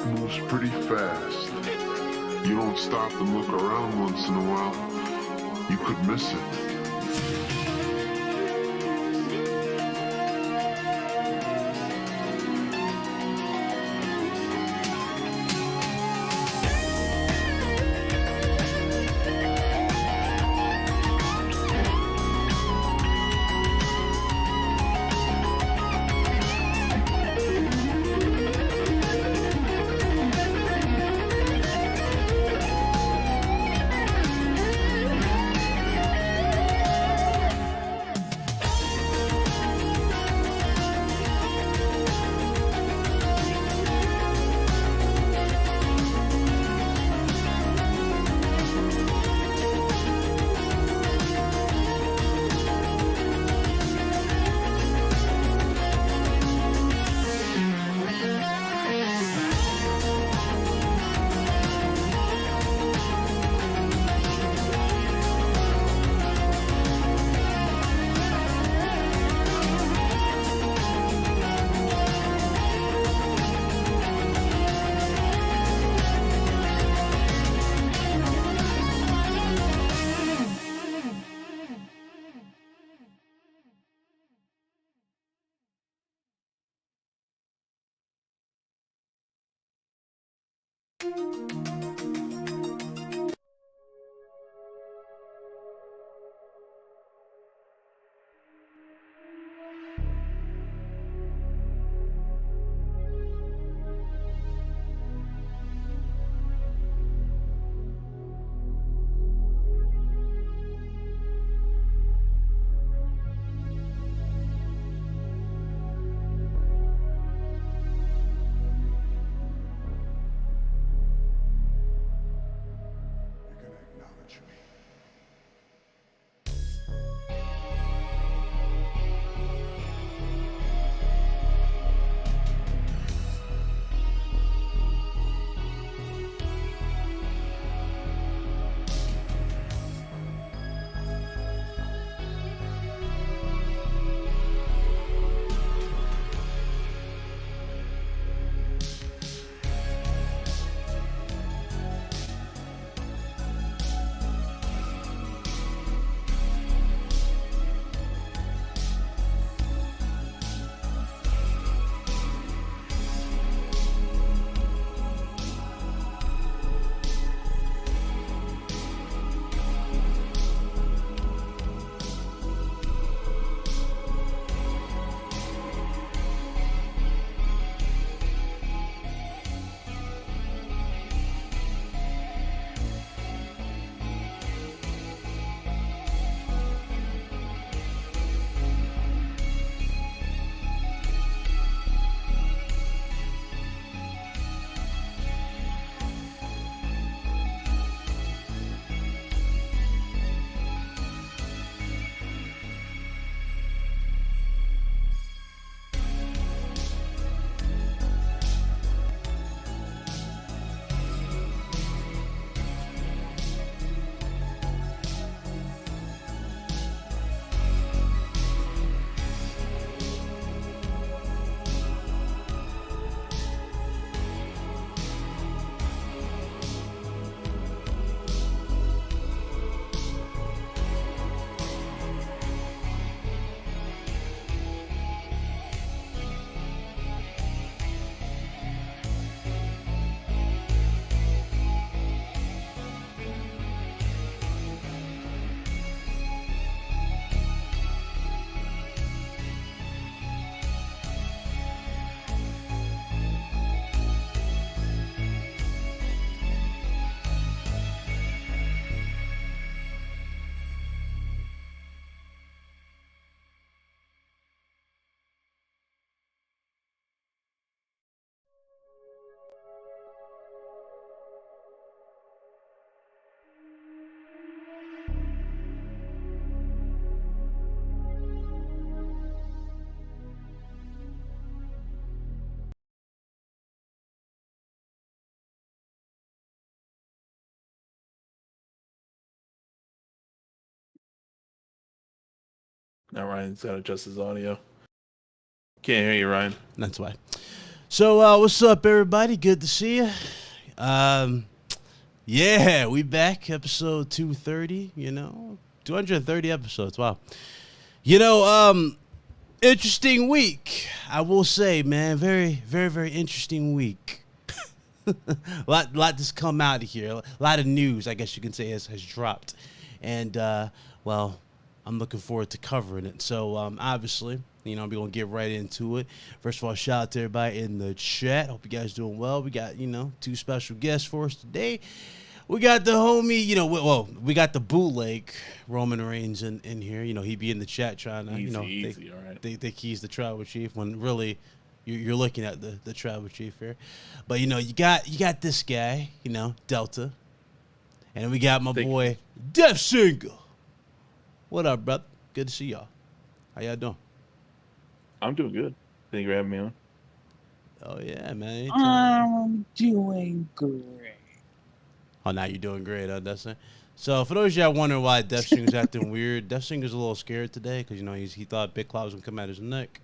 moves pretty fast. You don't stop and look around once in a while, you could miss it. Now Ryan's got to adjust his audio. Can't hear you, Ryan. That's why. So, what's up, everybody? Good to see you. Yeah, we back, episode 230, 230 episodes, wow. Interesting week, I will say, man, very, very, very interesting week. lot that's come out of here, a lot of news, I guess you can say, has dropped. And, well, I'm looking forward to covering it. So, obviously, we're going to get right into it. First of all, shout out to everybody in the chat. Hope you guys doing well. We got, two special guests for us today. We got the homie, we got the bootleg Roman Reigns in here. He be in the chat trying to, easy, all right. They think he's the tribal chief when really you're looking at the tribal chief here. But, you got this guy, Delta. And we got my boy, DeathSinger. What up, brother? Good to see y'all. How y'all doing? I'm doing good. Thank you for having me on. Oh, yeah, man. I'm doing great. Oh, now you're doing great, huh, Dustin? So, for those of y'all wondering why DeathSinger's acting weird, DeathSinger's a little scared today because, he thought Big Cloud was going to come out his neck.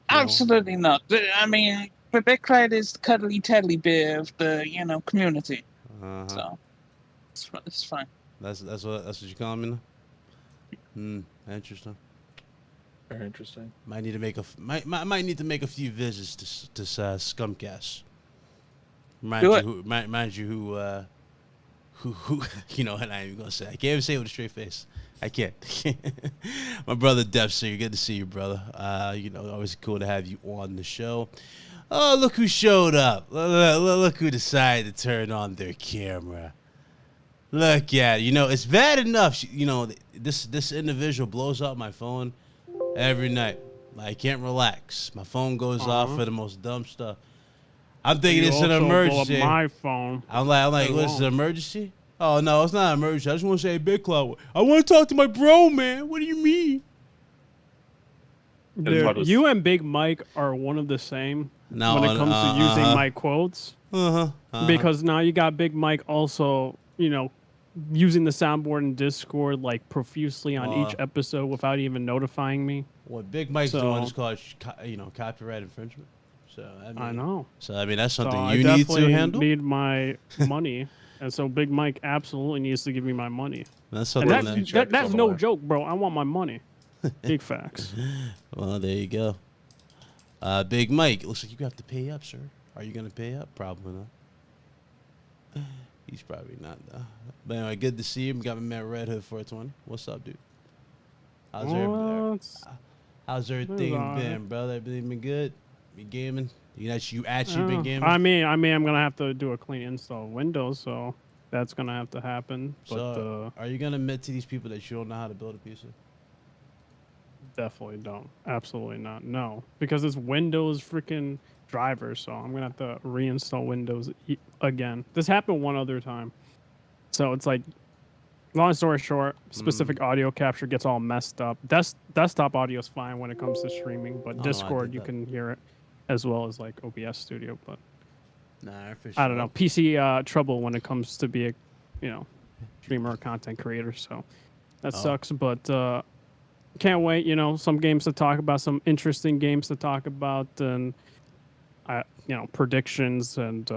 Absolutely not. I mean, the Big Cloud is the cuddly teddy bear of the, community. Uh-huh. So, it's fine. That's what you call me now? Interesting. Very interesting. Might need to make a few visits to Scumcast. Mind you who and I ain't even gonna say. I can't even say it with a straight face. I can't. My brother DeathSinger, good to see you, brother. Always cool to have you on the show. Oh, look who showed up. Look who decided to turn on their camera. Look at it's bad enough. This individual blows up my phone every night. I can't relax. My phone goes off for the most dumb stuff. I'm thinking it's an emergency. Blow up my phone. I'm like, what's an emergency? Oh no, it's not an emergency. I just want to say, Big Cloud, I want to talk to my bro, man. What do you mean? Dude, you and Big Mike are one of the same when it comes to using my quotes. Because now you got Big Mike also, using the soundboard in Discord like profusely on each episode without even notifying me. What Big Mike's doing is called, copyright infringement. So I know. So that's something you need to handle. I need my money, and so Big Mike absolutely needs to give me my money. That's something. That's no joke, bro. I want my money. Big facts. Well, there you go. Big Mike, looks like you have to pay up, sir. Are you gonna pay up? Probably not. He's probably not, though. But anyway, good to see him. Got my man Red Hood 420. What's up, dude? How's everything been, brother? Everything been good? You gaming? You actually been gaming? I mean, I'm gonna have to do a clean install of Windows, so that's gonna have to happen. But so, are you gonna admit to these people that you don't know how to build a PC? Definitely don't. Absolutely not. No, because it's Windows freaking driver, so I'm gonna have to reinstall Windows again. This happened one other time, so it's like, long story short, specific audio capture gets all messed up. Desktop audio is fine when it comes to streaming, but Discord you can hear it as well as like OBS Studio. But I don't know, PC trouble when it comes to be a streamer or content creator. So that sucks, but can't wait. Some games to talk about, some interesting games to talk about, and predictions and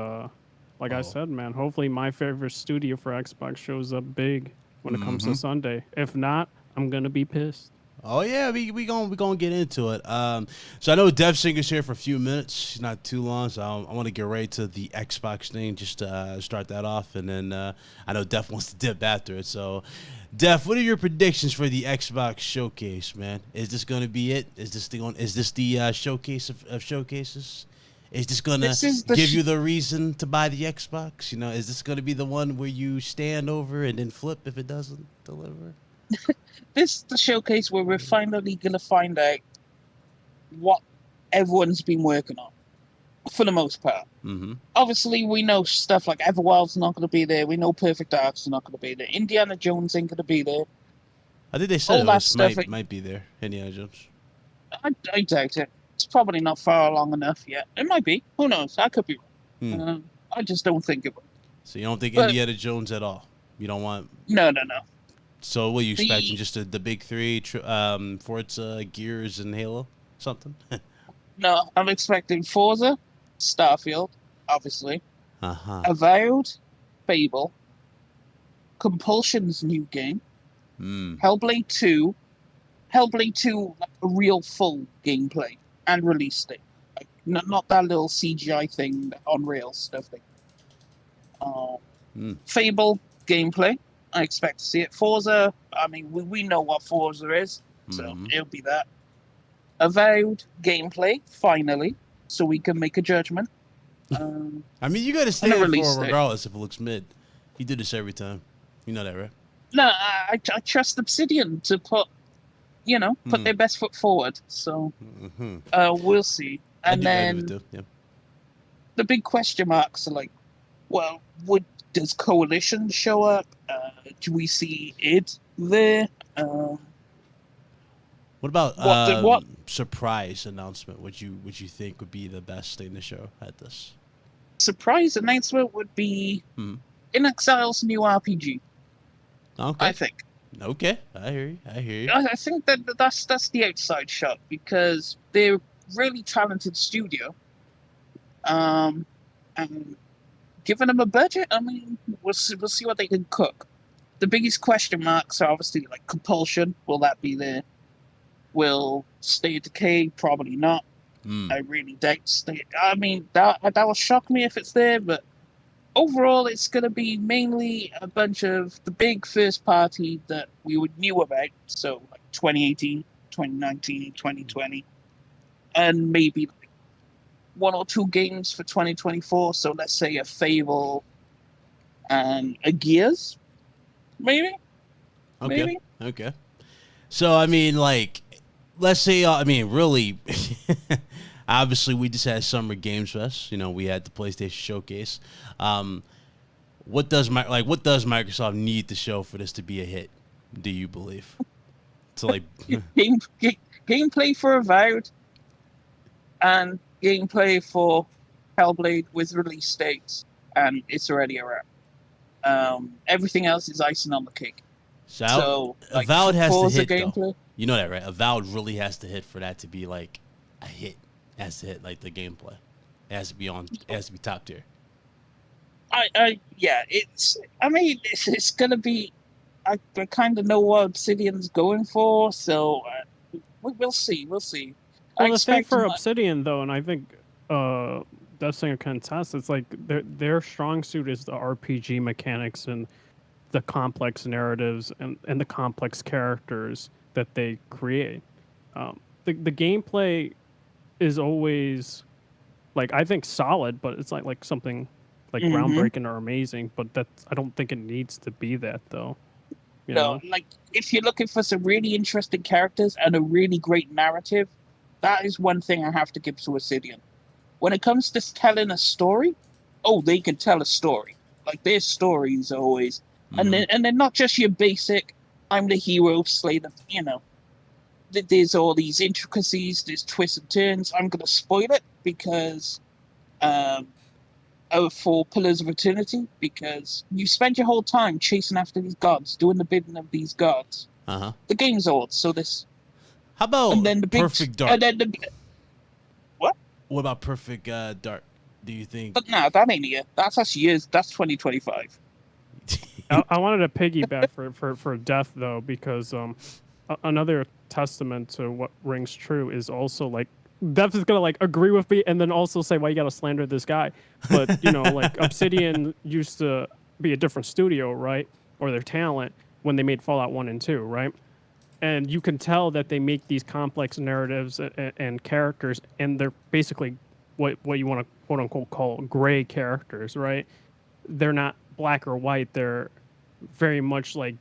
like I said, man, hopefully my favorite studio for Xbox shows up big when it comes to Sunday. If not, I'm gonna be pissed. Oh yeah, we gonna get into it. So I know DeathSinger's here for a few minutes, not too long. So I want to get right to the Xbox thing, just to start that off, and then I know Def wants to dip after it. So, Def, what are your predictions for the Xbox showcase, man? Is this gonna be it? Is this the showcase of showcases? Is this gonna give you the reason to buy the Xbox? Is this gonna be the one where you stand over and then flip if it doesn't deliver? This is the showcase where we're finally going to find out what everyone's been working on, for the most part. Obviously, we know stuff like Everwild's not going to be there. We know Perfect Dark's not going to be there. Indiana Jones ain't going to be there. I think they said might be there, Indiana Jones. I doubt it. It's probably not far along enough yet. It might be. Who knows? I could be wrong. I just don't think it will. So you don't think Indiana Jones at all? You don't want... No. So what are you expecting? Just the big three, Forza, Gears, and Halo? Something? No, I'm expecting Forza, Starfield, obviously. Uh-huh. Avowed, Fable, Compulsion's new game, Mm. Hellblade 2, like a real full gameplay and release date. Like, not that little CGI thing, that on rails stuff. Fable gameplay, I expect to see it. Forza, I mean, we know what Forza is, so it'll be that. Avowed gameplay, finally, so we can make a judgment. I mean, you got to stand a for release it date. regardless if it looks mid. He did this every time. You know that, right? No, I trust Obsidian to put their best foot forward. So we'll see. And then the big question marks are like, well, does Coalition show up? Do we see it there? What about what surprise announcement? Would you think would be the best thing to show at this? Surprise announcement would be In Exile's new RPG. Okay. I think. Okay, I hear you. I think that's the outside shot because they're really talented studio. And giving them a budget, I mean, we'll see what they can cook. The biggest question marks are obviously like Compulsion. Will that be there? Will State of Decay? Probably not. I really doubt State. I mean, that will shock me if it's there, but overall, it's going to be mainly a bunch of the big first party that we knew about. So, like 2018, 2019, 2020, and maybe like 1 or 2 games for 2024. So, let's say a Fable and a Gears, maybe. Okay. Maybe. Okay. So, I mean, like, let's say, I mean, really, obviously, we just had Summer Games Fest. You know, we had the PlayStation Showcase. What does Microsoft need to show for this to be a hit? Do you believe? To like gameplay for Avowed and gameplay for Hellblade with release dates, and it's already around. Everything else is icing on the cake. So like, Avowed has to hit gameplay. though. You know that, right? Avowed really has to hit for that to be like a hit. It has to hit like the gameplay. It has to be top tier. It's gonna be. I kind of know what Obsidian's going for, so we'll see. We'll see. Well, the thing for Obsidian though, and I think that's thing can test. It's like their strong suit is the RPG mechanics and the complex narratives and the complex characters that they create. The gameplay is always like I think solid, but it's like something like groundbreaking or amazing. But I don't think it needs to be that though. You know? Like if you're looking for some really interesting characters and a really great narrative, that is one thing I have to give to Obsidian. When it comes to telling a story, they can tell a story. Like their stories always, and they're not just your basic. I'm the hero, slay the. There's all these intricacies, there's twists and turns. I'm gonna spoil it because, for Pillars of Eternity, because you spend your whole time chasing after these gods, doing the bidding of these gods. The game's old, so this. How about and then the Perfect Dark? And then what? What about Perfect Dark? Do you think? But no, that ain't here. That's years. That's 2025. I wanted to piggyback for Death though, because another testament to what rings true is also like Death is gonna like agree with me and then also say why you gotta slander this guy. But like Obsidian used to be a different studio, right? Or their talent when they made Fallout 1 and 2, right? And you can tell that they make these complex narratives and characters, and they're basically what you want to quote unquote call gray characters, right? They're not black or white. They're very much like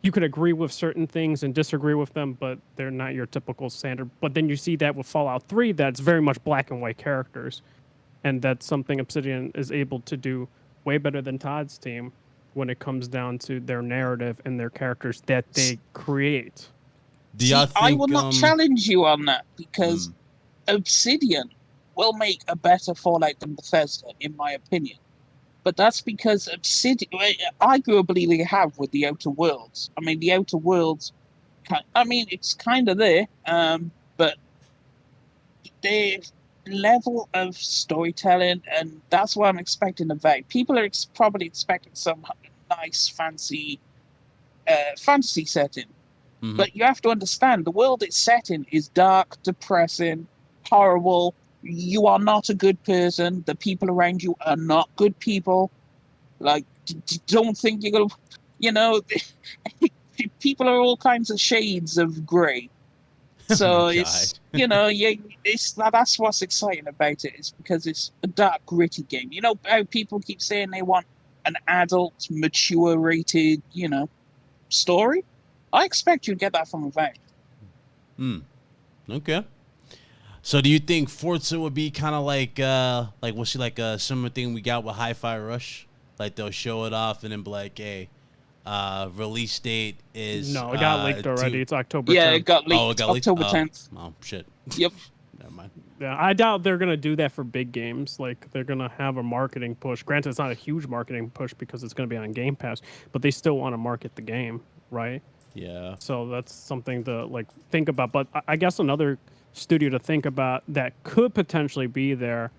you could agree with certain things and disagree with them, but they're not your typical standard. But then you see that with Fallout 3, that's very much black and white characters. And that's something Obsidian is able to do way better than Todd's team when it comes down to their narrative and their characters that they create. I will not challenge you on that because Obsidian will make a better Fallout than Bethesda, in my opinion. But that's because Obsidian, arguably they have with the Outer Worlds. I mean, the Outer Worlds, it's kind of there, but level of storytelling, and that's what I'm expecting of it. People are probably expecting some nice, fancy fantasy setting. Mhm. But you have to understand, the world it's set in is dark, depressing, horrible. You are not a good person. The people around you are not good people. Like, don't think you're gonna, you know, people are all kinds of shades of grey. So my it's, God. you know, that's what's exciting about it, is because it's a dark, gritty game. You know how people keep saying they want an adult, mature rated, you know, story? I expect you to get that from Avowed. Okay. So do you think Forza would be kind of like we'll see like a similar thing we got with Hi-Fi Rush? Like they'll show it off and then be like, hey, release date is No, it got leaked already. It's October Yeah, 10th. it got leaked. Oh, it got leaked? October 10th. Oh shit. Yep. Never mind. Yeah, I doubt they're gonna do that for big games. Like they're gonna have a marketing push. Granted, it's not a huge marketing push because it's gonna be on Game Pass, but they still want to market the game, right? Yeah. So that's something to like think about. But I guess another studio to think about that could potentially be there,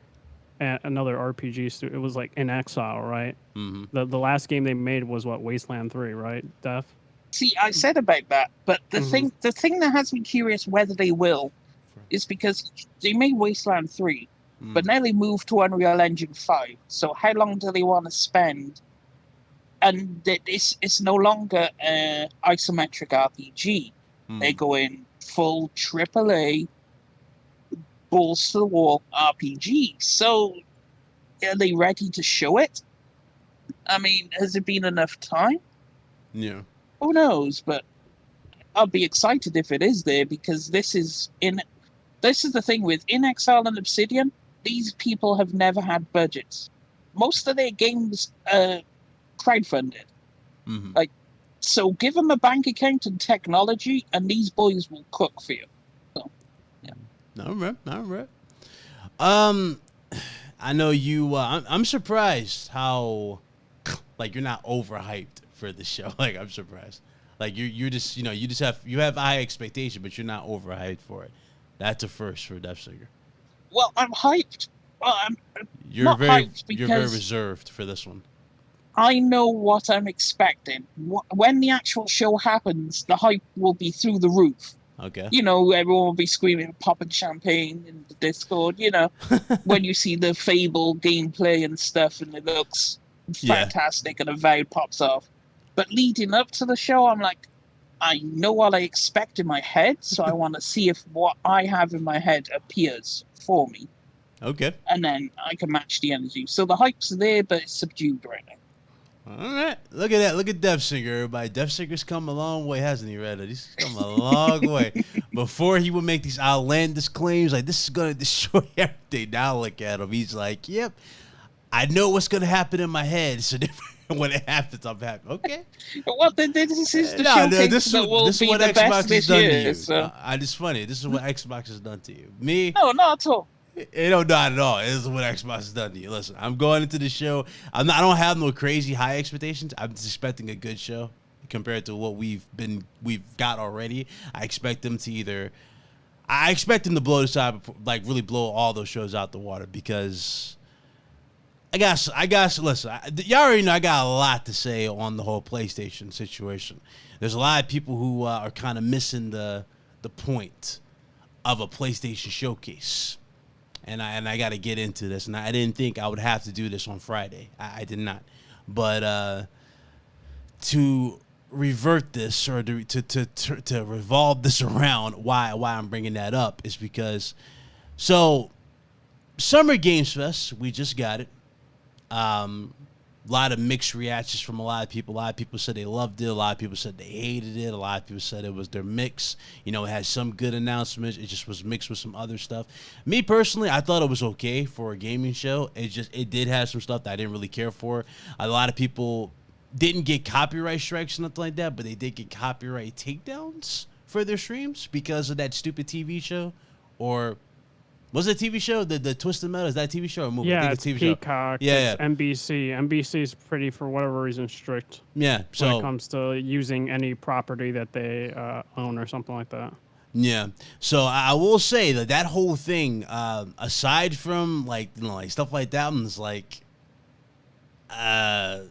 at another RPG studio. It was like In Exile, right? Mm-hmm. The last game they made was what, Wasteland 3, right? Def. See, I said about that, but the thing that has me curious whether they will is because they made Wasteland 3, but now they moved to Unreal Engine 5. So how long do they want to spend? And it's no longer an isometric RPG. They go in full AAA, balls to the wall RPG. So are they ready to show it? I mean, has it been enough time? Yeah. Who knows? But I'll be excited if it is there, because this is the thing with In Exile and Obsidian. These people have never had budgets. Most of their games crowdfunded. Like, so give them a bank account and technology, and these boys will cook for you. So, yeah. All right. I know you. I'm surprised how, like, you're not overhyped for the show. Like, I'm surprised. Like, you're just, you have high expectation, but you're not overhyped for it. That's a first for DevSinger. Well, I'm hyped. Well, You're not very hyped you're very because reserved for this one. I know what I'm expecting. When the actual show happens, the hype will be through the roof. Okay. You know, everyone will be screaming, popping champagne in the Discord, you know, when you see the Fable gameplay and stuff, and it looks fantastic, and Avowed pops off. But leading up to the show, I'm like, I know what I expect in my head, so I want to see if what I have in my head appears for me. Okay. And then I can match the energy. So the hype's there, but it's subdued right now. All right. Look at that. Look at DevSinger, everybody. DevSinger's come a long way, hasn't he, Red? He's come a long way. Before he would make these outlandish claims like this is going to destroy everything. Now look at him. He's like, yep, I know what's going to happen in my head. So when it happens, I'm happy. Okay. Well, this is the showcase that will be the best this year. So. It's funny. This is what Xbox has done to you. Me? No, not at all. It don't not at all. This is what Xbox has done to you. Listen, I'm going into the show. I don't have no crazy high expectations. I'm just expecting a good show compared to what we've got already. I expect them to blow this out, like really blow all those shows out the water, because I guess listen, y'all already know I got a lot to say on the whole PlayStation situation. There's a lot of people who are kind of missing the point of a PlayStation showcase. And I got to get into this, and I didn't think I would have to do this on Friday. I did not, but to revert this, or to revolve this around, why I'm bringing that up is because, so Summer Games Fest, we just got it. A lot of mixed reactions from a lot of people. A lot of people said they loved it. A lot of people said they hated it. A lot of people said it was their mix. You know, it had some good announcements. It just was mixed with some other stuff. Me personally, I thought it was okay for a gaming show. It did have some stuff that I didn't really care for. A lot of people didn't get copyright strikes or nothing like that, but they did get copyright takedowns for their streams because of that stupid TV show. Or was it a TV show? The Twisted Metal? Is that a TV show or a movie? Yeah, I think it's a TV Peacock. Show. Yeah, it's NBC. NBC's pretty, for whatever reason, strict. Yeah, so when it comes to using any property that they own or something like that. Yeah. So I will say that whole thing, aside from like stuff like that, was like, like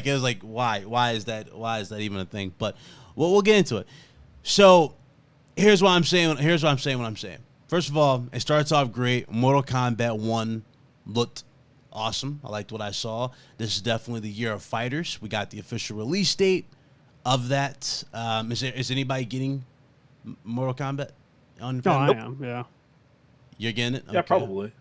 it was like why is that even a thing? But we'll get into it. So here's what I'm saying. First of all, it starts off great. Mortal Kombat 1 looked awesome. I liked what I saw. This is definitely the year of fighters. We got the official release date of that. Is anybody getting Mortal Kombat on? No, I am. Yeah. You're getting it? Yeah, Okay. probably.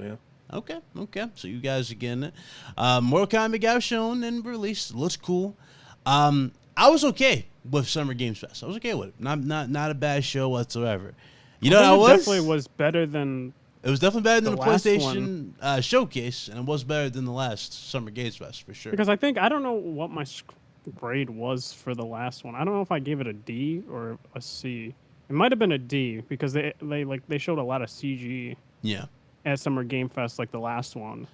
Yeah. Okay. So you guys are getting it. Mortal Kombat got shown and released. Looks cool. I was okay with Summer Games Fest. I was okay with it. Not a bad show whatsoever. You know what I was? Definitely was better than. It was definitely better than the last PlayStation showcase, and it was better than the last Summer Games Fest for sure. Because I don't know what my grade was for the last one. I don't know if I gave it a D or a C. It might have been a D because they showed a lot of CG. Yeah. At Summer Game Fest, like the last one.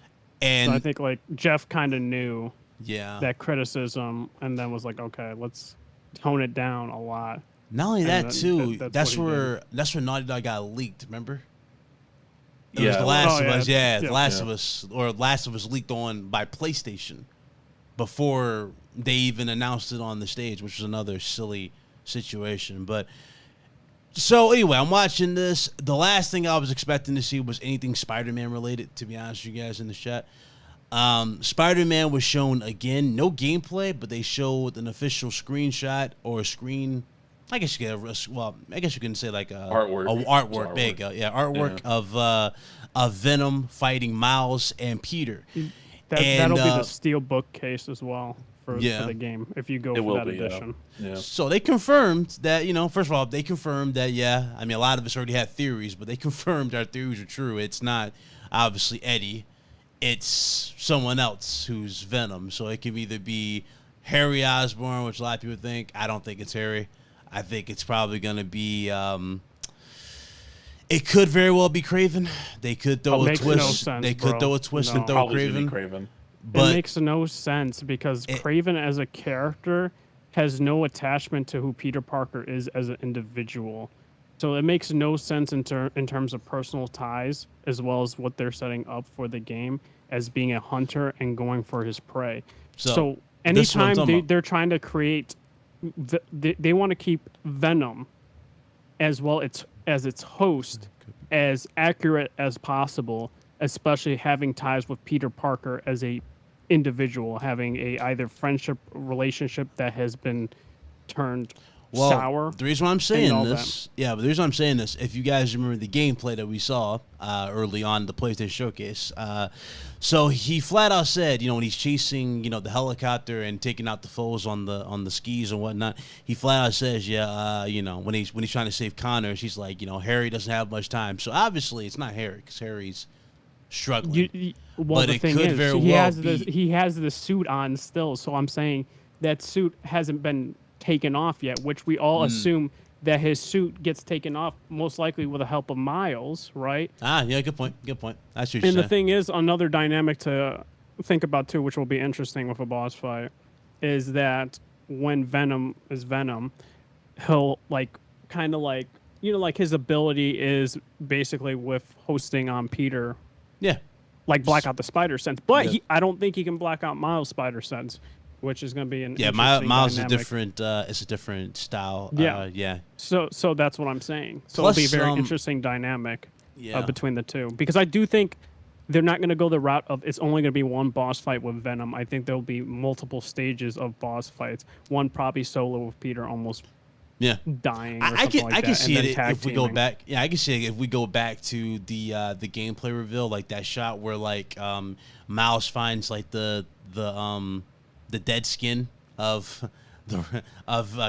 And so I think like Jeff kind of knew that criticism and then was like, okay, let's tone it down a lot. Not only that too, that's where Naughty Dog got leaked, remember? It was The Last of Us, The Last of Us, or Last of Us leaked on by PlayStation before they even announced it on the stage, which was another silly situation. But so anyway, I'm watching this. The last thing I was expecting to see was anything Spider-Man related, to be honest with you guys in the chat. Spider-Man was shown again, no gameplay, but they showed an official screenshot or a screen. I guess you can say like artwork. There you go. Yeah, artwork of Venom fighting Miles and Peter. That'll be the steel bookcase as well for the game if you go for that edition. Yeah. So they confirmed that, first of all, I mean, a lot of us already had theories, but they confirmed our theories are true. It's not obviously Eddie. It's someone else who's Venom. So it can either be Harry Osborn, which a lot of people think. I don't think it's Harry. I think it's probably going to be... it could very well be Kraven. They could throw a twist. No sense, they could throw a twist and throw Kraven. But it makes no sense because Kraven as a character has no attachment to who Peter Parker is as an individual. So it makes no sense in terms of personal ties as well as what they're setting up for the game as being a hunter and going for his prey. So anytime they're trying to create... They want to keep Venom as well as its host as accurate as possible, especially having ties with Peter Parker as a individual, having a either friendship relationship that has been turned sour. The reason why I'm saying this, if you guys remember the gameplay that we saw early on the PlayStation Showcase, so he flat out said, when he's chasing, the helicopter and taking out the foes on the skis and whatnot, he flat out says, when he's trying to save Connors, he's like, Harry doesn't have much time. So obviously it's not Harry because Harry's struggling. But the thing is, he has the suit on still. So I'm saying that suit hasn't been taken off yet, which we all assume that his suit gets taken off most likely with the help of Miles, right? Good point. That's what you're saying. And the thing is, another dynamic to think about too, which will be interesting with a boss fight, is that when Venom is Venom, he'll kind of like his ability is basically with hosting on Peter. Yeah. Like black out the spider sense. But I don't think he can black out Miles' spider sense, which is going to be an Miles dynamic. is different. It's a different style. Yeah. So that's what I'm saying. So it'll be a very interesting dynamic between the two, because I do think they're not going to go the route of it's only going to be one boss fight with Venom. I think there'll be multiple stages of boss fights. One probably solo with Peter almost dying. I can see it if we go back. Yeah, I can see it if we go back to the gameplay reveal, like that shot where Miles finds the dead skin of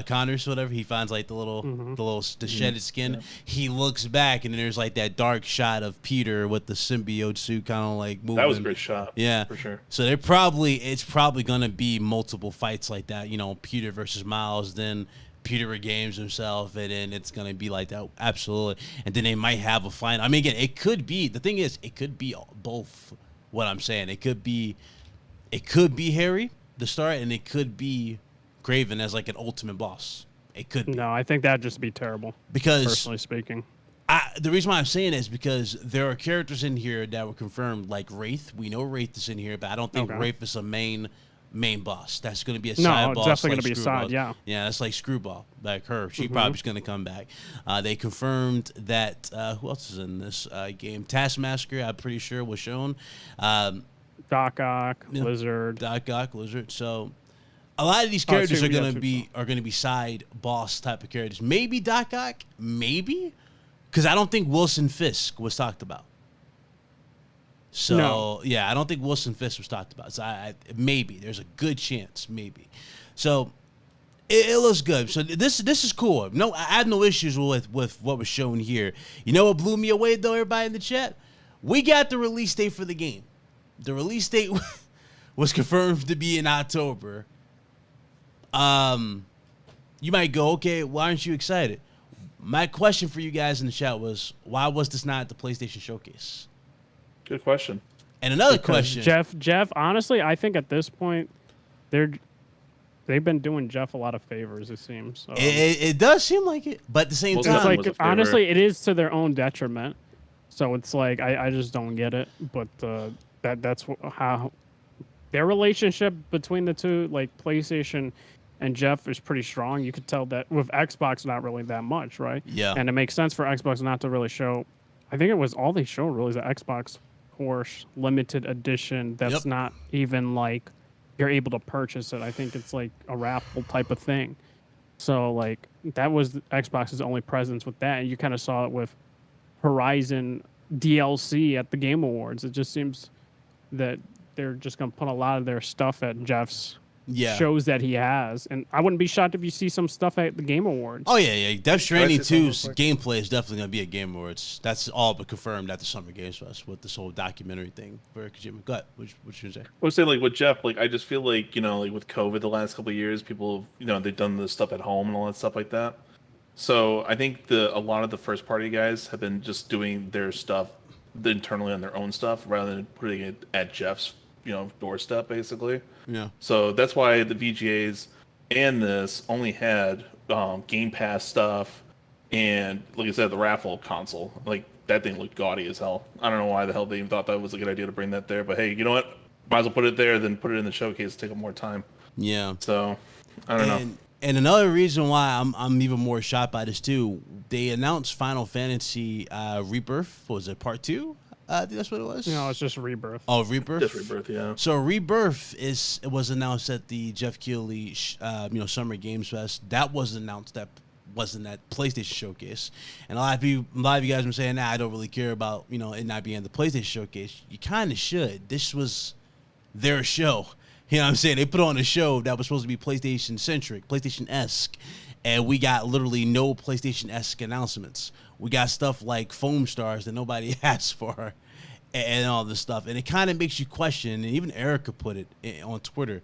Connors, whatever. He finds the shedded skin. He looks back and then there's that dark shot of Peter with the symbiote suit kind of moving. That was a great shot. Yeah, for sure. So it's probably gonna be multiple fights like that. Peter versus Miles, then Peter regains himself, and then it's gonna be like that. Absolutely. And then they might have a final. I mean, again, it could be. The thing is, it could be both. What I'm saying, it could be Harry the start, and it could be Kraven as an ultimate boss. It could be. No, I think that'd just be terrible. Because personally speaking, the reason why I'm saying it is because there are characters in here that were confirmed, like Wraith. We know Wraith is in here, but I don't think Wraith is a main boss. That's going to be a side boss. No, definitely like going to be a side, yeah. Yeah, that's like Screwball, like her. She probably is going to come back. They confirmed that, who else is in this game? Taskmaster, I'm pretty sure, was shown. Doc Ock, Lizard. Doc Ock, Lizard. So a lot of these characters are going to be side boss type of characters. Maybe Doc Ock, maybe. Because I don't think Wilson Fisk was talked about. So, yeah, I don't think Wilson Fisk was talked about. So, maybe. There's a good chance, maybe. So, it looks good. So, this is cool. No, I have no issues with what was shown here. You know what blew me away, though, everybody in the chat? We got the release date for the game. The release date was confirmed to be in October. You might go, okay, why aren't you excited? My question for you guys in the chat was, why was this not at the PlayStation Showcase? Good question. And another question. Jeff, honestly, I think at this point, they've been doing Jeff a lot of favors, it seems. It does seem like it, but at the same time. It's like, honestly, it is to their own detriment. So it's like, I just don't get it. But that's how their relationship between the two, like PlayStation and Jeff, is pretty strong. You could tell that with Xbox, not really that much, right? Yeah. And it makes sense for Xbox not to really show. I think it was all they showed really is the Xbox Porsche limited edition. That's not even like you're able to purchase it. I think it's like a raffle type of thing. So like that was Xbox's only presence with that. And you kind of saw it with Horizon DLC at the Game Awards. It just seems that they're just going to put a lot of their stuff at Jeff's shows that he has, and I wouldn't be shocked if you see some stuff at the Game Awards. Oh yeah. Death Stranding 2's gameplay is definitely going to be at Game Awards. That's all but confirmed at the Summer Games Fest with this whole documentary thing for Kojima. Go ahead. What you say? I was saying, like with Jeff, like I just feel like like with COVID the last couple of years, people they've done this stuff at home and all that stuff like that. So I think a lot of the first party guys have been just doing their stuff internally on their own stuff rather than putting it at Jeff's doorstep basically. Yeah. So that's why the VGAs and this only had Game Pass stuff and, like I said, the raffle console. Like that thing looked gaudy as hell. I don't know why the hell they even thought that was a good idea to bring that there. But hey, you know what? Might as well put it there than put it in the showcase. Take up more time. Yeah. So I don't know. And another reason why I'm even more shocked by this too, they announced Final Fantasy Rebirth. What was it, Part 2? I think that's what it was. No, it's just Rebirth. Oh, Rebirth. Just Rebirth, yeah. So Rebirth was announced at the Jeff Keighley, Summer Games Fest. That was announced. That wasn't that PlayStation Showcase. And a lot of you guys have been saying, I don't really care about it not being the PlayStation Showcase. You kind of should. This was their show. You know what I'm saying? They put on a show that was supposed to be PlayStation centric, PlayStation esque, and we got literally no PlayStation esque announcements. We got stuff like foam stars that nobody asked for and all this stuff. And it kind of makes you question, and even Erica put it on Twitter,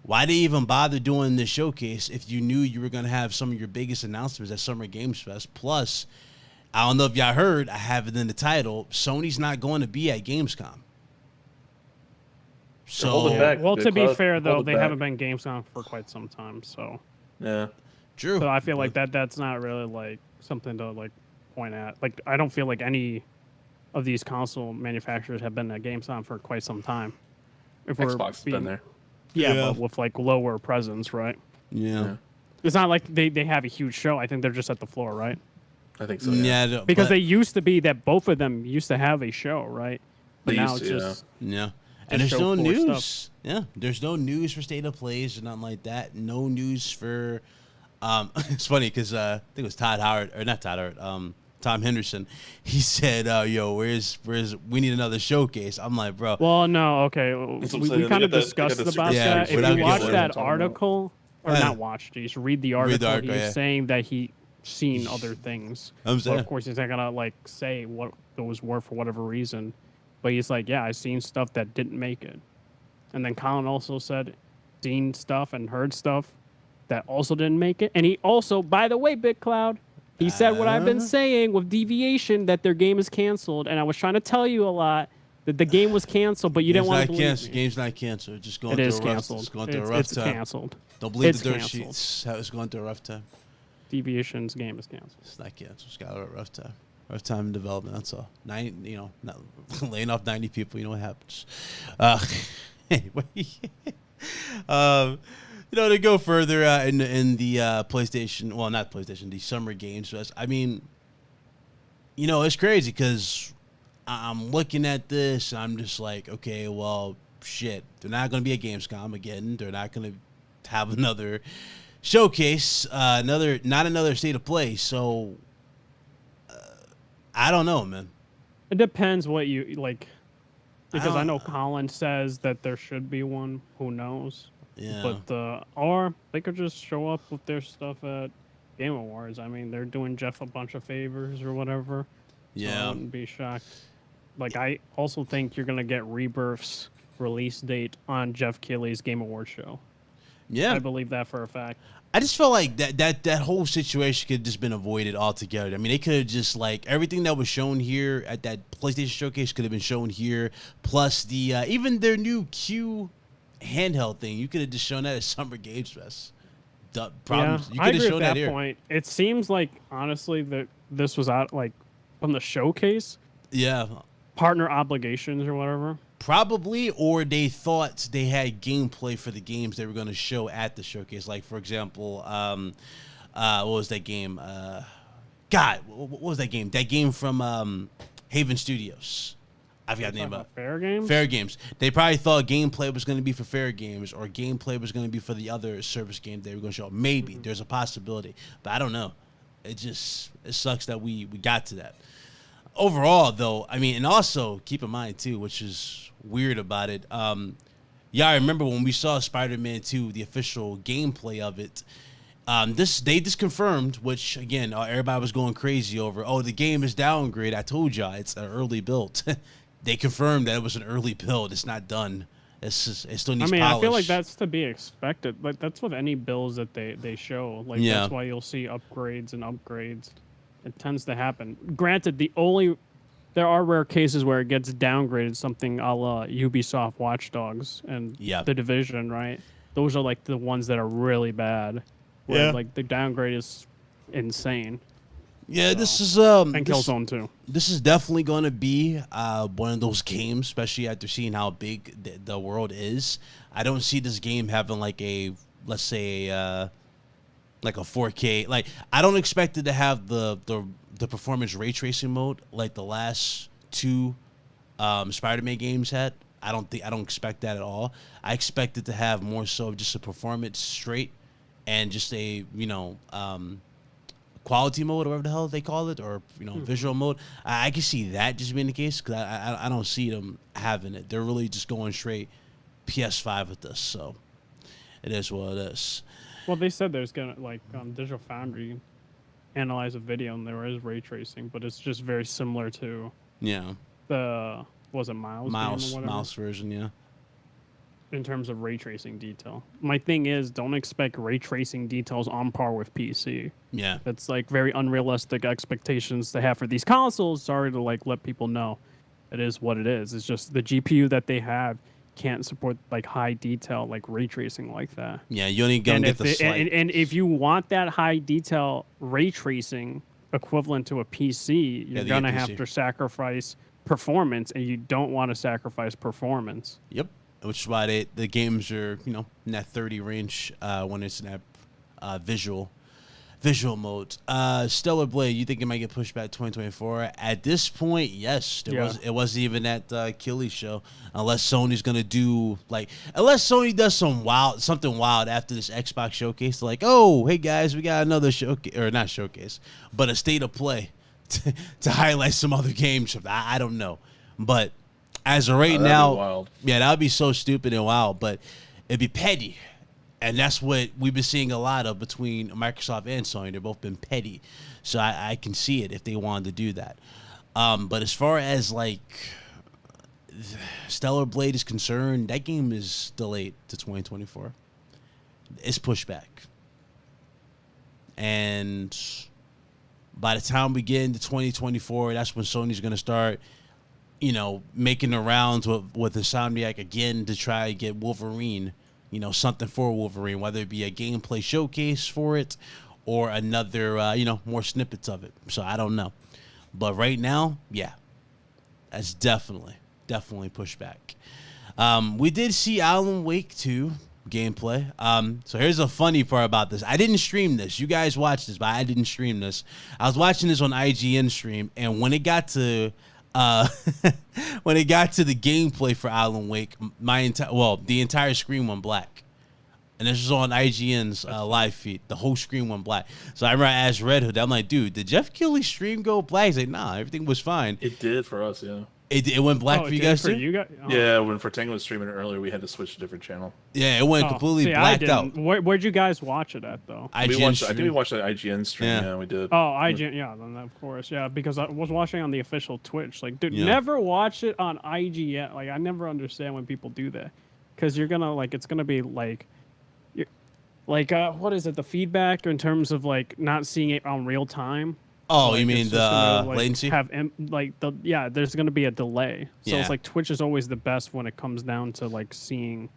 why they even bother doing this showcase if you knew you were going to have some of your biggest announcements at Summer Games Fest? Plus, I don't know if y'all heard, I have it in the title, Sony's not going to be at Gamescom. So, well, to be fair, though, they haven't been Gamescom for quite some time. So, yeah, true. So I feel like that's not really like something to like point at. Like, I don't feel like any of these console manufacturers have been at Gamescom for quite some time. If Xbox has been there. Yeah, but with like lower presence, right? Yeah. It's not like they have a huge show. I think they're just at the floor, right? I think so. Yeah, because they used to be that both of them used to have a show, right? But now it's just and there's no news. Stuff. Yeah, there's no news for State of Plays or nothing like that. No news for. It's funny because I think it was Tom Henderson. He said, "Yo, where's we need another showcase." I'm like, bro. Well, no, okay. We kind of discussed about that. If you watch that article, or not watch, just read the article. He's saying that he seen other things. But of course, he's not gonna like say what those were for whatever reason. But he's like, yeah, I've seen stuff that didn't make it. And then Colin also said, seen stuff and heard stuff that also didn't make it. And he also, by the way, Big Cloud, he said what I've been saying with Deviation, that their game is canceled. And I was trying to tell you a lot that the game was canceled, but you didn't want to believe me. Game's not canceled. Just going it through is a rough, canceled. It's going through a rough time. Canceled. Don't believe the dirt sheets. It's going through a rough time. Deviation's game is canceled. It's not canceled. It's got a rough time. Rough time in development. That's all. Not laying off 90 people. You know what happens. Anyway, to go further in the PlayStation, well, not PlayStation, the Summer Games Fest. I mean, it's crazy because I'm looking at this and I'm just like, okay, well, shit. They're not going to be at Gamescom again. They're not going to have another showcase, not another state of play. So I don't know, man. It depends what you like, because I know Colin says that there should be one. Who knows? Yeah. But or they could just show up with their stuff at Game Awards. I mean, they're doing Jeff a bunch of favors or whatever. Yeah. So I wouldn't be shocked. Like, I also think you're gonna get Rebirth's release date on Jeff Keighley's Game Awards show. Yeah. I believe that for a fact. I just felt like that whole situation could have just been avoided altogether. I mean, they could have just, like, everything that was shown here at that PlayStation showcase could have been shown here. Plus the even their new Q handheld thing, you could have just shown that at Summer Games Fest. Problems. Yeah, You I could have agree shown at that that here. point. It seems like, honestly, that this was out, like, from the showcase, Yeah. partner obligations or whatever. Probably, or they thought they had gameplay for the games they were going to show at the showcase. Like, for example, what was that game? What was that game? That game from Haven Studios. I forgot the name of it. Fair Games? Fair Games. They probably thought gameplay was going to be for Fair Games, or gameplay was going to be for the other service game they were going to show. Maybe. There's a possibility. But I don't know. It sucks that we got to that. Overall, though, I mean, and also keep in mind, too, which is weird about it. I remember when we saw Spider-Man 2, the official gameplay of it. They just confirmed, which, again, everybody was going crazy over. Oh, the game is downgraded. I told y'all it's an early build. They confirmed that it was an early build. It's not done. It still needs polish. I feel like that's to be expected. Like, that's with any builds that they show. Like, Yeah. That's why you'll see upgrades and upgrades. It tends to happen. Granted, there are rare cases where it gets downgraded, something a la Ubisoft Watch Dogs and The Division, right? Those are like the ones that are really bad. Where, like, the downgrade is insane. Yeah, So, this is and Killzone 2. This is definitely going to be one of those games, especially after seeing how big the world is. I don't see this game having like a, let's say, like a 4K. Like, I don't expect it to have the performance ray tracing mode like the last two Spider-Man games had. I don't expect that at all. I expect it to have more so just a performance straight and just a quality mode or whatever the hell they call it, or visual mode. I can see that just being the case because I don't see them having it. They're really just going straight PS5 with this, so it is what it is. Well, they said there's gonna Digital Foundry analyze a video and there is ray tracing, but it's just very similar to the Miles version, yeah. In terms of ray tracing detail. My thing is, don't expect ray tracing details on par with PC. Yeah. That's like very unrealistic expectations to have for these consoles. Sorry to let people know. It is what it is. It's just the GPU that they have can't support like high detail like ray tracing like that. Yeah, you only gonna get the slight. And if you want that high detail ray tracing equivalent to a PC, you're gonna have to sacrifice performance, and you don't want to sacrifice performance. Yep. Which is why the games are, in that 30 range when it's in that visual mode. Stellar Blade, you think it might get pushed back to 2024? At this point, yes. It wasn't even at Killy show, unless Sony's gonna do unless Sony does something wild after this Xbox showcase. Like, oh, hey guys, we got another showcase, or not showcase, but a state of play to highlight some other games. I don't know, but. As of right now, that would be so stupid and wild, but it'd be petty. And that's what we've been seeing a lot of between Microsoft and Sony. They've both been petty. So I can see it if they wanted to do that. But as far as, Stellar Blade is concerned, that game is delayed to 2024. It's pushed back. And by the time we get into 2024, that's when Sony's going to start making the rounds with Insomniac again to try to get Wolverine, something for Wolverine, whether it be a gameplay showcase for it or another, more snippets of it. So I don't know. But right now, yeah, that's definitely pushback. We did see Alan Wake 2 gameplay. So here's a funny part about this. I didn't stream this. You guys watched this, but I didn't stream this. I was watching this on IGN stream, and when it got to the gameplay for Alan Wake, the entire screen went black. And this was on IGN's live feed. The whole screen went black. So I remember I asked Red Hood, I'm like, dude, did Jeff Keighley's stream go black? He's like, nah, everything was fine. It did for us, yeah. It went black for you guys too? Oh. Yeah, when Fortango was streaming it earlier, we had to switch to a different channel. Yeah, it went completely blacked out. Where'd you guys watch it at, though? I think we watched the IGN stream, yeah, we did. Oh, IGN, yeah, then of course, yeah, because I was watching on the official Twitch. Like, dude, never watch it on IGN. Like, I never understand when people do that. Because you're gonna, it's gonna be like... what is it? The feedback in terms of, not seeing it on real time? Oh, you mean the latency? There's going to be a delay. So Yeah. it's like Twitch is always the best when it comes down to seeing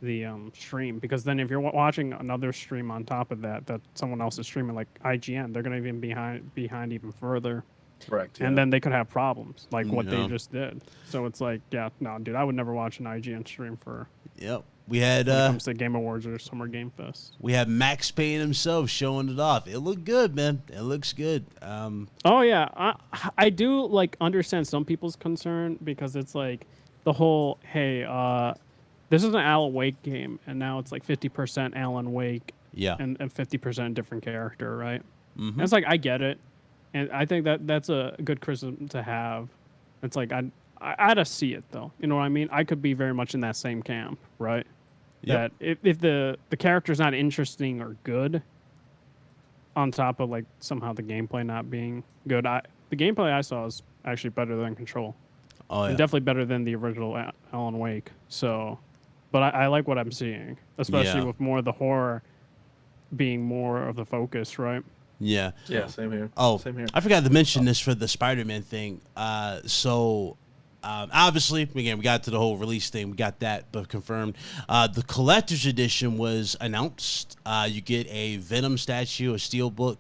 the stream, because then if you're watching another stream on top of that someone else is streaming, like IGN, they're going to be behind even further. Correct. Yeah. And then they could have problems like what Yeah. they just did. So it's like, yeah, no, dude, I would never watch an IGN stream for. Yep. We had when it comes to Game Awards or Summer Game Fest. we had Max Payne himself showing it off. It looked good, man. It looks good. Oh yeah, I do understand some people's concern, because it's like the whole, hey, this is an Alan Wake game, and now it's 50% Alan Wake, Yeah. and 50% different character, right? Mhm. And it's like, I get it, and I think that's a good criticism to have. It's like I'd see it though, you know what I mean? I could be very much in that same camp, right? Yep. That if the character's not interesting or good, on top of somehow the gameplay not being good, the gameplay I saw is actually better than Control. Oh yeah. And definitely better than the original Alan Wake. So, but I like what I'm seeing, especially Yeah. with more of the horror being more of the focus, right? Yeah. Yeah, same here. Oh, Same here. I forgot to mention this for the Spider-Man thing. Obviously, again, we got to the whole release thing. We got that, but confirmed. The collector's edition was announced. You get a Venom statue, a steelbook,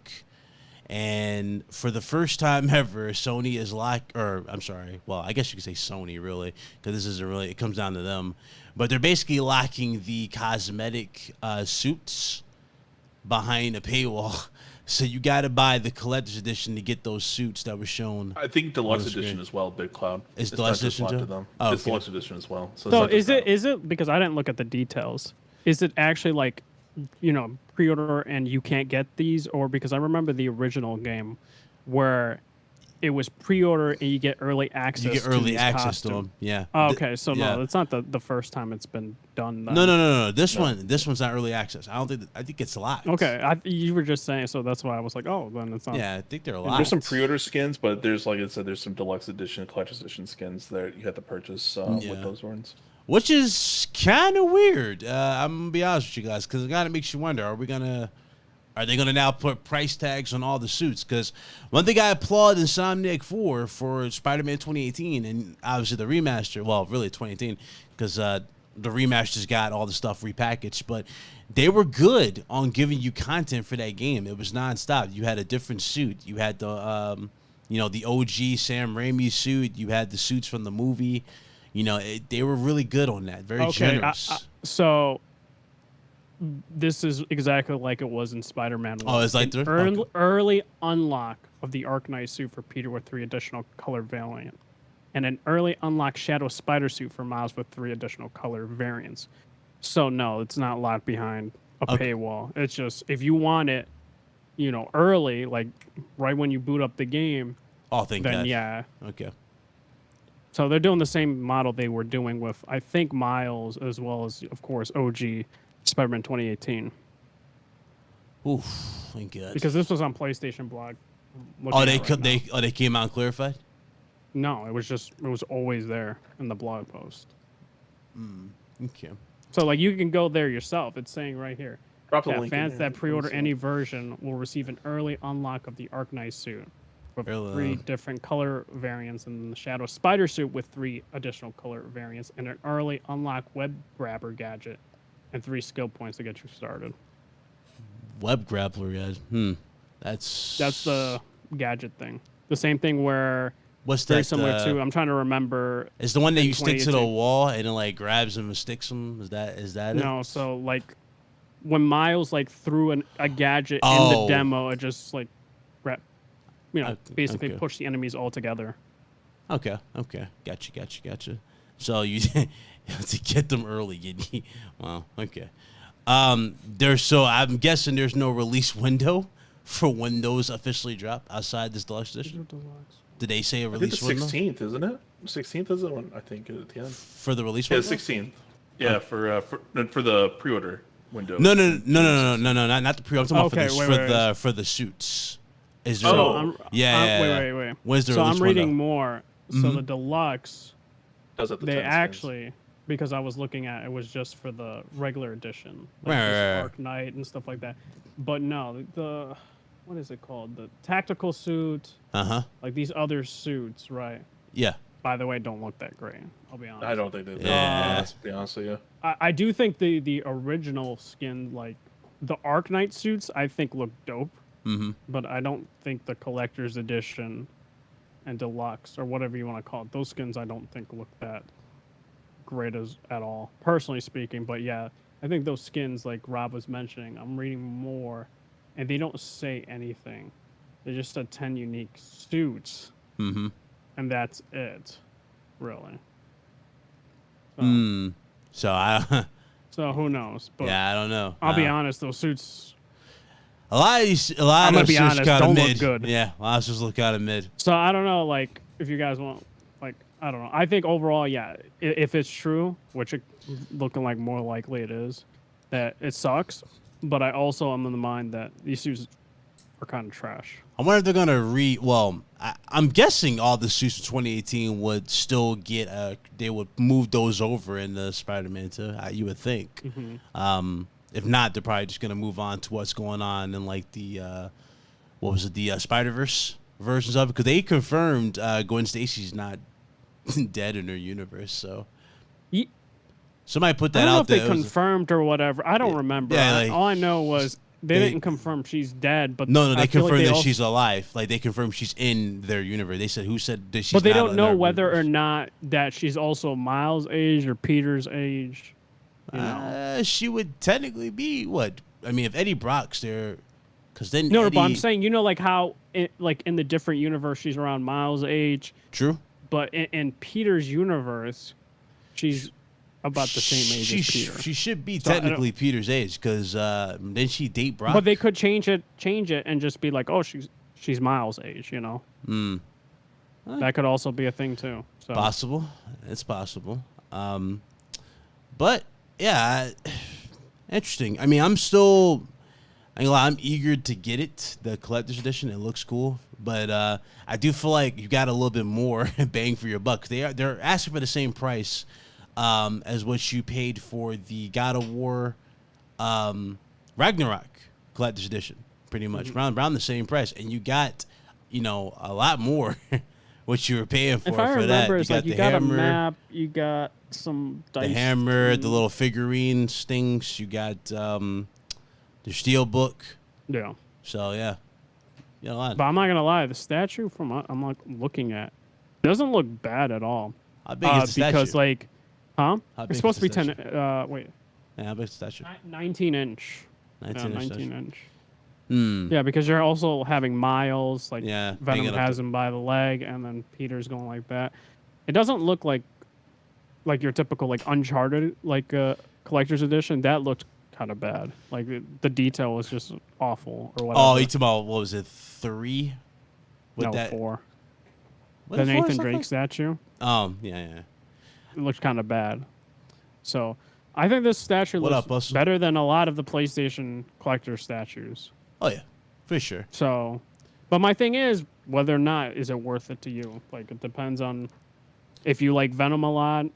and for the first time ever, Sony is I guess you could say Sony, really, because this isn't really, it comes down to them. But they're basically locking the cosmetic suits behind a paywall. So you got to buy the collector's edition to get those suits that were shown. I think deluxe on the edition screen. as well, Big Cloud. Is It's deluxe not just edition locked too? to them. Oh, It's okay. deluxe edition as well. So, So it's not just is it because I didn't look at the details? Is it actually pre-order and you can't get these, or because I remember the original game where it was pre-order and you get early access. You get to early these access to costumes. them. Yeah. Oh, okay, so yeah. no, it's not the first time it's been done. Then. No. This one's not early access. I think it's locked. Okay, you were just saying, so that's why I was like, oh, then it's not. Yeah, I think they're that. locked. There's some pre-order skins, but there's, like I said, there's some deluxe edition, collector's edition skins that you have to purchase with those ones. Which is kind of weird. I'm gonna be honest with you guys, because it kind of makes you wonder: are they gonna now put price tags on all the suits? Because one thing I applaud Insomniac for Spider-Man 2018, and obviously the remaster. Well, really 2018, because the remasters got all the stuff repackaged, but they were good on giving you content for that game. It was nonstop. You had a different suit. You had the the OG Sam Raimi suit. You had the suits from the movie. They were really good on that. Very generous. So this is exactly like it was in Spider-Man 1. Oh, it's like An early unlock of the Arcanine suit for Peter with 3 additional color variant, and an early unlock Shadow Spider suit for Miles with 3 additional color variants. So no, it's not locked behind a paywall. It's just if you want it, early, like right when you boot up the game. Oh, thank then God. Yeah. Okay. So they're doing the same model they were doing with, I think, Miles, as well as, of course, OG Spider-Man 2018. Oof, thank God. Because this was on PlayStation Blog. They came out and clarified? No, it was always there in the blog post. Okay. So you can go there yourself. It's saying right here. Drop the Yeah, link. fans in that there. pre-order any version will receive an early unlock of the Arcanine suit with 3 different color variants, and the Shadow Spider suit with 3 additional color variants, and an early unlock web grabber gadget, and 3 skill points to get you started. Web grappler, yeah. That's the gadget thing. The same thing where what's very that? similar to. I'm trying to remember. It's the one that in you stick to the 2018. wall and it like grabs him and sticks him. Is that it? No, so like when Miles like threw a gadget in Oh. the demo, it just like basically okay. pushed the enemies all together. Okay. Gotcha. So you have to get them early. Wow. Okay. So I'm guessing there's no release window for when those officially drop outside this deluxe edition. Did they say a I think the release window 16th, isn't it? 16th is the one, I think, at the end. for the release Yeah, window? 16th. Yeah, for the pre-order window. No, not the pre. I'm talking Okay, about wait. for the suits. Is there? Oh. Wait. When's the So release I'm reading window? more. So the deluxe, Does it the they 10 skins. actually, because I was looking at it, was just for the regular edition, like Right. just Arc Knight and stuff like that. But no, the what is it called? The tactical suit, like these other suits, right? Yeah. By the way, don't look that great. I'll be honest. I don't think they do. Yeah. To be honest with you. I do think the original skin, like the Arc Knight suits, I think look dope. But I don't think the collector's edition and deluxe or whatever you want to call it, those skins I don't think look that great at all, personally speaking. But yeah, I think those skins, like Rob was mentioning, I'm reading more, and they don't say anything. They just said 10 unique suits, and that's it, really. So, so who knows? But Yeah, I don't know. I'll be honest, those suits. A lot I'm of gonna those be suits honest, kind of don't look mid. good. Yeah, a lot of suits look kind of mid. So I don't know, like, if you guys want, like, I don't know. I think overall, yeah, if it's true, which it looking like more likely it is, that it sucks. But I also am in the mind that these suits are kind of trash. I wonder if they're gonna Well, I'm guessing all the suits from 2018 would still get. They would move those over in the Spider-Man 2. You would think. If not, they're probably just gonna move on to what's going on in like the what was it, the Spider-Verse versions of it, because they confirmed Gwen Stacy's not dead in her universe. So somebody put I that don't know out if there. they confirmed or whatever. I don't remember. yeah, like, all I know was they they- didn't confirm she's dead. But No, I they feel like confirmed that also- she's alive. Like they confirmed she's in their universe. They said who said that she's. But they not don't in know their whether or universe. not that she's also Miles' age or Peter's age. You know. She would technically be what? I mean, if Eddie Brock's there, because then No, Eddie, but I'm saying, you know, like how, like in the different universe, she's around Miles' age, true. but in Peter's universe, she's about the same age as Peter. She should be So I don't- technically Peter's age, because didn't she date Brock? But they could change it, and just be like, oh, she's Miles' age, you know. That could also be a thing too. So Possible. It's possible. But yeah, interesting. I mean, I'm eager to get it, the collector's edition. It looks cool, but I do feel like you got a little bit more bang for your buck. They're asking for the same price as what you paid for the God of War Ragnarok collector's edition, pretty much around the same price, and you got a lot more what you were paying for. if I for remember, that. it's like you got hammer, a map, you got some dice. the hammer, and- the little figurines, things. You got the steel book. Yeah. So yeah, a lot. But I'm not gonna lie, the statue from I'm like looking at doesn't look bad at all. How big is the because statue? like, How big it's supposed is to be the 10. Wait, Yeah, how big is the statue? 19 inch. 19 inch 19 statue. inch. Yeah, because you're also having Miles, like Yeah, Venom hanging up has him by the leg, and then Peter's going like that. It doesn't look like your typical like Uncharted like collector's edition. That looked kind of bad. Like the detail was just awful or whatever. Oh, you talking about what was it? 3? no, that 4. what The did 4 Nathan look Drake like? statue. Yeah. It looked kind of bad. So I think this statue What looks up, Buster? better than a lot of the PlayStation collector statues. Oh yeah, for sure. So, but my thing is whether or not is it worth it to you. Like it depends on if you like Venom a lot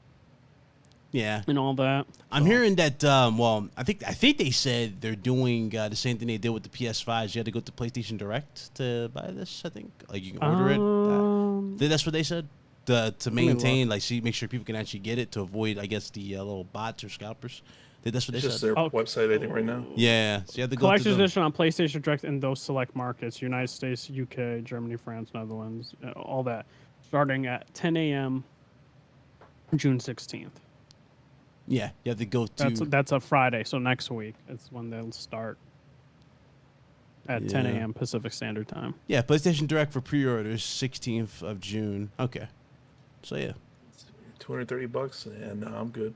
Yeah, and all that. I'm hearing that. Well, I think they said they're doing the same thing they did with the PS5s. You had to go to PlayStation Direct to buy this. I think like you can order it. I think that's what they said. To me maintain, like, make sure people can actually get it to avoid, I guess, the little bots or scalpers That's what they It's just said. their website, I think, right now. Yeah, so you have to go Collector's to them. edition on PlayStation Direct in those select markets: United States, UK, Germany, France, Netherlands, all that, starting at 10 a.m. June 16th. Yeah, you have to go to. That's a Friday, so next week it's when they'll start at 10 Yeah. a.m. Pacific Standard Time. Yeah, PlayStation Direct for pre-orders 16th of June. Okay, so yeah. $230, and I'm good.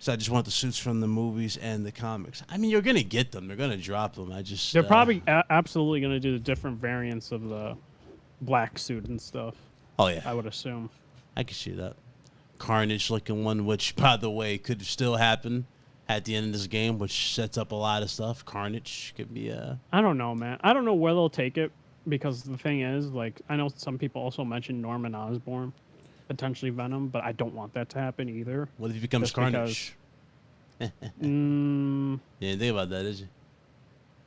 So I just want the suits from the movies and the comics. I mean, you're gonna get them. They're gonna drop them. I just They're probably absolutely going to do the different variants of the black suit and stuff. Oh yeah, I would assume. I can see that. Carnage looking one, which by the way could still happen at the end of this game, which sets up a lot of stuff. Carnage could be I don't know, man. I don't know where they'll take it, because the thing is, like, I know some people also mentioned Norman Osborn, potentially Venom, but I don't want that to happen either. What if he becomes Just Carnage? because- You didn't think about that, did you?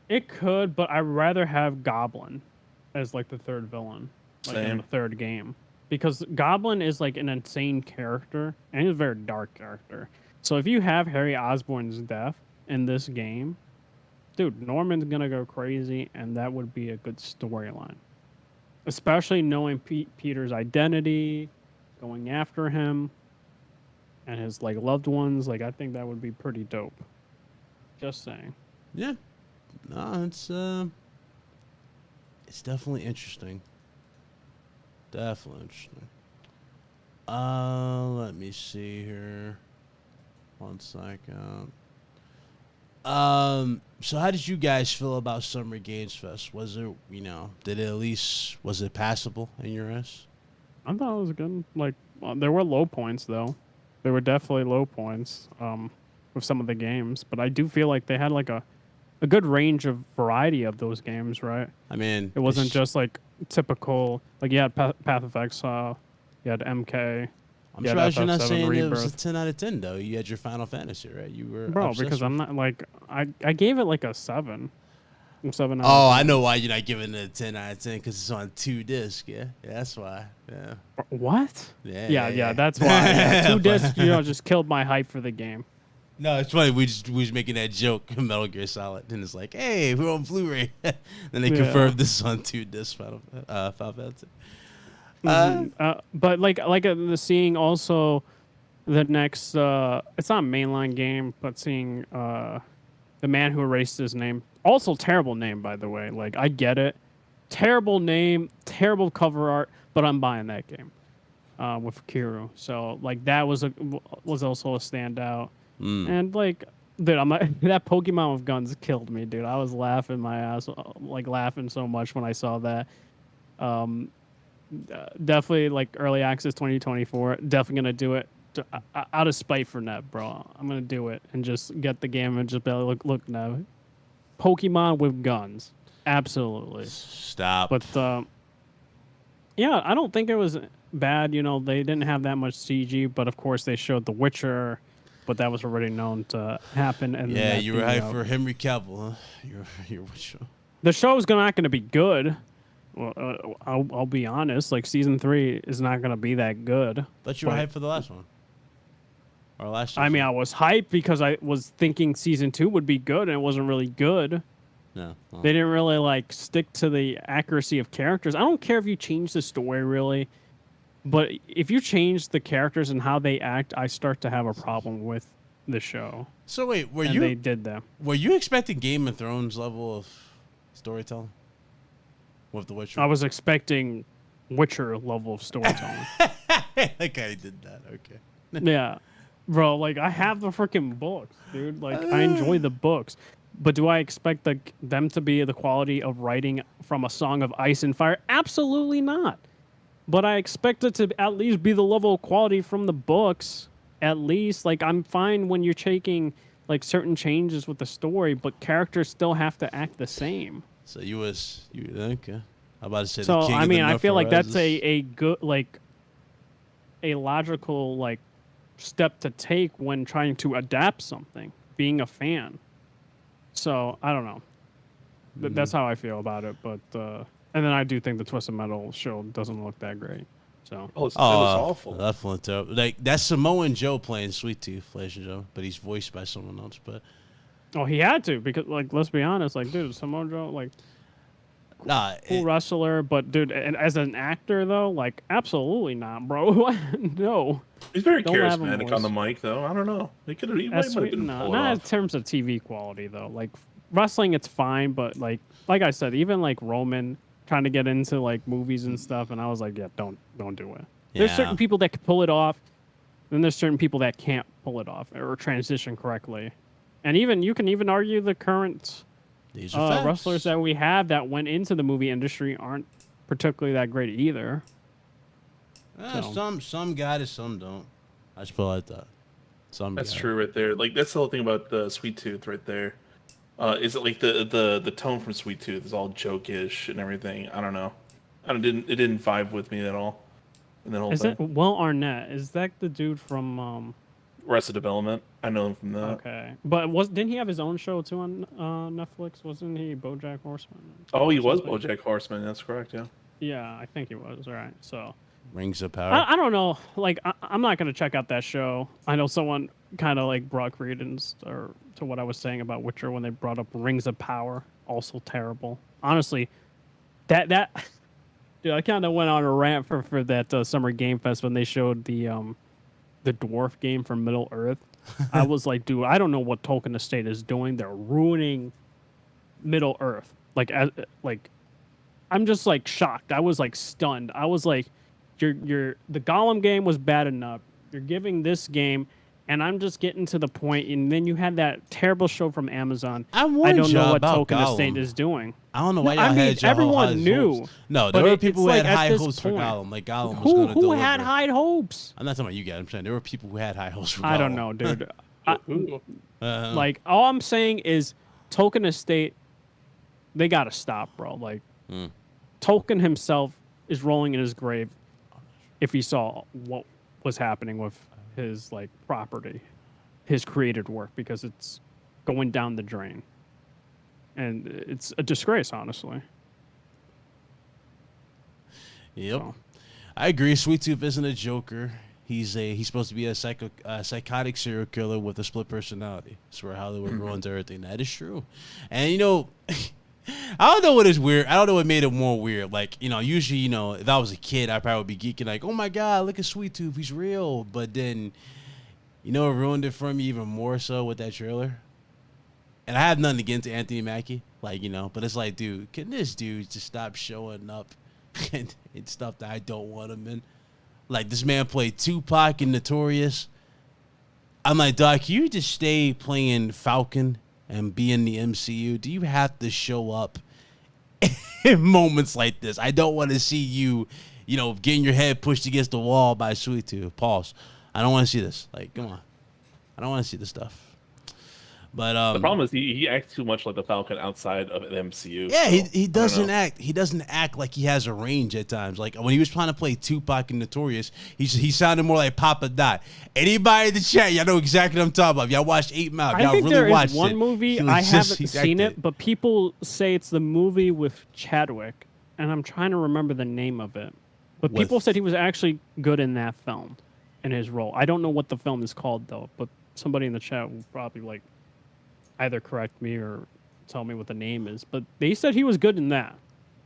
It could, but I'd rather have Goblin as like the third villain, like in Same. the third game, because Goblin is like an insane character and he's a very dark character. So if you have Harry Osborn's death in this game, dude, Norman's gonna go crazy, and that would be a good storyline. Especially knowing Peter's identity, going after him, and his like loved ones. Like, I think that would be pretty dope. Just saying. Yeah. No, it's definitely interesting. Definitely interesting. Let me see here. 1 second. So how did you guys feel about Summer Games Fest? Was it, was it passable in your eyes? I thought it was good. Like, there were low points though. There were definitely low points with some of the games, but I do feel like they had like a good range of variety of those games, right? I mean, It wasn't just like typical. Like, you had Path of Exile, you had MK. I'm you had surprised you're not FF7 saying it was a Rebirth. 10 out of 10 though. You had your Final Fantasy, right? You were Bro, obsessed because with- I'm not like I gave it like a 7. 7 out of Oh, 10. I know why you're not giving it a 10 out of 10, because it's on 2 discs. Yeah, that's why. Yeah. What? Yeah. Yeah, that's why. Yeah, 2 discs, just killed my hype for the game. No, it's funny. We was making that joke in Metal Gear Solid, and it's like, hey, we're on Blu-ray. Then they Yeah. confirmed this is on 2 discs. Final Fantasy. But the seeing also the next it's not a mainline game, but seeing The Man Who Erased His Name, also terrible name, by the way. Like, I get it, terrible name, terrible cover art, but I'm buying that game with Kiru. So like that was also a standout. And like, dude, that Pokemon with guns killed me, dude. I was laughing my ass, like laughing so much when I saw that. Definitely like early access 2024. Definitely gonna do it out of spite for Nev, bro. I'm gonna do it and just get the game and just be like, look, Nev, Pokemon with guns, absolutely. Stop. But yeah, I don't think it was bad. They didn't have that much CG, but of course they showed The Witcher, but that was already known to happen. And yeah, that you were the, hyped for Henry Cavill, huh? You're the show's not going to be good. Well, I'll be honest. Like, season 3 is not going to be that good. But you were But- hyped for the last one. Or last I mean, I was hyped because I was thinking season 2 would be good, and it wasn't really good. No. Well, They didn't really like stick to the accuracy of characters. I don't care if you change the story really, but if you change the characters and how they act, I start to have a problem with the show. so wait, And they did that. were you expecting Game of Thrones level of storytelling with The Witcher? I was expecting Witcher level of storytelling. Okay, did that. Okay. Yeah. Bro, like, I have the freaking books, dude. Like, I enjoy the books. But do I expect them to be the quality of writing from A Song of Ice and Fire? Absolutely not. But I expect it to at least be the level of quality from the books. At least, like, I'm fine when you're taking, like, certain changes with the story, but characters still have to act the same. So you okay? I'm about to say. So, the king I of the mean, I feel like that's North a good, like, a logical, like, step to take when trying to adapt something, being a fan. So, I don't know. That's how I feel about it. But, and then I do think the Twisted Metal show doesn't look that great. So Oh, it was awful. Definitely terrible. Like that's Samoan Joe playing Sweet Tooth, ladies and gentlemen, but he's voiced by someone else. But he had to because like let's be honest, like dude, Samoa Joe like cool wrestler, but dude, and as an actor though, like absolutely not, bro. No. He's very charismatic on the mic, though. I don't know. He could have been not in terms of TV quality though. Like wrestling, it's fine, but like I said, even like Roman trying to get into like movies and stuff, and I was like, yeah, don't do it. There's certain people that can pull it off, then there's certain people that can't pull it off or transition correctly, and even you can even argue the current wrestlers that we have that went into the movie industry aren't particularly that great either. Some got it, some don't. I just feel like that. That's true right there. Like that's the whole thing about the Sweet Tooth right there. Is it like the tone from Sweet Tooth is all jokish and everything? I don't know. It didn't vibe with me at all. And whole thing. It Will Arnett? Is that the dude from Arrested Development? I know him from that. Okay, but didn't he have his own show too on Netflix? Wasn't he BoJack Horseman? Oh, he was BoJack Horseman. That's correct. Yeah. Yeah, I think he was. All right, so. Rings of Power. I don't know. Like, I'm not going to check out that show. I know someone kind of like brought credence to what I was saying about Witcher when they brought up Rings of Power. Also terrible. Honestly, that dude, I kind of went on a rant for that Summer Game Fest when they showed the dwarf game from Middle Earth. I was like, dude, I don't know what Tolkien Estate is doing. They're ruining Middle Earth. I'm just like shocked. I was like stunned. I was like, the Gollum game was bad enough. You're giving this game, and I'm just getting to the point, and then you had that terrible show from Amazon. I don't know what Tolkien Estate is doing. I don't know why y'all had everyone knew. Hopes. No, there were people who had high hopes for Gollum. Like Gollum was going to deliver. Who had high hopes? I'm not talking about you guys. I'm saying there were people who had high hopes for Gollum. I don't know, dude. Like all I'm saying is Tolkien Estate, they got to stop, bro. Like Tolkien himself is rolling in his grave if he saw what was happening with his like property, his created work, because it's going down the drain. And it's a disgrace, honestly. Yep. So. I agree. Sweet Tooth isn't a joker. He's supposed to be a psychotic serial killer with a split personality. That's where Hollywood ruins everything. That is true. And, you know, I don't know what is weird. I don't know what made it more weird. Like, you know, usually, you know, if I was a kid, I probably would be geeking like, oh, my God, look at Sweet Tooth. He's real. But then, you know, it ruined it for me even more so with that trailer. And I have nothing against Anthony Mackie, like, you know, but it's like, dude, can this dude just stop showing up in stuff that I don't want him in? Like, this man played Tupac and Notorious. I'm like, Doc, can you just stay playing Falcon and be in the MCU? Do you have to show up in moments like this? I don't want to see you, you know, getting your head pushed against the wall by Sweet Tooth. Pause. I don't want to see this. Like, come on. I don't want to see this stuff. But the problem is he acts too much like the Falcon outside of the MCU. Yeah, so, he doesn't act. He doesn't act like he has a range at times. Like when he was trying to play Tupac and Notorious, he sounded more like Papa Dot. Anybody in the chat, y'all know exactly what I'm talking about. Y'all watched 8 Mile. Y'all really watched it. I think there is one movie, I haven't seen it, but people say it's the movie with Chadwick, and I'm trying to remember the name of it. But people said he was actually good in that film, in his role. I don't know what the film is called though, but somebody in the chat will probably like either correct me or tell me what the name is, but they said he was good in that.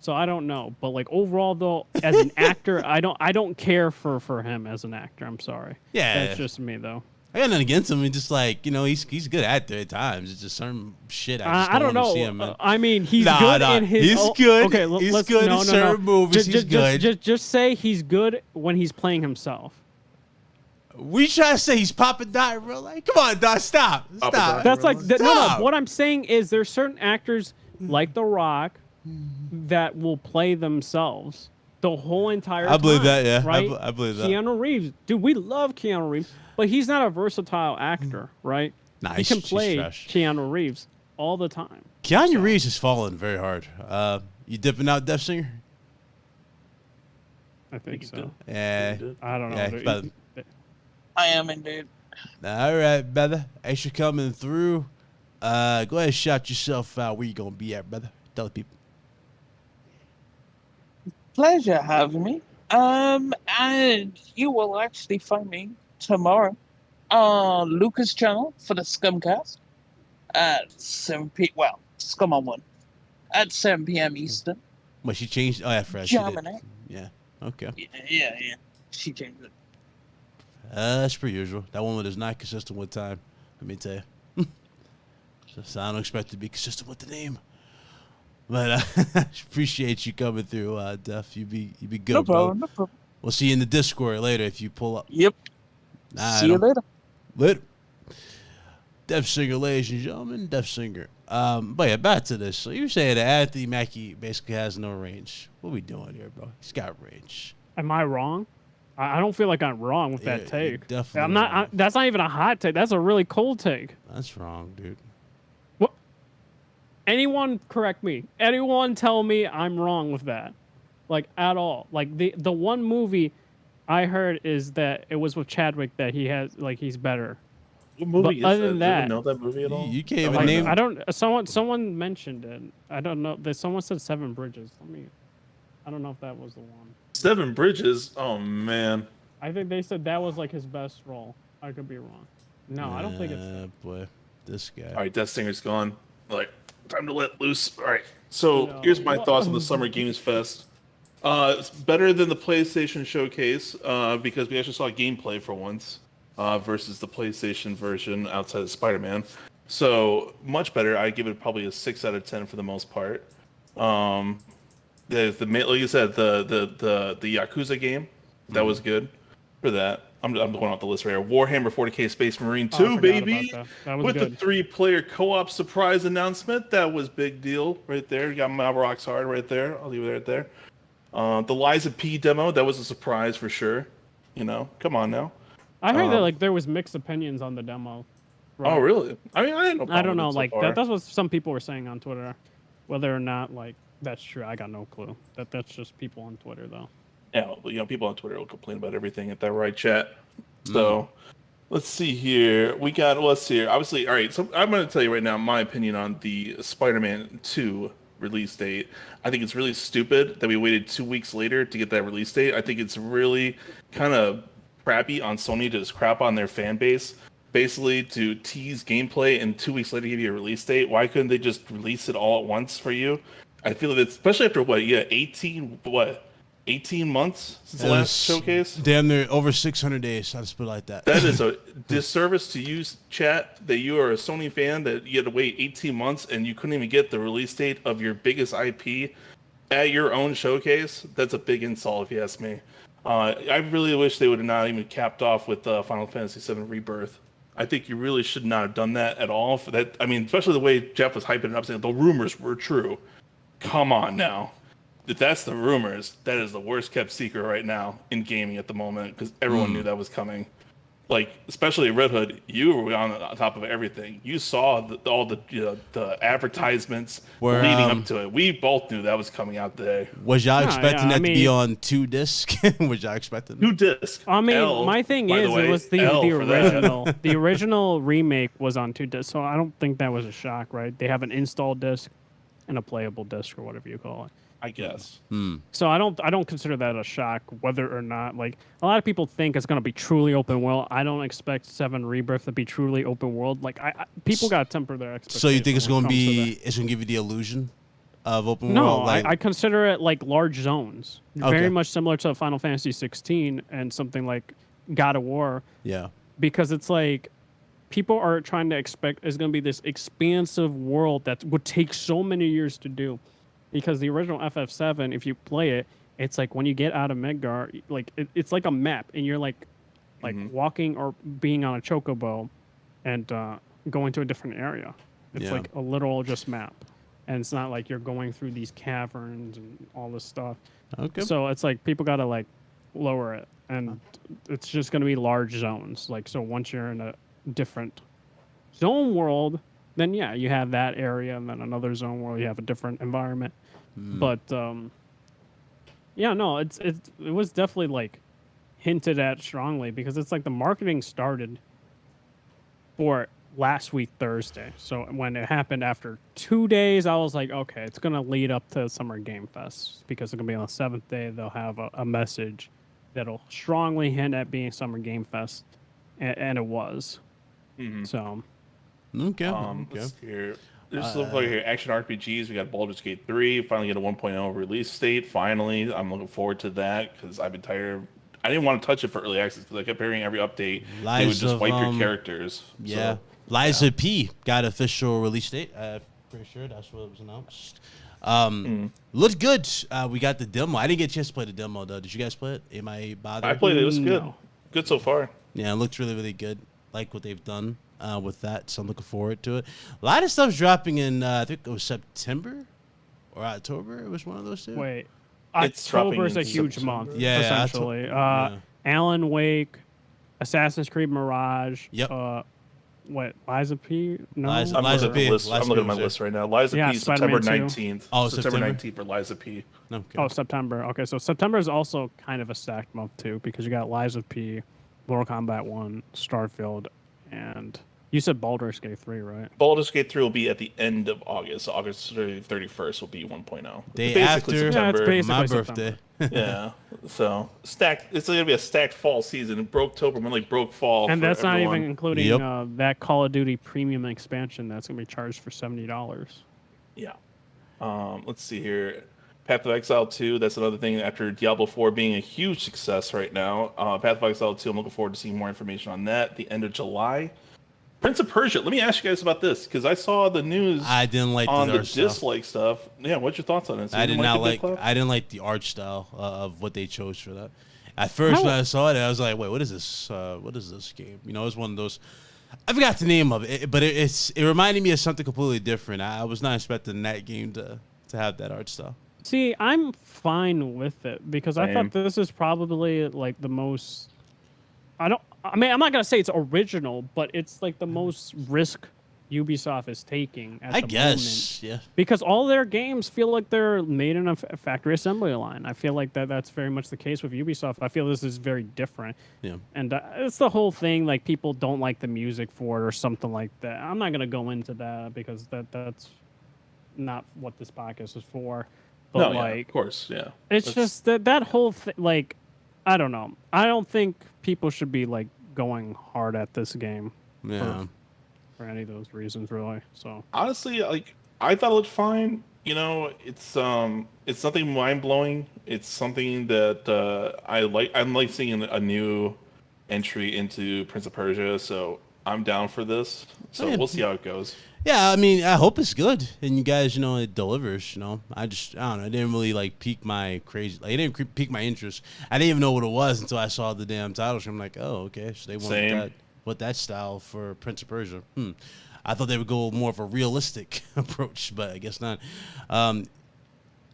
So I don't know, but like overall though, as an actor, I don't care for him as an actor. I'm sorry. Yeah, that's just me though. I got nothing against him. It's just like, you know, he's a good actor at times. It's just certain shit I don't know. See him in. I mean, he's good in his. He's good. Okay, he's good in certain movies. He's good. Just say he's good when he's playing himself. We try to say he's Papa Dot in real life. Come on, Dot, stop. That's like no. What I'm saying is there's certain actors like The Rock that will play themselves the whole entire time. I believe that, yeah. Right? I believe that. Keanu Reeves, dude, we love Keanu Reeves, but he's not a versatile actor, right? Nah, he can play Keanu Reeves all the time. Keanu Reeves has fallen very hard. You dipping out, Death Singer? I think so. Yeah. I don't know. Yeah, I am indeed. All right, brother. Thanks for coming through. Go ahead and shout yourself out. Where you gonna be at, brother? Tell the people. Pleasure having me. And you will actually find me tomorrow on Lucas' channel for the Scumcast at 7 p. Well, Scum on 1 at 7 p.m. Eastern. But she changed. Oh, yeah, fresh. She did. Jamming it. Yeah. Okay. Yeah. She changed it. That's per usual. That woman is not consistent with time. Let me tell you. So I don't expect to be consistent with the name. But I appreciate you coming through, Def. You be good, No bro. problem. No problem. We'll see you in the Discord later if you pull up. Yep. See you later. Later. Def Singer, ladies and gentlemen. Def Singer. But yeah, back to this. So you say that Anthony Mackie basically has no range. What we doing here, bro? He's got range. Am I wrong? I don't feel like I'm wrong with that Yeah, you're take. definitely I'm not. wrong. That's not even a hot take. That's a really cold take. That's wrong, dude. What? Anyone correct me? Anyone tell me I'm wrong with that? Like at all? Like the one movie I heard is that it was with Chadwick that he has like he's better. What movie But is other that? than Do you that- know that movie at all? You can't even Like, name. I don't. Someone mentioned it. I don't know. Someone said Seven Bridges. I don't know if that was the one. Seven Bridges. Oh man. I think they said that was like his best role. I could be wrong. No, I don't think it's. Boy, this guy. All right, Death Singer's gone. Like, time to let loose. All right. So No. here's my thoughts on the Summer Games Fest. It's better than the PlayStation Showcase because we actually saw gameplay for once versus the PlayStation version outside of Spider-Man. So much better. I give it probably a 6 out of 10 for the most part. Like you said, the Yakuza game that was good for that. I'm going off the list right here. Warhammer 40K Space Marine 2, forgot baby. about that was With good. the 3-player co-op surprise announcement, that was big deal right there. You got my rocks hard right there. I'll leave it right there. The Liza P demo, that was a surprise for sure. You know, come on now. I heard that like there was mixed opinions on the demo. Right? Oh, really? I mean, I I don't know. So Like far. that's what some people were saying on Twitter. Whether or not like that's true, I got no clue. That's just people on Twitter though. Yeah, well, you know, people on Twitter will complain about everything at that right chat. So, let's see here. Let's see here. Obviously, all right. So I'm going to tell you right now my opinion on the Spider-Man 2 release date. I think it's really stupid that we waited 2 weeks later to get that release date. I think it's really kind of crappy on Sony to just crap on their fan base, basically to tease gameplay and 2 weeks later give you a release date. Why couldn't they just release it all at once for you? I feel that, especially after 18 months since the last showcase. Damn near over 600 days. I'll just put it like that. That is a disservice to you, chat, that you are a Sony fan, that you had to wait 18 months and you couldn't even get the release date of your biggest IP at your own showcase. That's a big insult, if you ask me. I really wish they would have not even capped off with Final Fantasy VII Rebirth. I think you really should not have done that at all. For that, I mean, especially the way Jeff was hyping it up, saying the rumors were true. Come on now. If that's the rumors, that is the worst kept secret right now in gaming at the moment because everyone knew that was coming. Like, especially Red Hood, you were on top of everything. You saw all the advertisements leading up to it. We both knew that was coming out today. Was y'all Yeah, expecting yeah, that to be on 2 disc? Was y'all expecting? 2 discs. I mean, L, my thing by is, the way, it was the L for that. original. The original remake was on 2 discs, so I don't think that was a shock, right? They have an install disc and a playable disc or whatever you call it. I guess. So I don't consider that a shock, whether or not like a lot of people think it's gonna be truly open world. I don't expect 7 Rebirth to be truly open world. Like people gotta temper their expectations. So you think it's when going to it comes be? It's going to give you the illusion of open No, world? Like, I consider it like large zones, Okay. very much similar to Final Fantasy 16 and something like God of War, yeah. because it's like people are trying to expect it's going to be this expansive world that would take so many years to do. Because the original FF7, if you play it, it's like when you get out of Midgar, like it's like a map, and you're like walking or being on a chocobo, and going to a different area. It's Yeah. like a literal just map, and it's not like you're going through these caverns and all this stuff. Okay. So it's like people gotta like lower it, and it's just gonna be large zones. Like so, once you're in a different zone world, then yeah, you have that area, and then another zone where you have a different environment. But yeah, no, it was definitely like hinted at strongly because it's like the marketing started for last week Thursday. So when it happened after 2 days, I was like, okay, it's gonna lead up to Summer Game Fest because it's gonna be on the 7th day. They'll have a message that'll strongly hint at being Summer Game Fest, and it was. Mm-hmm. So, Okay. Let's see here. There's stuff like here, action RPGs. We got Baldur's Gate 3 finally get a 1.0 release date. Finally, I'm looking forward to that because I've been tired. I didn't want to touch it for early access because I kept hearing every update they would just wipe your characters. Yeah. So, Liza P got official release date. Pretty sure that's what was announced. Looked good. We got the demo. I didn't get a chance to play the demo though. Did you guys play it? Am I bothered? I played it. It was good. No. Good so far. Yeah, it looked really, really good. Like what they've done with that, so I'm looking forward to it. A lot of stuff's dropping in, I think it was September or October. It was one of those two. wait. It's dropping October's a in huge September. month, Yeah, essentially. yeah. Alan Wake, Assassin's Creed Mirage. Yep. What, Liza P? No. Liza I'm Liza looking P. at the list. Liza I'm looking P at my was list right now. Liza Yeah, P. September Spider-Man 2. 19th. Oh, September September? 19th for Liza P. Okay. Oh, September. Okay, so September is also kind of a stacked month too because you got Liza P, Mortal Kombat 1, Starfield, and you said Baldur's Gate 3, right? Baldur's Gate 3 will be at the end of August. So August 31st will be 1.0. Day Basically after Yeah, it's September. basically my September. birthday. Yeah. So stacked. It's gonna be a stacked fall season. Broke-tober, more like broke fall. And for that's everyone. not even including Yep. that Call of Duty premium expansion that's gonna be charged for $70. Yeah. Let's see here. Path of Exile 2, that's another thing after Diablo 4 being a huge success right now. Path of Exile 2, I'm looking forward to seeing more information on that the end of July. Prince of Persia, let me ask you guys about this because I saw the news I didn't like on the art style. dislike stuff. Yeah, what's your thoughts on it? So I you did didn't not the like. Big Cloud? I didn't like the art style of what they chose for that. At first, when I saw it, I was like, "Wait, what is this? What is this game?" You know, it was one of those. I forgot the name of it, but it reminded me of something completely different. I was not expecting that game to have that art style. See, I'm fine with it because I Same. thought this is probably like the most. I mean, I'm not gonna say it's original, but it's like the most risk Ubisoft is taking at I the guess, moment. yeah. Because all their games feel like they're made in a factory assembly line. I feel like that's very much the case with Ubisoft. I feel this is very different. Yeah. And it's the whole thing, like people don't like the music for it or something like that. I'm not going to go into that because that's not what this podcast is for. But No, yeah, like, of course, yeah. it's just that whole thing, like, I don't know. I don't think people should be like going hard at this game Yeah. for any of those reasons, really. So Honestly, like I thought it looked fine. You know, it's nothing mind blowing. It's something that I like. I'm like seeing a new entry into Prince of Persia, so I'm down for this. So Yeah. we'll see how it goes. Yeah, I mean, I hope it's good, and you guys, you know, it delivers. You know, I don't know, it didn't really like pique my crazy, like it didn't pique my interest. I didn't even know what it was until I saw the damn title. So I'm like, oh, okay, so they want that style for Prince of Persia. I thought they would go more of a realistic approach, but I guess not.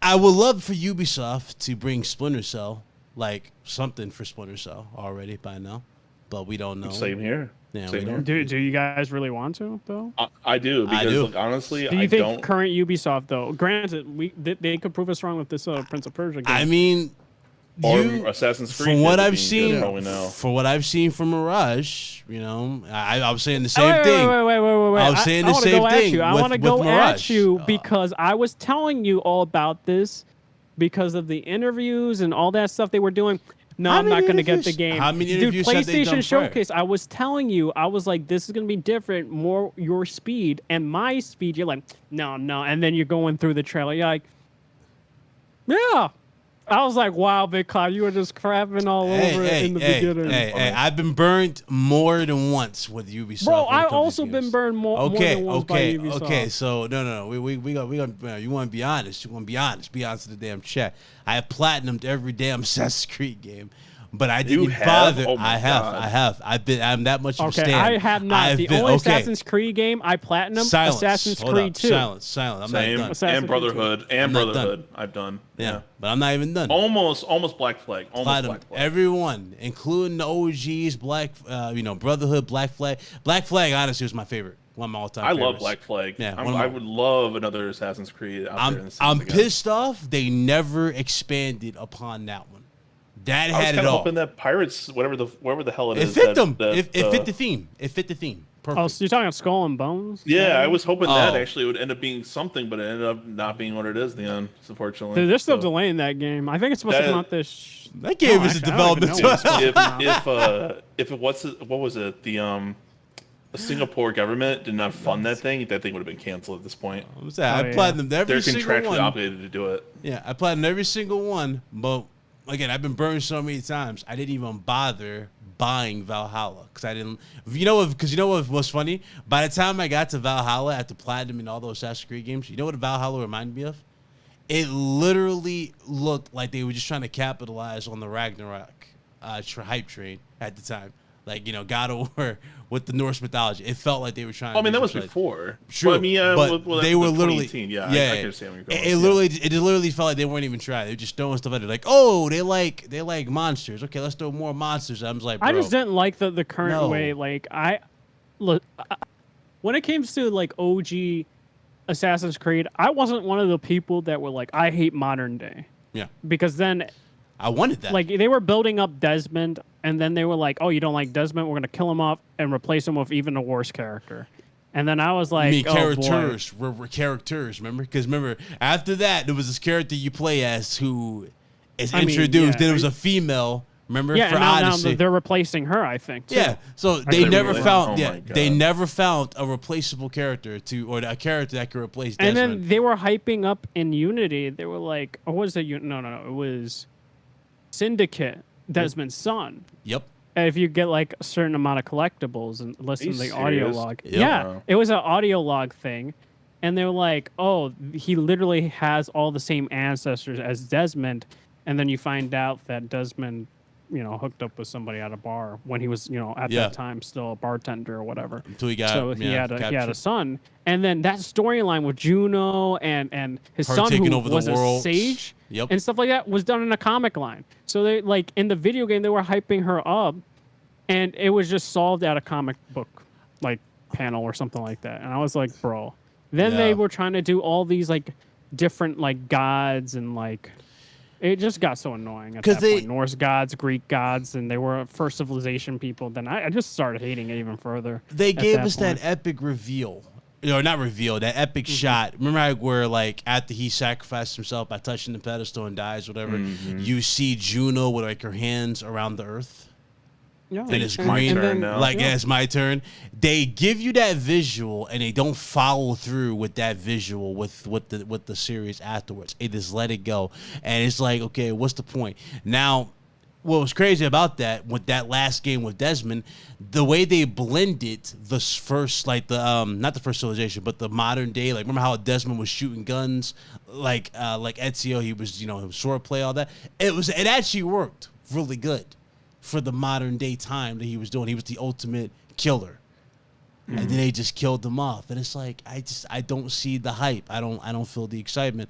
I would love for Ubisoft to bring Splinter Cell, like something for Splinter Cell already by now, but we don't know. Same here. Yeah, Same we here. don't. do you guys really want to though? I do because do. Like, honestly, Do you I think don't. current Ubisoft though? Granted, they could prove us wrong with this Prince of Persia game. I mean, Or you, Assassin's Creed. from what did I've being seen, good, probably now. from what I've seen from Mirage, you know, I was saying the Oh, same thing. Wait. I was saying the wanna same go at thing you. I with- want to with go Mirage. at you because I was telling you all about this because of the interviews and all that stuff they were doing. No, How I'm not many going to get the interviews- game. how many Dude, interviews have they done PlayStation prior? Showcase, I was telling you, I was like, this is going to be different, more your speed and my speed. You're like, no. And then you're going through the trailer. You're like, yeah. I was like, wow, Big Cloud, you were just crapping all over it in the beginning. Hey, I've been burned more than once with Ubisoft. Bro, when it I've comes to also games. been burned more than once by Ubisoft. Okay. So no. We gonna you want to be honest. You want to be honest. Be honest to the damn chat. I have platinumed every damn Assassin's Creed game, but I didn't have? bother. Oh my I have. God. I have. I'm that much of a Okay, stan. I have not. I've The been- only okay. Assassin's Creed game I platinum, Silence. Assassin's Hold Creed up. 2. Silence. I'm Same. not done. Assassin's And Creed 2. Brotherhood. I'm And not Brotherhood. done. I've done. Yeah, but I'm not even done. Almost Black Flag. Almost Platinum. Black Flag. Everyone, including the OGs, Brotherhood, Black Flag. Black Flag, honestly, was my favorite. One of my all-time I love favorites. Black Flag. Yeah, I'm- one of my- I would love another Assassin's Creed out there in the scenes I'm again. pissed off they never expanded upon that one. That I was had kind it of all. hoping that Pirates, whatever the hell it It is, fit that- them. that, It fit the theme. It fit the theme. Perfect. Oh, so you're talking about Skull and Bones? Yeah, I was hoping that Oh. actually would end up being something, but it ended up not being what it is in the end, unfortunately. They're still So, delaying that game. I think it's supposed to come out this. That game No, is in actually, I don't even development. know when it's supposed to come out. if it was what was it the Singapore government did not fund that thing would have been canceled at this point. What was that? Oh, I yeah. platinumed every They're single contractually one. obligated to do it. Yeah, I platinumed every single one, but again, I've been burned so many times. I didn't even bother buying Valhalla because I didn't. You know what was funny? By the time I got to Valhalla after platinum and all those Assassin's Creed games, you know what Valhalla reminded me of? It literally looked like they were just trying to capitalize on the Ragnarok hype train at the time. Like, God of War with the Norse mythology. It felt like they were trying I mean, to that was just before. True, Well, I mean, but they were literally, 2018. Yeah, yeah, I understand where you're going. it literally felt like they weren't even trying. They were just throwing stuff at it. Like, oh, they like monsters. Okay, let's throw more monsters. I was like, bro, I just didn't like the current No. way. Like when it came to like OG Assassin's Creed, I wasn't one of the people that were like, I hate modern day. Yeah, Because then, I wanted that. like, they were building up Desmond, and then they were like, oh, you don't like Desmond? We're gonna kill him off and replace him with even a worse character. And then I was like, me oh, characters boy. were characters. Remember, after that there was this character you play as who is I mean, introduced. yeah. Then it was a female. Remember, Yeah, for and now Odyssey. they're replacing her, I think. Too. Yeah, so they they never really? found. Oh my They God. never found a replaceable character or a character that could replace And Desmond. then they were hyping up in Unity. They were like, or was it? No. It was Syndicate, Desmond's son. Yep. And if you get like a certain amount of collectibles and listen to Are the you audio serious? log. Yep. Yeah, Wow. it was an audio log thing. And they were like, oh, he literally has all the same ancestors as Desmond. And then you find out that Desmond, hooked up with somebody at a bar when he was, at Yeah. that time still a bartender or whatever. Until he got So he had a captured. son, and then that storyline with Juno and his Her son taking who over the was a world. sage Yep. and stuff like that was done in a comic line. So they like in the video game they were hyping her up, and it was just solved at a comic book like panel or something like that. And I was like, bro. Then Yeah. they were trying to do all these like different like gods and like. It just got so annoying at 'Cause that point. Norse gods, Greek gods, and they were first civilization people. Then I just started hating it even further. They at gave that us that point. epic reveal. Not reveal, that epic shot. Remember how where like after he sacrificed himself by touching the pedestal and dies, whatever, you see Juno with like her hands around the earth. Yeah, And it's it's my green. turn now. Like, yeah, it's my turn. They give you that visual and they don't follow through with that visual with the series afterwards. They just let it go. And it's like, okay, what's the point? Now, what was crazy about that with that last game with Desmond, the way they blended the first, like the not the first civilization, but the modern day. Like, remember how Desmond was shooting guns, like Ezio, he was swordplay, all that. It actually worked really good for the modern day time that he was doing. He was the ultimate killer. And then they just killed him off. And it's like, I don't see the hype. I don't feel the excitement.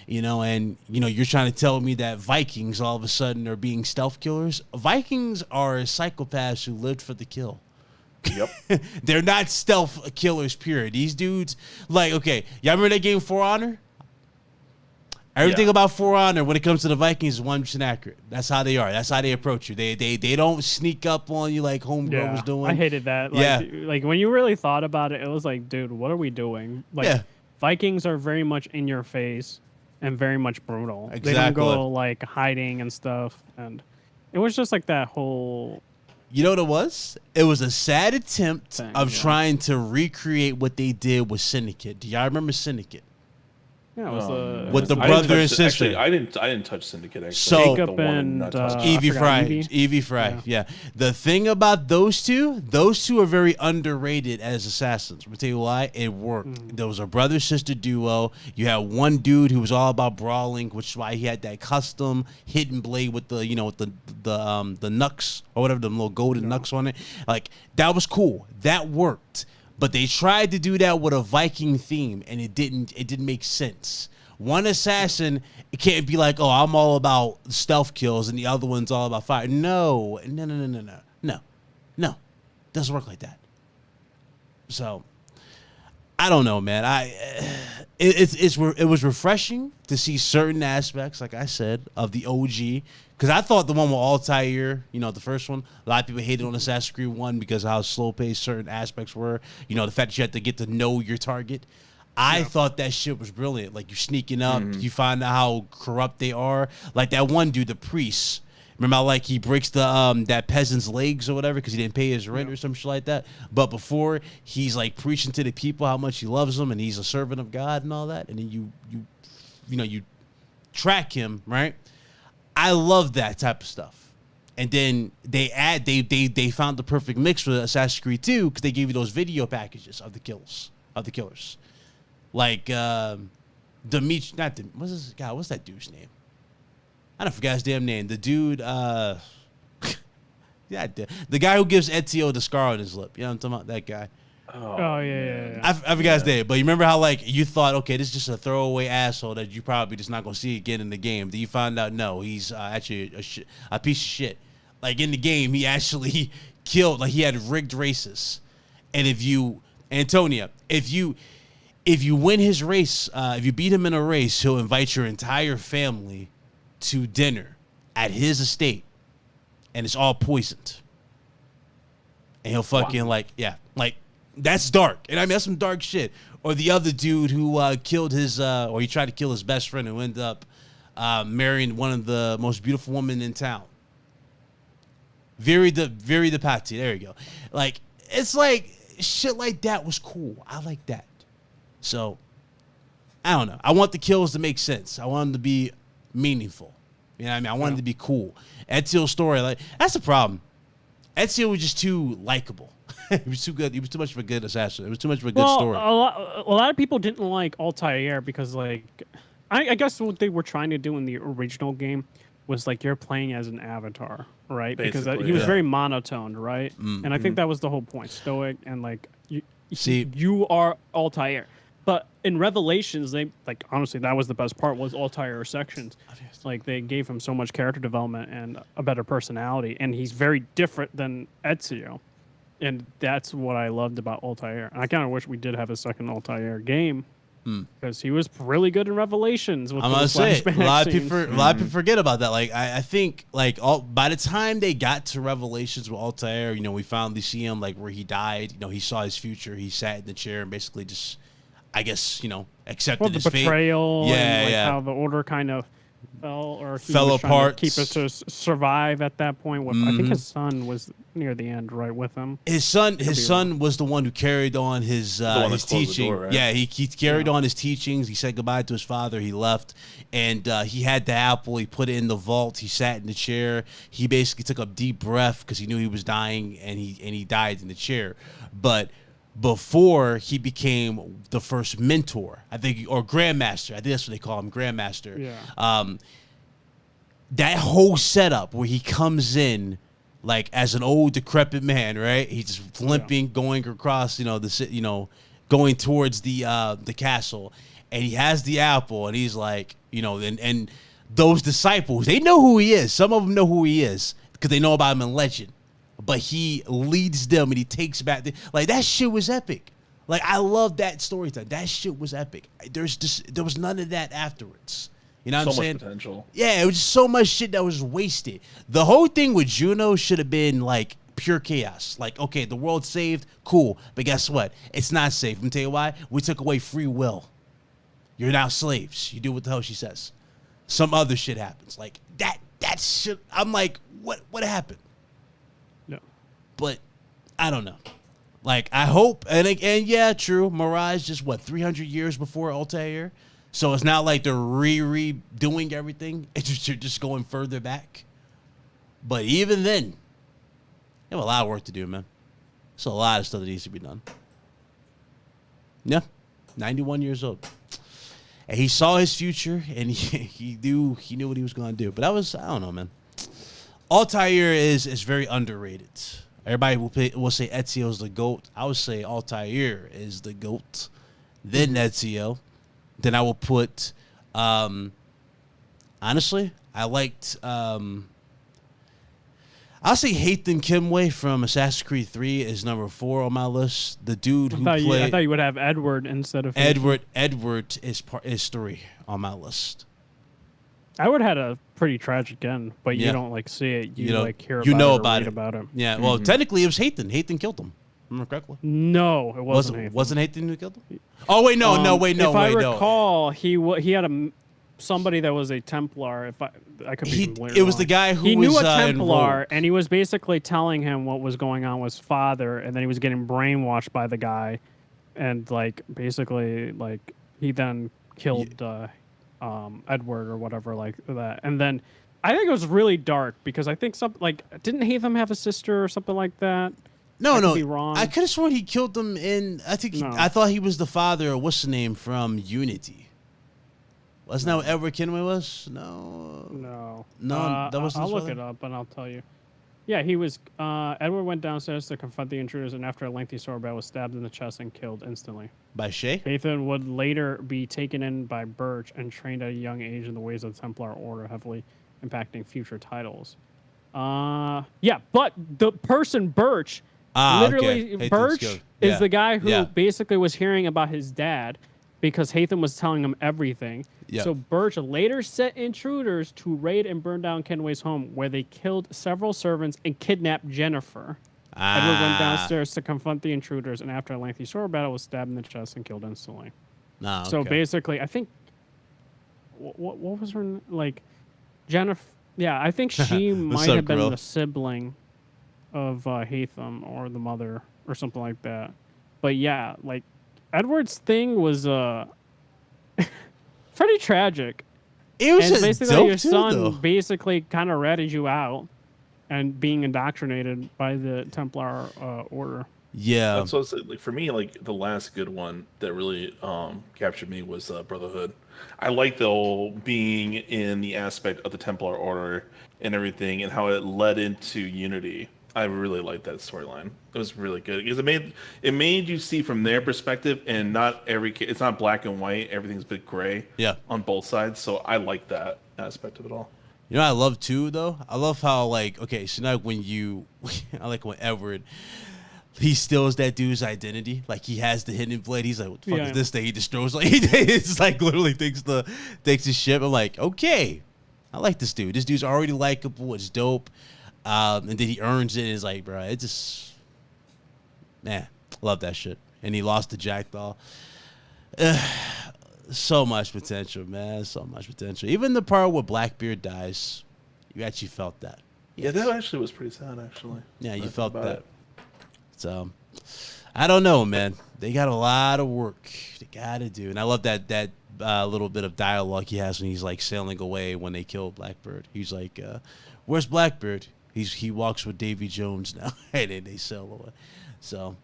And you're trying to tell me that Vikings all of a sudden are being stealth killers. Vikings are psychopaths who lived for the kill. Yep. They're not stealth killers, period. These dudes, like, okay, y'all remember that game For Honor? Everything Yeah. about For Honor when it comes to the Vikings is 100% accurate. That's how they are. That's how they approach you. They don't sneak up on you like Homegirl was doing. I hated that. Like, Yeah. like when you really thought about it, it was like, dude, what are we doing? Like, Yeah. Vikings are very much in your face and very much brutal. They don't Exactly. go like hiding and stuff. And it was just like that whole. You know what it was? It was a sad attempt Thing, of yeah. trying to recreate what they did with Syndicate. Do y'all remember Syndicate? Yeah, it was With the I didn't brother touch and sister. Actually, I didn't touch Syndicate. Actually. So- The Jacob one and not touched. I Evie forgot, Fry. Evie? Evie Fry. Yeah. The thing about those two are very underrated as assassins. I'm gonna tell you why. It worked. There was a brother sister duo. You had one dude who was all about brawling, which is why he had that custom hidden blade with the the knucks or whatever, the little golden knucks on it. Like, that was cool. That worked. But they tried to do that with a Viking theme, and it didn't make sense. One assassin, it can't be like, oh, I'm all about stealth kills and the other one's all about fire. No. Doesn't work like that. So, I don't know, man. It was refreshing to see certain aspects, like I said, of the OG Because I thought the one with Altair, you know, the first one, a lot of people hated on Assassin's Creed 1 because of how slow-paced certain aspects were. You know, the fact that you had to get to know your target. I thought that shit was brilliant. Like, you sneaking up, you find out how corrupt they are. Like, that one dude, the priest. Remember how, like, he breaks the that peasant's legs or whatever because he didn't pay his rent or some shit like that? But before, he's, like, preaching to the people how much he loves them and he's a servant of God and all that. And then you track him, right? I love that type of stuff. And then they found the perfect mix with Assassin's Creed 2 because they gave you those video packages of the killers. Like what's that dude's name? I don't forget his damn name. The dude, the guy who gives Ezio the scar on his lip. You know what I'm talking about? That guy. Oh yeah. I forgot his name, but you remember how like you thought, okay, this is just a throwaway asshole that you probably just not gonna see again in the game. Then you find out, no, he's actually a piece of shit. Like in the game, he actually killed, like he had rigged races. And if you win his race, if you beat him in a race, he'll invite your entire family to dinner at his estate, and it's all poisoned. And he'll fucking that's dark. And I mean, that's some dark shit. Or the other dude who killed his, or he tried to kill his best friend who ended up marrying one of the most beautiful women in town. Very de Patti. There you go. Like, it's like, shit like that was cool. I like that. So, I don't know. I want the kills to make sense. I want them to be meaningful. You know what I mean? I want it to be cool. Ezio's story, like, that's the problem. Ezio was just too likable. He was too good. He was too much of a good assassin. It was too much of a good story. A lot of people didn't like Altair because, like, I guess what they were trying to do in the original game was, like, you're playing as an avatar, right? Basically, because he was very monotone, right? And I think that was the whole point. Stoic and, like, you are Altair. But in Revelations, they, like, honestly, that was the best part, was Altair sections. Like, they gave him so much character development and a better personality, and he's very different than Ezio. And that's what I loved about Altair. And I kind of wish we did have a second Altair game because he was really good in Revelations. With I'm gonna say a lot of people forget about that. Like I think like by the time they got to Revelations with Altair, you know, we finally see him like where he died. You know, he saw his future. He sat in the chair and basically just, I guess, you know, accepted his fate. Betrayal. And how the order kind of fell apart. Keep it to survive at that point. With, I think his son was near the end, right, with him. His son was the one who carried on his teaching. Door, right? Yeah, he carried on his teachings. He said goodbye to his father. He left, and he had the apple. He put it in the vault. He sat in the chair. He basically took a deep breath because he knew he was dying, and he died in the chair. But before he became the first mentor, I think, or grandmaster. I think that's what they call him, grandmaster. Yeah. That whole setup where he comes in like as an old decrepit man, right? He's just limping, going across, going towards the castle, and he has the apple, and he's like, and those disciples, they know who he is. Some of them know who he is because they know about him in legend. But he leads them and he takes back like that shit was epic. Like I love that storytelling. That shit was epic. There was none of that afterwards. You know what I'm saying? So much potential. Yeah, it was just so much shit that was wasted. The whole thing with Juno should have been like pure chaos. Like, okay, the world's saved, cool. But guess what? It's not safe. Let me tell you why. We took away free will. You're now slaves. You do what the hell she says. Some other shit happens. Like that shit. I'm like, what happened? But I don't know. Like, I hope, and yeah, true. Mirage just 300 years before Altair, so it's not like they're redoing everything. It's just going further back. But even then, you have a lot of work to do, man. There's a lot of stuff that needs to be done. Yeah, 91 years old, and he saw his future, and he knew what he was going to do. But I don't know, man. Altair is very underrated. Everybody will say Ezio's the GOAT. I would say Altair is the GOAT. Then Ezio. Then I will put, honestly, I liked, I'll say Haytham Kimway from Assassin's Creed 3 is number 4 on my list. The dude who played... I thought you would have Edward instead of... Edward is 3 on my list. Edward had a pretty tragic end, but Yeah. you don't like see it. You know, like hear you about know it or about read it. about it. Yeah, well, technically it was Hathan. Hathan killed him. Remember correctly? No, it wasn't. Nathan. Wasn't Hathan who killed him? Oh wait, no. If I recall, he had somebody that was a Templar. If I could be completely It was wrong. the guy who he knew was, a Templar, enrolled. and he was basically telling him what was going on with his father, and then he was getting brainwashed by the guy, and like basically like he then killed Edward or whatever like that, and then I think it was really dark because I think something like didn't Hatham have a sister or something like that? No, I no. could be wrong. I could have sworn he killed them in. I think No. I thought he was the father of what's the name from Unity. Wasn't that what Edward Kenway was? No. No, that wasn't I'll his look father? it up and I'll tell you. Yeah, he was. Edward went downstairs to confront the intruders, and after a lengthy sword battle, was stabbed in the chest and killed instantly. By Shay? Hathan would later be taken in by Birch and trained at a young age in the ways of the Templar Order, heavily impacting future titles. Yeah, but the person Birch, literally, okay. Hathan's Birch killed. is Yeah. the guy who Yeah. basically was hearing about his dad because Hatham was telling him everything. Yeah. So Birch later sent intruders to raid and burn down Kenway's home, where they killed several servants and kidnapped Jennifer. Edward went downstairs to confront the intruders, and after a lengthy sword battle, was stabbed in the chest and killed instantly. So basically, I think what was her like, Jennifer? Yeah, I think she might up, have been girl? the sibling of Hatham or the mother or something like that. But yeah, like Edward's thing was pretty tragic. It was And just basically, dope your too, son though. basically kind of ratted you out and being indoctrinated by the Templar Order. Yeah. That's what I said. Like for me, like the last good one that really captured me was Brotherhood. I like the whole being in the aspect of the Templar Order and everything, and how it led into Unity. I really liked that storyline. It was really good because it made you see from their perspective, and not it's not black and white. Everything's a bit gray. Yeah. On both sides, so I like that aspect of it all. You know what I love too though? I love how like so now when I like when Edward he steals that dude's identity. Like he has the hidden blade. He's like, what the fuck is this thing? He destroys like it's like literally takes his ship. I'm like, okay. I like this dude. This dude's already likable, it's dope. And then he earns it and is like, bro, it just love that shit. And he lost to Jackdaw. So much potential, man. So much potential. Even the part where Blackbeard dies, you actually felt that. Yeah, that actually was pretty sad, actually. Yeah, you Think felt about that. it. So, I don't know, man. They got a lot of work they got to do. And I love that little bit of dialogue he has when he's, like, sailing away when they kill Blackbird. He's like, where's Blackbird? He walks with Davy Jones now. And then they sail away. So,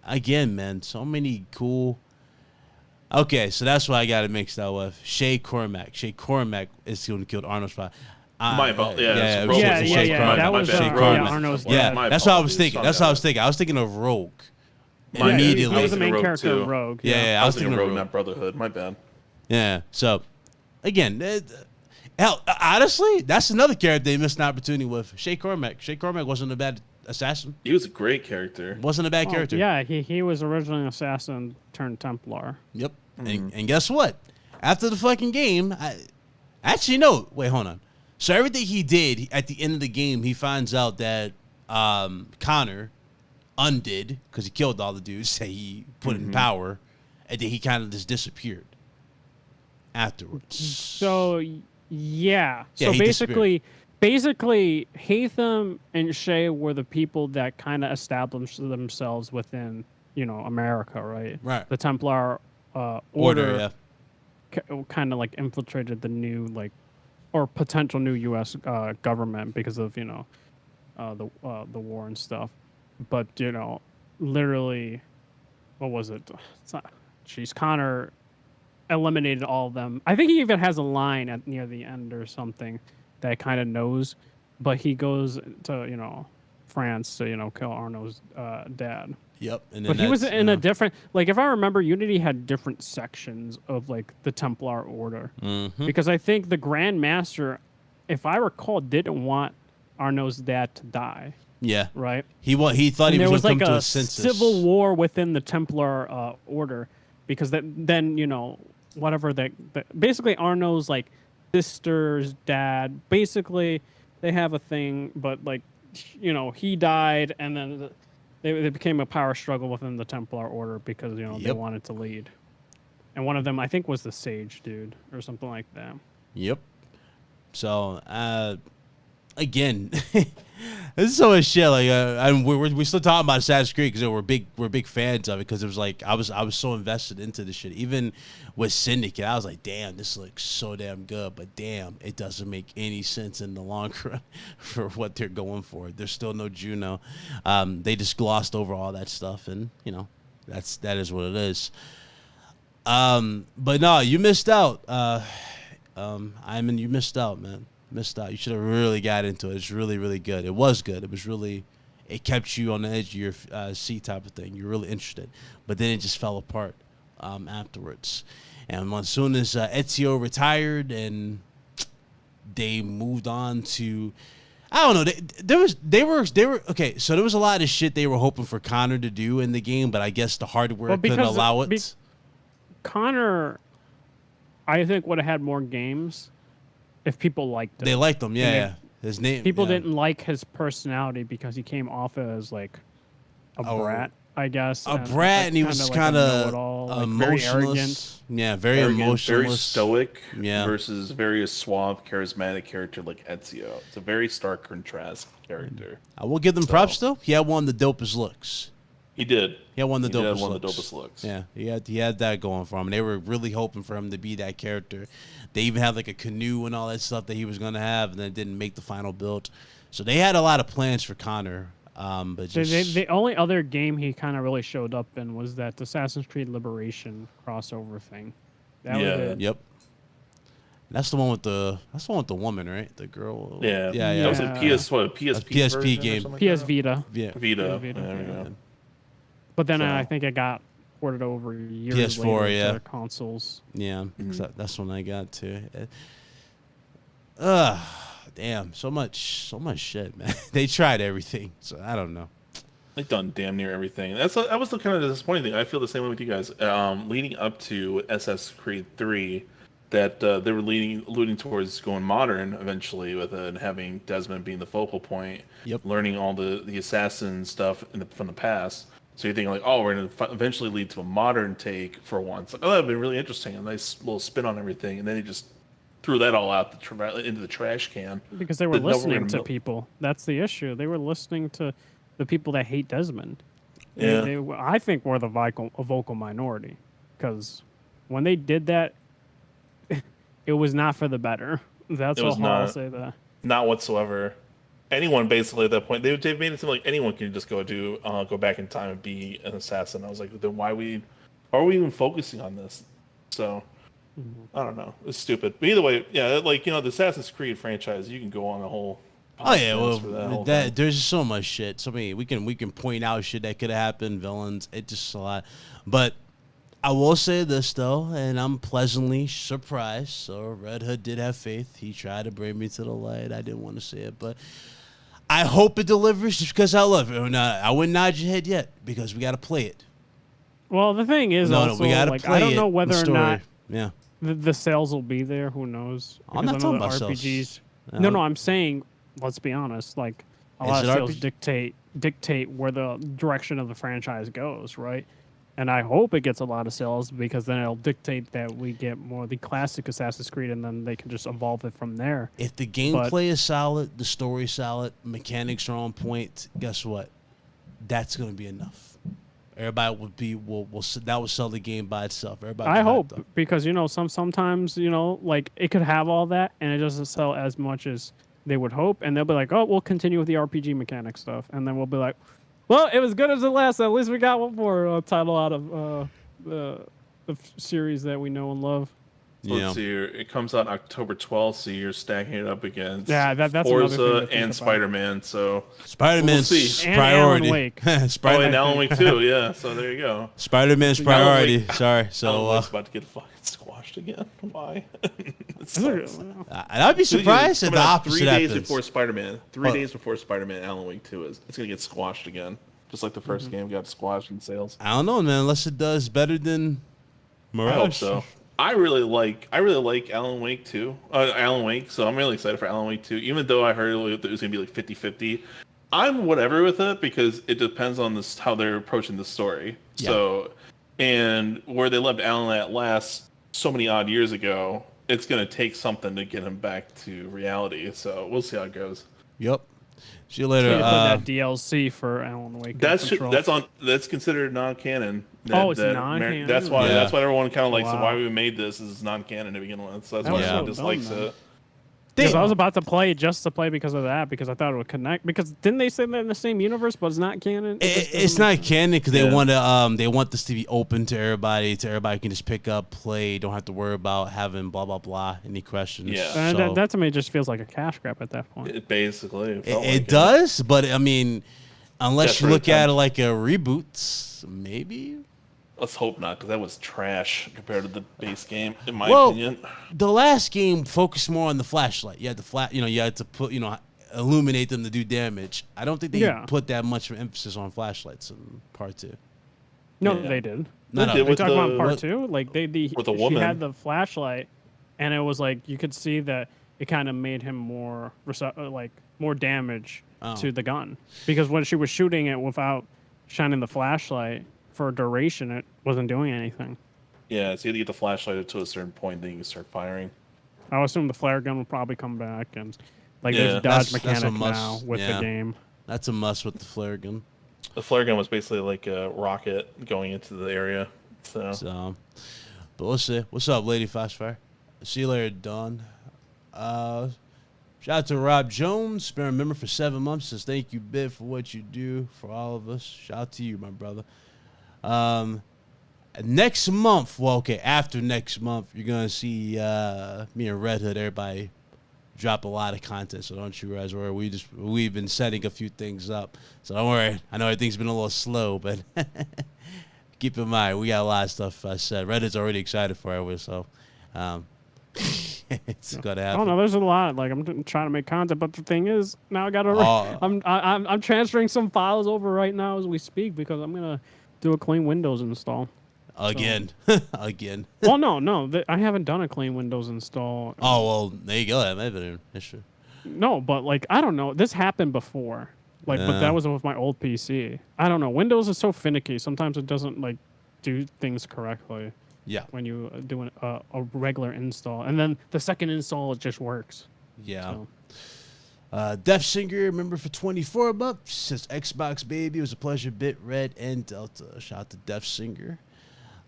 again, man, so many cool... Okay, so that's why I got it mixed up with Shay Cormac. Shay Cormac is going to kill Arnold's father. My fault. Yeah, That was Arnold's dad. Yeah, that's what I was thinking. That's what I was thinking. I was thinking of Rogue. Immediately. He was the main character of Rogue. Yeah, I was thinking of Rogue, not Brotherhood. My bad. Yeah, so, again, hell, honestly, that's another character they missed an opportunity with. Shay Cormac. Shay Cormac wasn't a bad assassin. He was a great charter. Wasn't a bad character. Yeah, he was originally an assassin turned Templar. Yep. And guess what? After the fucking game, wait, hold on. So everything he did at the end of the game, he finds out that Connor undid because he killed all the dudes that he put in power, and then he kind of just disappeared afterwards. So yeah. So he basically, Hatham and Shay were the people that kind of established themselves within, America, right? Right. The Templar order yeah. kind of like infiltrated the new or potential new U.S. Government because of the war and stuff. But literally, what was it? Connor eliminated all of them. I think he even has a line near the end or something that kind of knows, but he goes to France to kill Arno's dad. Yep. And But he was in a different, if I remember, Unity had different sections of the Templar Order. Because I think the Grand Master, if I recall, didn't want Arno's dad to die. Yeah. Right? He thought And he was going to come to a a census. civil war within the Templar Order, because then whatever that basically Arno's like sister's dad. Basically, they have a thing, but like, you know, he died, and then they became a power struggle within the Templar Order because you know they Yep. wanted to lead, and one of them I think was the Sage dude or something like that. Yep. So, again, this is so much shit. Like, we're still talking about Assassin's Creed because we're big fans of it because it was like I was so invested into this shit. Even with Syndicate, I was like, damn, this looks so damn good. But damn, it doesn't make any sense in the long run for what they're going for. There's still no Juno. They just glossed over all that stuff, and you know, that is what it is. But no, you missed out. Iman, you missed out, man. Missed out. You should have really got into it. It's really, really good. It was good. It was really, it kept you on the edge of your seat type of thing. You're really interested. But then it just fell apart afterwards. And as soon as Ezio retired and they moved on to, I don't know. They were okay. So there was a lot of shit they were hoping for Connor to do in the game, but I guess the hardware couldn't allow it. Connor, I think, would have had more games if people liked him. They liked him, yeah. His name. People yeah. didn't like his personality because he came off as like a brat, I guess. A brat, and he was kind of very arrogant. Yeah, very arrogant, emotionless. very stoic Yeah. versus very suave, charismatic character like Ezio. It's a very stark contrast character. I will give them props though. He had one of the dopest looks. He did. He had one of the dopest one looks. of the dopest looks. Yeah, he had that going for him. And they were really hoping for him to be that character. They even had like a canoe and all that stuff that he was going to have, and then didn't make the final build. So they had a lot of plans for Connor. But just The only other game he kind of really showed up in was that Assassin's Creed Liberation crossover thing. That was it. Yep. That's the one with the woman, right? The girl. Yeah. Yeah. That was a PSP game. PS Vita. Yeah. Vita. Vita, There we yeah. go. But then So- I think it got ported over years PS4, later yeah. to consoles. Yeah. Mm-hmm. That's when I got to. Damn. So much shit, man. They tried everything. So I don't know. They've done damn near everything. That was the kind of disappointing thing. I feel the same way with you guys. Leading up to Assassin's Creed 3, that they were alluding towards going modern eventually with it, and having Desmond being the focal point. Yep. Learning all the assassin stuff from the past. So you're thinking like, oh, we're going to eventually lead to a modern take for once. Like, oh, that'd be really interesting. A nice little spin on everything. And then he just threw that all out into the trash can. Because they were Didn't know listening to gonna- people. That's the issue. They were listening to the people that hate Desmond. Yeah. I think we're the vocal minority. Because when they did that, it was not for the better. That's It was all I'll not. say that. Not whatsoever. Anyone basically at that point, they've made it seem like anyone can just go back in time and be an assassin. I was like, then why are we even focusing on this? So I don't know. It's stupid. But either way, yeah, like the Assassin's Creed franchise, you can go on a whole. Oh yeah, podcast for that well, whole thing. there's just so much shit. So we can point out shit that could have happened, villains. It's just a lot. But I will say this though, and I'm pleasantly surprised. So Red Hood did have faith. He tried to bring me to the light. I didn't want to say it, but I hope it delivers just because I love it. I wouldn't nod your head yet because we got to play it. Well, the thing is, No, also, we got to like, play it. I don't know in whether or story. not Yeah. the sales will be there. Who knows? I'm not Because I know talking the about RPGs. sales. No, I'm saying, let's be honest. Like a Is lot it of sales RPG? dictate where the direction of the franchise goes, right? And I hope it gets a lot of sales because then it'll dictate that we get more of the classic Assassin's Creed, and then they can just evolve it from there. If the gameplay is solid, the story solid, mechanics are on point, guess what? That's going to be enough. Everybody that will sell the game by itself. Everybody. I hope because sometimes like it could have all that and it doesn't sell as much as they would hope, and they'll be like, oh, we'll continue with the RPG mechanic stuff, and then we'll be like, well, it was good as the last. At least we got one more title out of the series that we know and love. Let's see here. It comes out October 12th, so you're stacking it up against Yeah, that's another thing to Forza think and about. Spider-Man. So Spider-Man's We'll see. And priority. Alan Wake. and Alan Wake too. Yeah, so there you go. Spider-Man's Alan priority. Wake- Sorry. Alan So Wake's about to get fucking squashed again. Why? It sucks. I'd be surprised if Coming the out opposite 3 days happens. before Spider-Man. 3 Oh. days before Spider-Man, Alan Wake 2 it's gonna get squashed again, just like the 1st game got squashed in sales. I don't know, man. Unless it does better than Mirage. I hope so. I really like Alan Wake too. Alan Wake, so I'm really excited for Alan Wake 2. Even though I heard it was gonna be like 50-50, I'm whatever with it because it depends on this how they're approaching the story. Yeah. So, and where they left Alan at last so many odd years ago, it's gonna take something to get him back to reality. So we'll see how it goes. Yep. See you So later. you put that DLC for Alan Wake. That's considered non-canon. It's non-canon. That's why Yeah. everyone kind of likes it. Wow. Why we made this is non-canon to begin with. So that's That why was everyone so dislikes dumb, it. Because I was about to play just to play because of that, because I thought it would connect. Because didn't they say they're in the same universe, but it's not canon? It's not canon because they Yeah. want to. They want this to be open to everybody. To everybody can just pick up, play. Don't have to worry about having blah blah blah. Any questions? Yeah. And So, that to me just feels like a cash grab at that point. It basically felt it like does, but I mean, unless you Desperate look at it attempt. like a reboot, maybe. Let's hope not, because that was trash compared to the base game, in my Well, opinion. The last game focused more on the flashlight. You had to you had to put, illuminate them to do damage. I don't think they put that much emphasis on flashlights in part 2. No, Yeah. they did. No, no. did Are you talking about part what- 2? Like With the she woman. had the flashlight, and it was like you could see that it kind of made him more more damage to the gun, because when she was shooting it without shining the flashlight for a duration, it wasn't doing anything. Yeah, so you have to get the flashlight to a certain point, then you can start firing. I would assume the flare gun will probably come back, and Yeah. there's a dodge That's a mechanic must, now with yeah. the game. That's a must with the flare gun. The flare gun was basically like a rocket going into the area. So But we'll see. What's up, Lady Foxfire? See you later, Dawn. Shout out to Rob Jones, been a member for 7 months. Says thank you, Bit, for what you do for all of us. Shout out to you, my brother. Next month, after next month, you're gonna see me and Red Hood, everybody drop a lot of content. So don't you guys worry. We've been setting a few things up. So don't worry. I know everything's been a little slow, but keep in mind we got a lot of stuff said. Red Hood's already excited for it, so it's gonna happen. Oh no, there's a lot. Like I'm trying to make content, but the thing is, now I gotta. I'm transferring some files over right now as we speak because I'm gonna do a clean Windows install. Again. Again. Well, no, I haven't done a clean Windows install. Oh, well, there you go. That might have been an issue. No, but like I don't know. This happened before. But that was with my old PC. I don't know. Windows is so finicky. Sometimes it doesn't like do things correctly. Yeah. When you do a regular install, and then the second install it just works. Yeah. So. Def Singer, member for 24 months. Says Xbox baby. It was a pleasure. Bit Red and Delta. Shout out to Def Singer.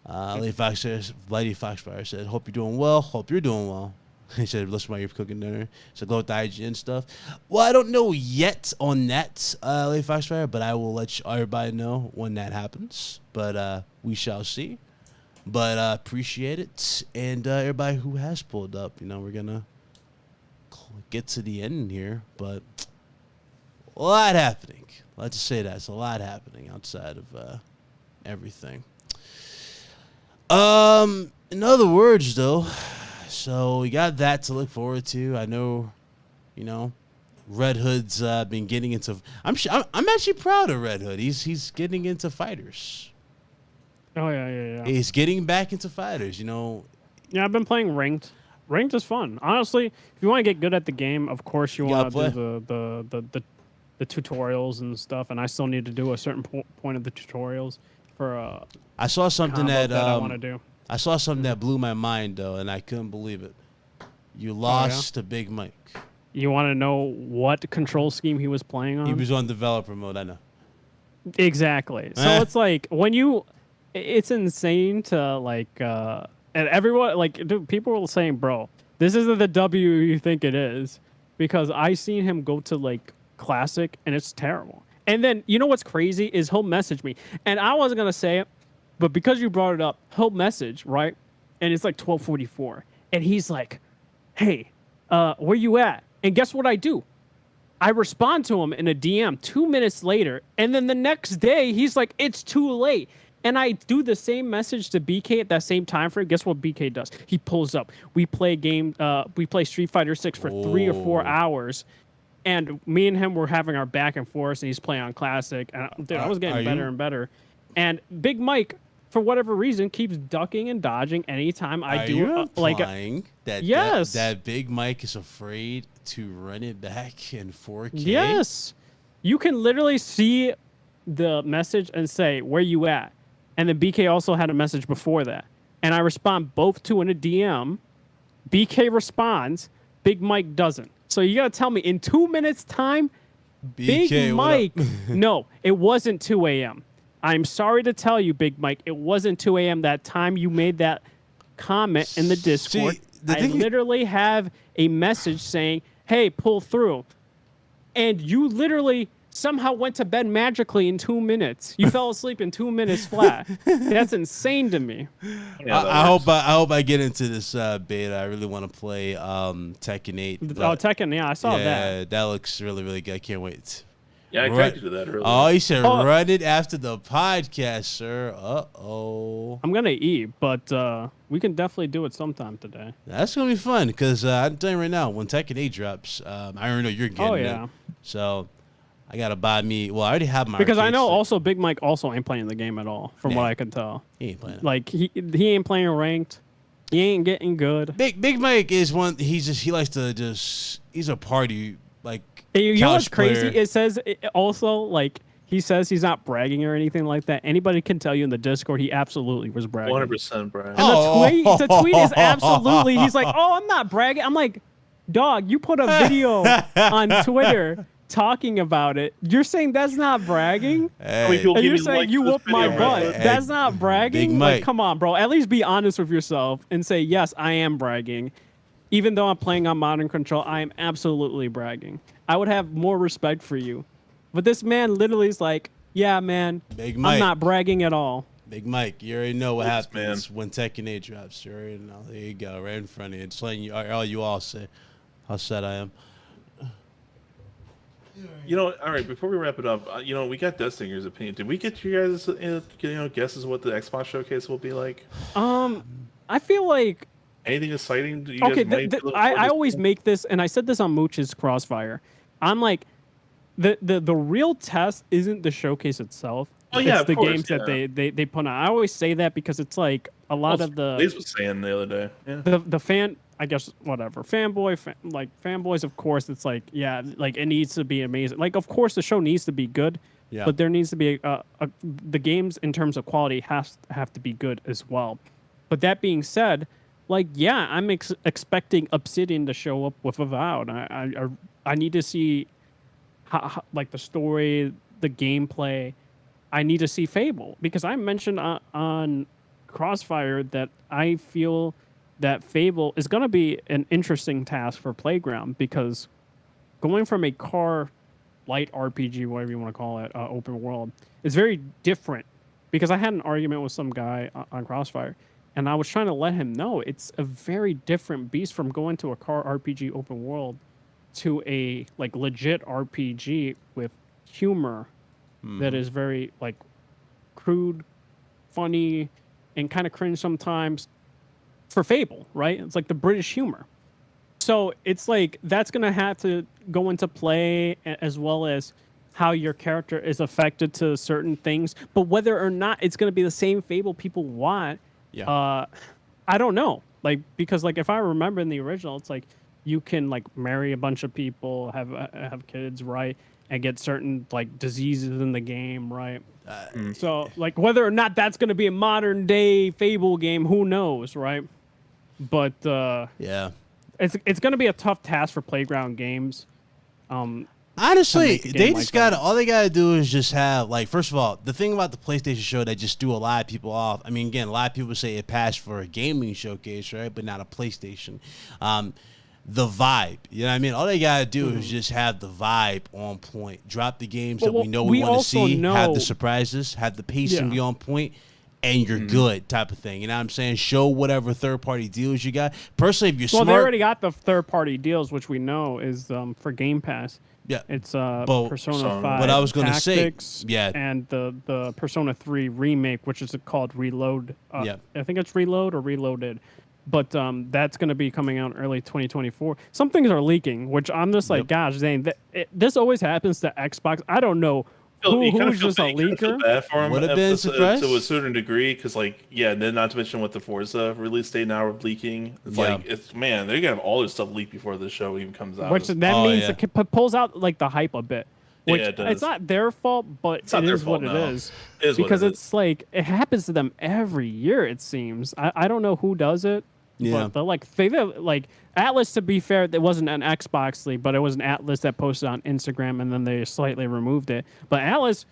Lady Foxfire said, hope you're doing well. Hope you're doing well. He said, listen while you're cooking dinner. So go with the IGN stuff. Well, I don't know yet on that, Lady Foxfire, but I will let everybody know when that happens. But we shall see. But appreciate it. And everybody who has pulled up, we're going to get to the end here. But a lot happening. Let's just say that. It's a lot happening outside of everything. In other words, though, so we got that to look forward to. I know, Red Hood's been getting into. I'm actually proud of Red Hood. He's getting into fighters. Oh yeah. He's getting back into fighters. Yeah, I've been playing ranked. Ranked is fun. Honestly, if you want to get good at the game, of course you want to do the tutorials and stuff. And I still need to do a certain point of the tutorials for I saw something that I that want to do. I saw something that blew my mind though, and I couldn't believe it. You lost to Big Mike. You want to know what control scheme he was playing on? He was on developer mode. I know. Exactly. So it's like it's insane to like, and everyone dude, people were saying, bro, this isn't the W you think it is, because I seen him go to like classic and it's terrible. And then you know what's crazy is he'll message me, and I wasn't gonna say it, but because you brought it up, he'll message, right? And it's like 12:44, and he's like, "Hey, where you at?" And guess what I do? I respond to him in a DM 2 minutes later, and then the next day he's like, "It's too late." And I do the same message to BK at that same time frame. Guess what BK does? He pulls up. We play Street Fighter 6 for 3 or 4 hours. And me and him were having our back and forth, and he's playing on classic. And dude, I was getting better and better. And Big Mike, for whatever reason, keeps ducking and dodging anytime I do implying that yes, that Big Mike is afraid to run it back in 4K? Yes, you can literally see the message and say, "Where you at?" And then BK also had a message before that, and I respond both to in a DM. BK responds, Big Mike doesn't. So you gotta tell me in 2 minutes time, BK, Big Mike. No, it wasn't 2 a.m. I'm sorry to tell you, Big Mike, it wasn't 2 a.m. that time you made that comment in the Discord. See, I literally have a message saying, hey, pull through. And you literally somehow went to bed magically in 2 minutes. You fell asleep in 2 minutes flat. That's insane to me. Yeah, I hope I get into this beta. I really want to play Tekken 8. Oh, Tekken, yeah, I saw that. Yeah, that looks really, really good. I can't wait. Yeah, I tried to do that earlier. Oh, you said run it after the podcast, sir. Uh-oh. I'm going to eat, but we can definitely do it sometime today. That's going to be fun because I'm telling you right now, when Tekken 8 drops, I already know you're getting it. So I got to buy me. Well, I already have my. Because I know also Big Mike also ain't playing the game at all, from what I can tell. He ain't playing it. Like, he ain't playing ranked. He ain't getting good. Big Mike is one. He likes to he's a party, like. You know what's player. crazy? It says also, like, he says he's not bragging or anything like that. Anybody can tell you in the Discord he absolutely was bragging. 100% bragging. And the tweet is absolutely, he's like, oh, I'm not bragging. I'm like, dog, you put a video on Twitter talking about it. You're saying that's not bragging? Hey. And you're saying you whooped my butt. Hey, that's not bragging? Big Mike. Like, come on, bro. At least be honest with yourself and say, yes, I am bragging. Even though I'm playing on modern control, I am absolutely bragging. I would have more respect for you. But this man literally is like, yeah, man, Big Mike. I'm not bragging at all. Big Mike, you already know what happens when Tekken 8 drops. You already know. There you go, right in front of you. Just letting you all say how sad I am. You know, all right, before we wrap it up, we got Deathstinger's opinion. Did we get you guys, guesses what the Xbox showcase will be like? I feel like... Anything exciting? I always make this, and I said this on Mooch's Crossfire. I'm like, the real test isn't the showcase itself. Oh yeah, it's the games that they put on. I always say that because it's like a lot of the. Blaze was saying the other day. Yeah. The fan, I guess, whatever fanboys. Of course, it's like like it needs to be amazing. Like of course the show needs to be good. Yeah. But there needs to be the games in terms of quality have to be good as well. But that being said. Like, yeah, I'm expecting Obsidian to show up with Avowed. I need to see, how, like, the story, the gameplay. I need to see Fable. Because I mentioned on Crossfire that I feel that Fable is going to be an interesting task for Playground. Because going from a car light RPG, whatever you want to call it, open world, is very different. Because I had an argument with some guy on Crossfire. And I was trying to let him know it's a very different beast from going to a car RPG open world to a like legit RPG with humor that is very like crude, funny, and kind of cringe sometimes for Fable, right? It's like the British humor. So it's like that's going to have to go into play as well as how your character is affected to certain things. But whether or not it's going to be the same Fable people want, I don't know. Like, because like if I remember in the original, it's like you can like marry a bunch of people, have kids, right, and get certain like diseases in the game, right? So like whether or not that's going to be a modern day Fable game, who knows, right? But it's going to be a tough task for Playground Games. Honestly, they just all they gotta do is just have, like, first of all, the thing about the PlayStation show that just threw a lot of people off. I mean, again, a lot of people say it passed for a gaming showcase, right? But not a PlayStation. The vibe, you know what I mean? All they gotta do is just have the vibe on point. Drop the games that we know we want to see. Have the surprises. Have the pacing be on point. And you're good, type of thing. You know what I'm saying? Show whatever third-party deals you got. Personally, if you're smart... Well, they already got the third-party deals, which we know is for Game Pass. Yeah, it's Persona 5 but I was going to say, and the Persona 3 remake, which is called Reload. I think it's Reload or Reloaded. But that's going to be coming out early 2024. Some things are leaking, which I'm just like, gosh, dang, this always happens to Xbox. I don't know who's just a leaker? Bad for him Would have been surprised to a certain degree, because like, yeah, then not to mention with the Forza release date now of leaking, it's like, it's man, they're gonna have all this stuff leaked before the show even comes out. Which that means it pulls out like the hype a bit. Which it does. It's not their fault, but it is what it is. It is because what it it's like it happens to them every year. It seems. I don't know who does it. Yeah. But they like Atlas. To be fair, it wasn't an Xbox leak, but it was an Atlas that posted on Instagram, and then they slightly removed it. But Atlas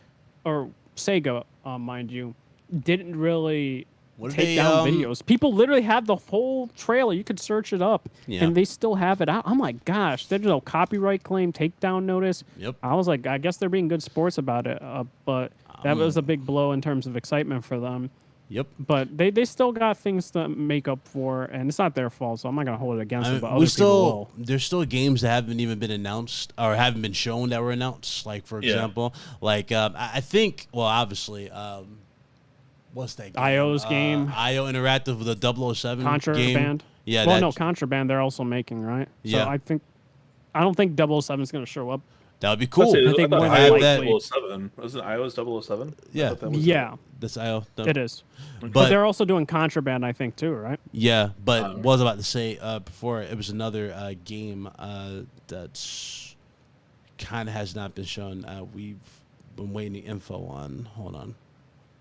or Sega, mind you, didn't really take down videos. People literally have the whole trailer. You could search it up, and they still have it out. I'm like, gosh, there's no copyright claim, takedown notice. Yep. I was like, I guess they're being good sports about it, but that was a big blow in terms of excitement for them. Yep. But they still got things to make up for, and it's not their fault, so I'm not gonna hold it against them. But other people will. There's still games that haven't even been announced or haven't been shown that were announced. Like for example, like I think, well, obviously, what's that game? IO's game. IO Interactive with the 007 Contraband. game. Yeah. Well, no, Contraband. They're also making, right? Yeah. So I don't think 007 is gonna show up. That would be cool. I think more IO than likely. 007. Wasn't iOS 007? Yeah. Yeah. That's IO. It is. But But they're also doing Contraband, I think, too, right? yeah, but what I was about to say before, it was another game that's kind of has not been shown. We've been waiting the info on. Hold on.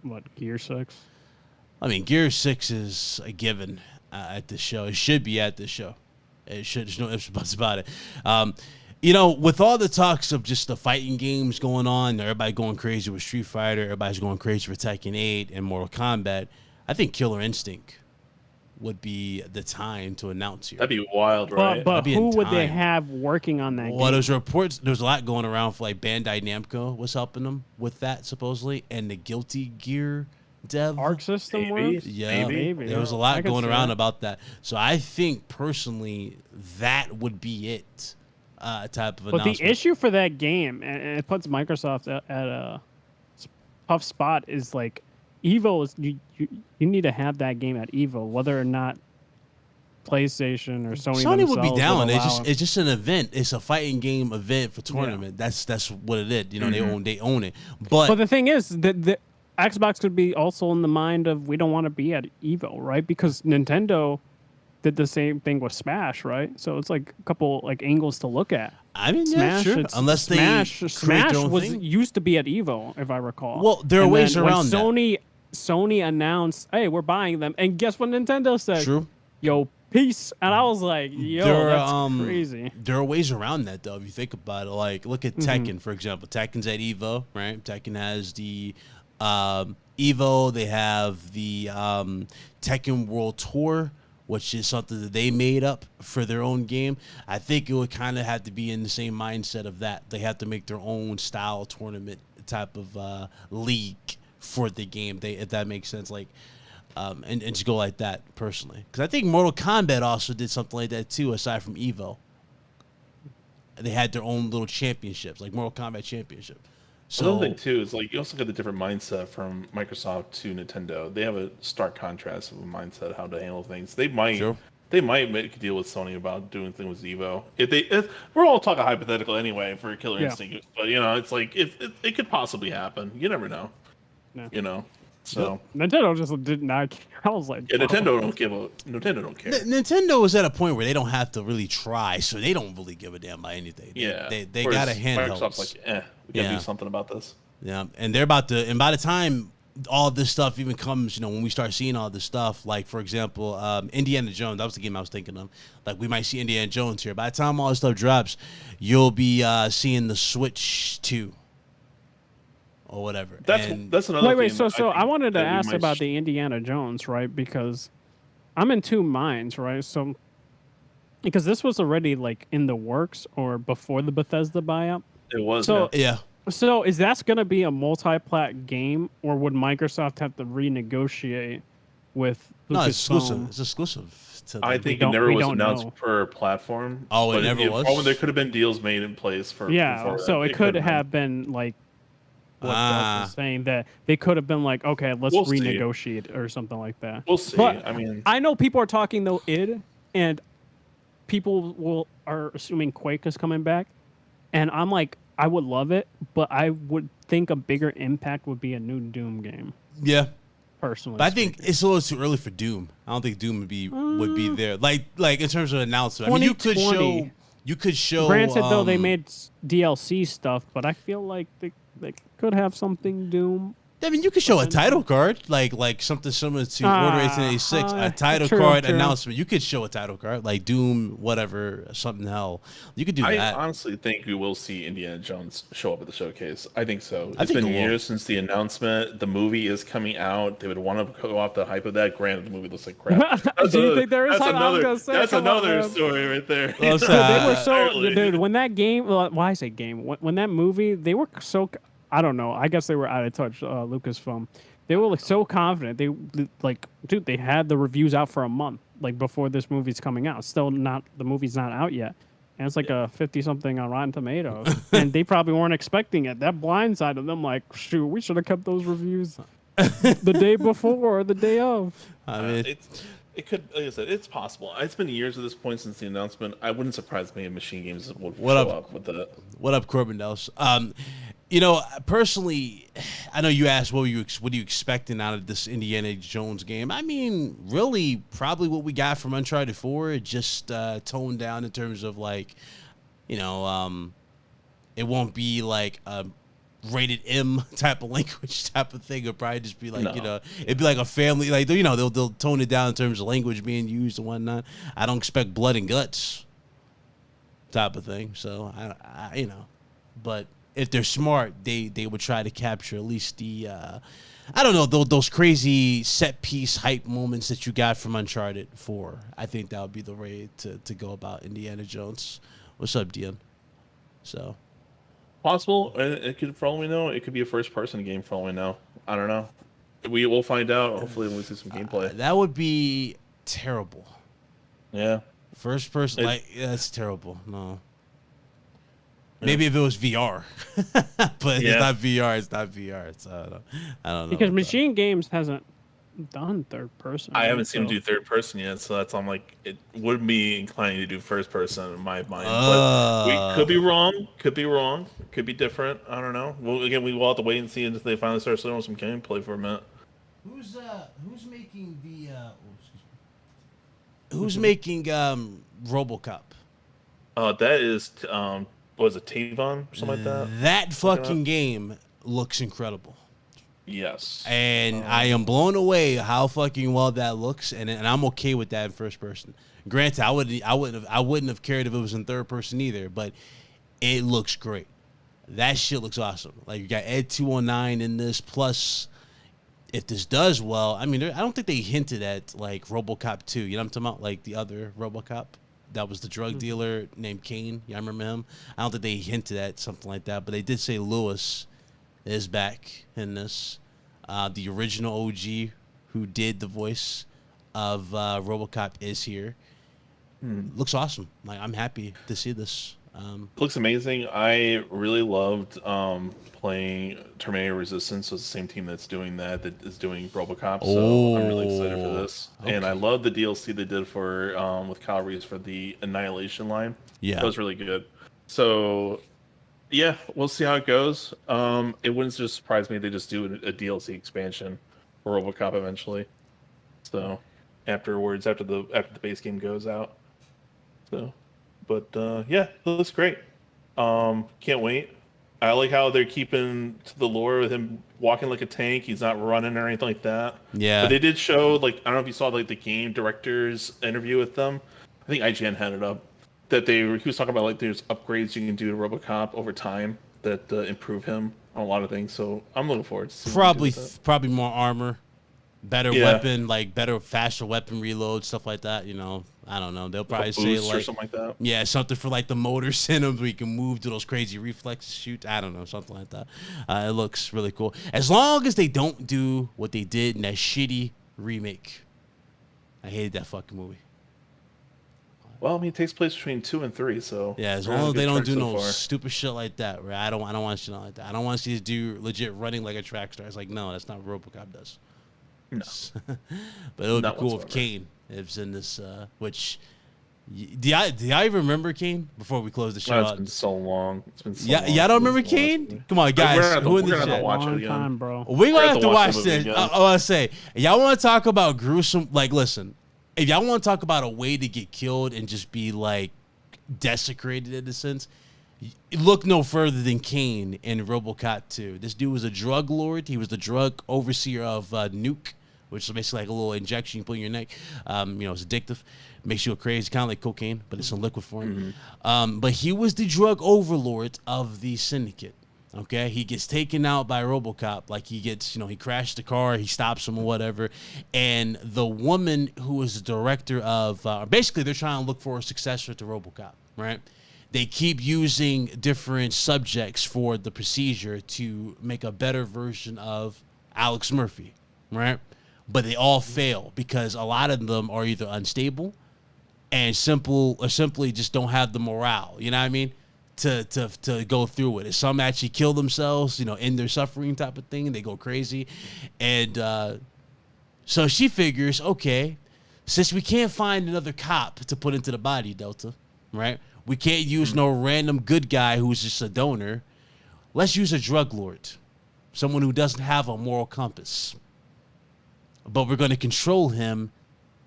What, Gear 6? I mean, Gear 6 is a given at this show. It should be at this show. It should. There's no ifs or buts about it. You know, with all the talks of just the fighting games going on, everybody going crazy with Street Fighter, everybody's going crazy for Tekken 8 and Mortal Kombat, I think Killer Instinct would be the time to announce here. That'd be wild, right? But who would they have working on that game? Well, there's reports, there's a lot going around for like Bandai Namco was helping them with that supposedly, and the Guilty Gear dev. Arc System Maybe. works? Yeah, Maybe. there was a lot going around about that. So I think personally that would be it. Type of announcement. But the issue for that game, and it puts Microsoft at a tough spot, is like Evo is you need to have that game at Evo, whether or not PlayStation or Sony would be down. It's just an event. It's a fighting game event for tournament. Yeah. That's what it is. You know, Mm-hmm. they own it. But the thing is that the Xbox could be also in the mind of we don't want to be at Evo, right? Because Nintendo did the same thing with Smash, right? So it's like a couple like angles to look at. I mean, Smash, yeah, sure. Unless they Smash was thing. used to be at Evo, if I recall. Well, there are And ways then when around Sony announced, "Hey, we're buying them," and guess what Nintendo said? True. Yo, peace. And I was like, "Yo, that's crazy." There are ways around that, though. If you think about it, like look at Mm-hmm. Tekken, for example. Tekken's at Evo, right? Tekken has the Evo. They have the Tekken World Tour, which is something that they made up for their own game. I think it would kind of have to be in the same mindset of that. They have to make their own style tournament type of league for the game, if that makes sense. Like, and just go like that personally. Because I think Mortal Kombat also did something like that too, aside from Evo. They had their own little championships, like Mortal Kombat Championship. So Another thing too is like you also got the different mindset from Microsoft to Nintendo. They have a stark contrast of a mindset how to handle things. They might make a deal with Sony about doing things with Evo. If we're all talking hypothetical anyway for Killer Instinct, but you know it's like it could possibly happen. You never know. Yeah. You know. So Nintendo just did not. I was like, Nintendo don't care. Nintendo is at a point where they don't have to really try, so they don't really give a damn about anything. They got a handheld. Microsoft's like, we gotta do something about this. Yeah, and they're about to. And by the time all this stuff even comes, you know, when we start seeing all this stuff, like for example, Indiana Jones. That was the game I was thinking of. Like we might see Indiana Jones here. By the time all this stuff drops, you'll be seeing the Switch 2. Or whatever. That's another. Wait. thing So I wanted to that we ask might about the Indiana Jones, right? Because I'm in two minds, right? So because this was already like in the works or before the Bethesda buyout. It was. So yeah. So is that going to be a multi-plat game, or would Microsoft have to renegotiate with Lucasfilm? No, it's exclusive. It's exclusive to them. I think it never was announced per platform. Oh, it but never was? Probably there could have been deals made in place for. Yeah, so that. it could have been like what Gus was saying, that they could have been like, okay, let's renegotiate or something like that. We'll see. But I mean, I know people are talking though and people are assuming Quake is coming back, and I'm like, I would love it, but I would think a bigger impact would be a new Doom game. Yeah. Personally, But I think it's a little too early for Doom. I don't think Doom would be there. Like in terms of announcement. I mean, you could show. Granted, though, they made DLC stuff, but I feel like they could have something Doom. I mean, you could show a title card, like something similar to Order 1886, a title card announcement. You could show a title card, like Doom, whatever, something hell. You could do that. I honestly think we will see Indiana Jones show up at the showcase. I think so. It's been years since the announcement. The movie is coming out. They would want to go off the hype of that. Granted, the movie looks like crap. Do you think there is hype? That's another story right there. They were so, dude, when that game, why I say game, when that movie, they were so, I don't know. I guess they were out of touch, Lucasfilm. They were so confident. Dude, they had the reviews out for a month, before this movie's coming out. Still not, the movie's not out yet. And it's like a 50-something on Rotten Tomatoes. And they probably weren't expecting it. That blindsided them, shoot, we should have kept those reviews the day before or the day of. I mean, it could, like I said, it's possible. It's been years at this point since the announcement. I wouldn't surprise me if Machine Games would show up with that. What up, Corbindels? Personally, I know you asked what are you expecting out of this Indiana Jones game. I mean, really, probably what we got from Uncharted 4, just toned down in terms of it won't be like a rated M type of language type of thing. It'll probably just be it'd be like a family, they'll tone it down in terms of language being used and whatnot. I don't expect blood and guts type of thing. So but if they're smart, they would try to capture at least the those crazy set piece hype moments that you got from Uncharted 4. I think that would be the way to go about Indiana Jones. What's up, Dion? So possible. It could, for all we know, it could be a first-person game. For all we know, I don't know. We will find out. Hopefully, we'll see some gameplay. That would be terrible. Yeah, first person, that's terrible. No. Maybe if it was VR, but it's not VR. It's not VR. So I don't know. Because Machine Games hasn't done third person. I haven't seen him do third person yet, so that's it would be inclining to do first person in my mind. But we could be wrong. Could be different. I don't know. Well, again, we will have to wait and see until they finally start showing some gameplay for a minute. Who's making Who's making RoboCop? That is was it Taylan or something like that? That fucking game looks incredible. Yes. And I am blown away how fucking well that looks, and I'm okay with that in first person. Granted, I wouldn't have cared if it was in third person either, but it looks great. That shit looks awesome. You got Ed 209 in this, plus if this does well, I mean, I don't think they hinted at RoboCop 2. You know what I'm talking about? The other RoboCop. That was the drug dealer named Kane. Yeah, I remember him. I don't think they hinted at something like that, but they did say Lewis is back in this. The original OG who did the voice of RoboCop is here. Looks awesome. I'm happy to see this. Looks amazing. I really loved playing Terminator Resistance. It's the same team that's doing that is doing RoboCop. So I'm really excited for this. Okay. And I love the DLC they did for with Calvary's for the Annihilation line. Yeah, that was really good. So yeah, we'll see how it goes. It wouldn't just surprise me if they just do a DLC expansion for RoboCop eventually. So after the base game goes out. So. But yeah, it looks great. Can't wait. I like how they're keeping to the lore with him walking like a tank. He's not running or anything like that. Yeah. But they did show I don't know if you saw the game director's interview with them. I think IGN had it up that he was talking about there's upgrades you can do to RoboCop over time that improve him on a lot of things. So I'm looking forward to seeing probably more armor, better weapon, better faster weapon reload, stuff like that. I don't know. They'll probably say or something like that. Yeah, something for the motors in them so we can move to those crazy reflex shoots. I don't know, something like that. It looks really cool. As long as they don't do what they did in that shitty remake. I hated that fucking movie. Well, it takes place between 2 and 3, so yeah. As long as they don't do no stupid shit like that, right? I don't want shit like that. I don't want to see this dude legit running like a track star. It's no, that's not what RoboCop does. No. But it would be cool if Kane is in this, which Do y'all even remember Kane before we close the show It's out? been so long. It's been so Yeah, long. y'all don't since remember the last Kane? movie. Come on, guys. We're Who in gonna the have to chat? watch it Long again. time, bro. We're gonna have to watch the movie this. again. I want to say, y'all want to talk about gruesome? Like, listen, if y'all want to talk about a way to get killed and just be like desecrated in a sense, look no further than Kane in RoboCop 2. This dude was a drug lord. He was the drug overseer of Nuke, which is basically like a little injection you put in your neck. It's addictive, makes you crazy, kind of like cocaine, but it's in liquid form. But he was the drug overlord of the syndicate. Okay, he gets taken out by RoboCop. Like he gets, he crashed the car, he stops him or whatever. And the woman who is the director of, basically they're trying to look for a successor to RoboCop, right? They keep using different subjects for the procedure to make a better version of Alex Murphy, right? But they all fail because a lot of them are either unstable and simply just don't have the morale, you know what I mean? To go through it. Some actually kill themselves, in their suffering type of thing. They go crazy. And so she figures, okay, since we can't find another cop to put into the body, Delta, right? We can't use no random good guy who's just a donor. Let's use a drug lord, someone who doesn't have a moral compass. But we're going to control him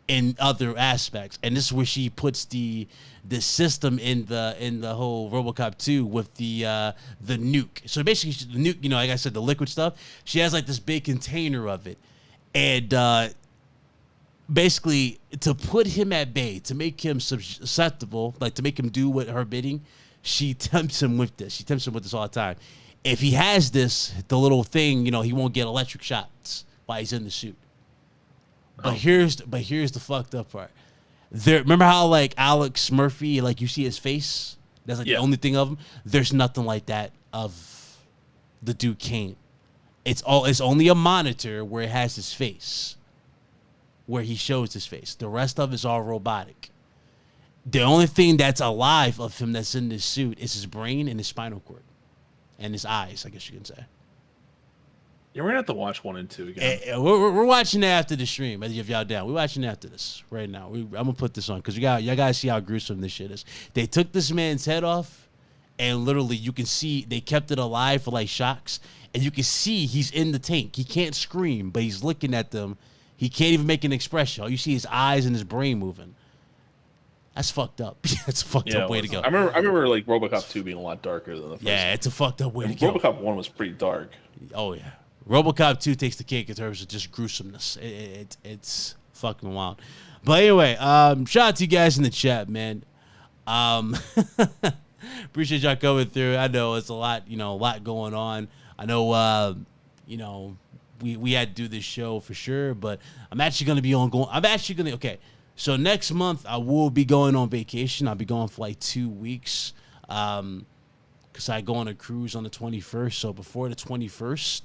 in other aspects, and this is where she puts the system in the whole RoboCop 2 with the nuke. So basically, the nuke, like I said, the liquid stuff. She has like this big container of it, and basically to put him at bay, to make him susceptible, like to make him do what her bidding, she tempts him with this. She tempts him with this all the time. If he has this, the little thing, he won't get electric shots while he's in the suit. But here's the fucked up part. Remember how like Alex Murphy, like you see his face? That's like the only thing of him. There's nothing like that of the dude Kane. It's only a monitor where it has his face, where he shows his face. The rest of it's all robotic. The only thing that's alive of him that's in this suit is his brain and his spinal cord, and his eyes, I guess you can say. Yeah, we're gonna have to watch 1 and 2 again. We're watching it after the stream. If y'all down, we're watching it after this right now. I'm gonna put this on because y'all gotta see how gruesome this shit is. They took this man's head off, and literally you can see they kept it alive for like shocks, and you can see he's in the tank. He can't scream, but he's looking at them. He can't even make an expression. All you see is his eyes and his brain moving. That's fucked up. That's a fucked up way to go. I remember like RoboCop 2 being a lot darker than the first. Yeah, it's a fucked up way to go. RoboCop 1 was pretty dark. Oh yeah. RoboCop 2 takes the cake in terms of just gruesomeness. It's fucking wild. But anyway, shout out to you guys in the chat, man. Appreciate y'all coming through. I know it's a lot, a lot going on. I know, we had to do this show for sure, but I'm actually going to be okay. So next month I will be going on vacation. I'll be going for like 2 weeks. Because I go on a cruise on the 21st. So before the 21st,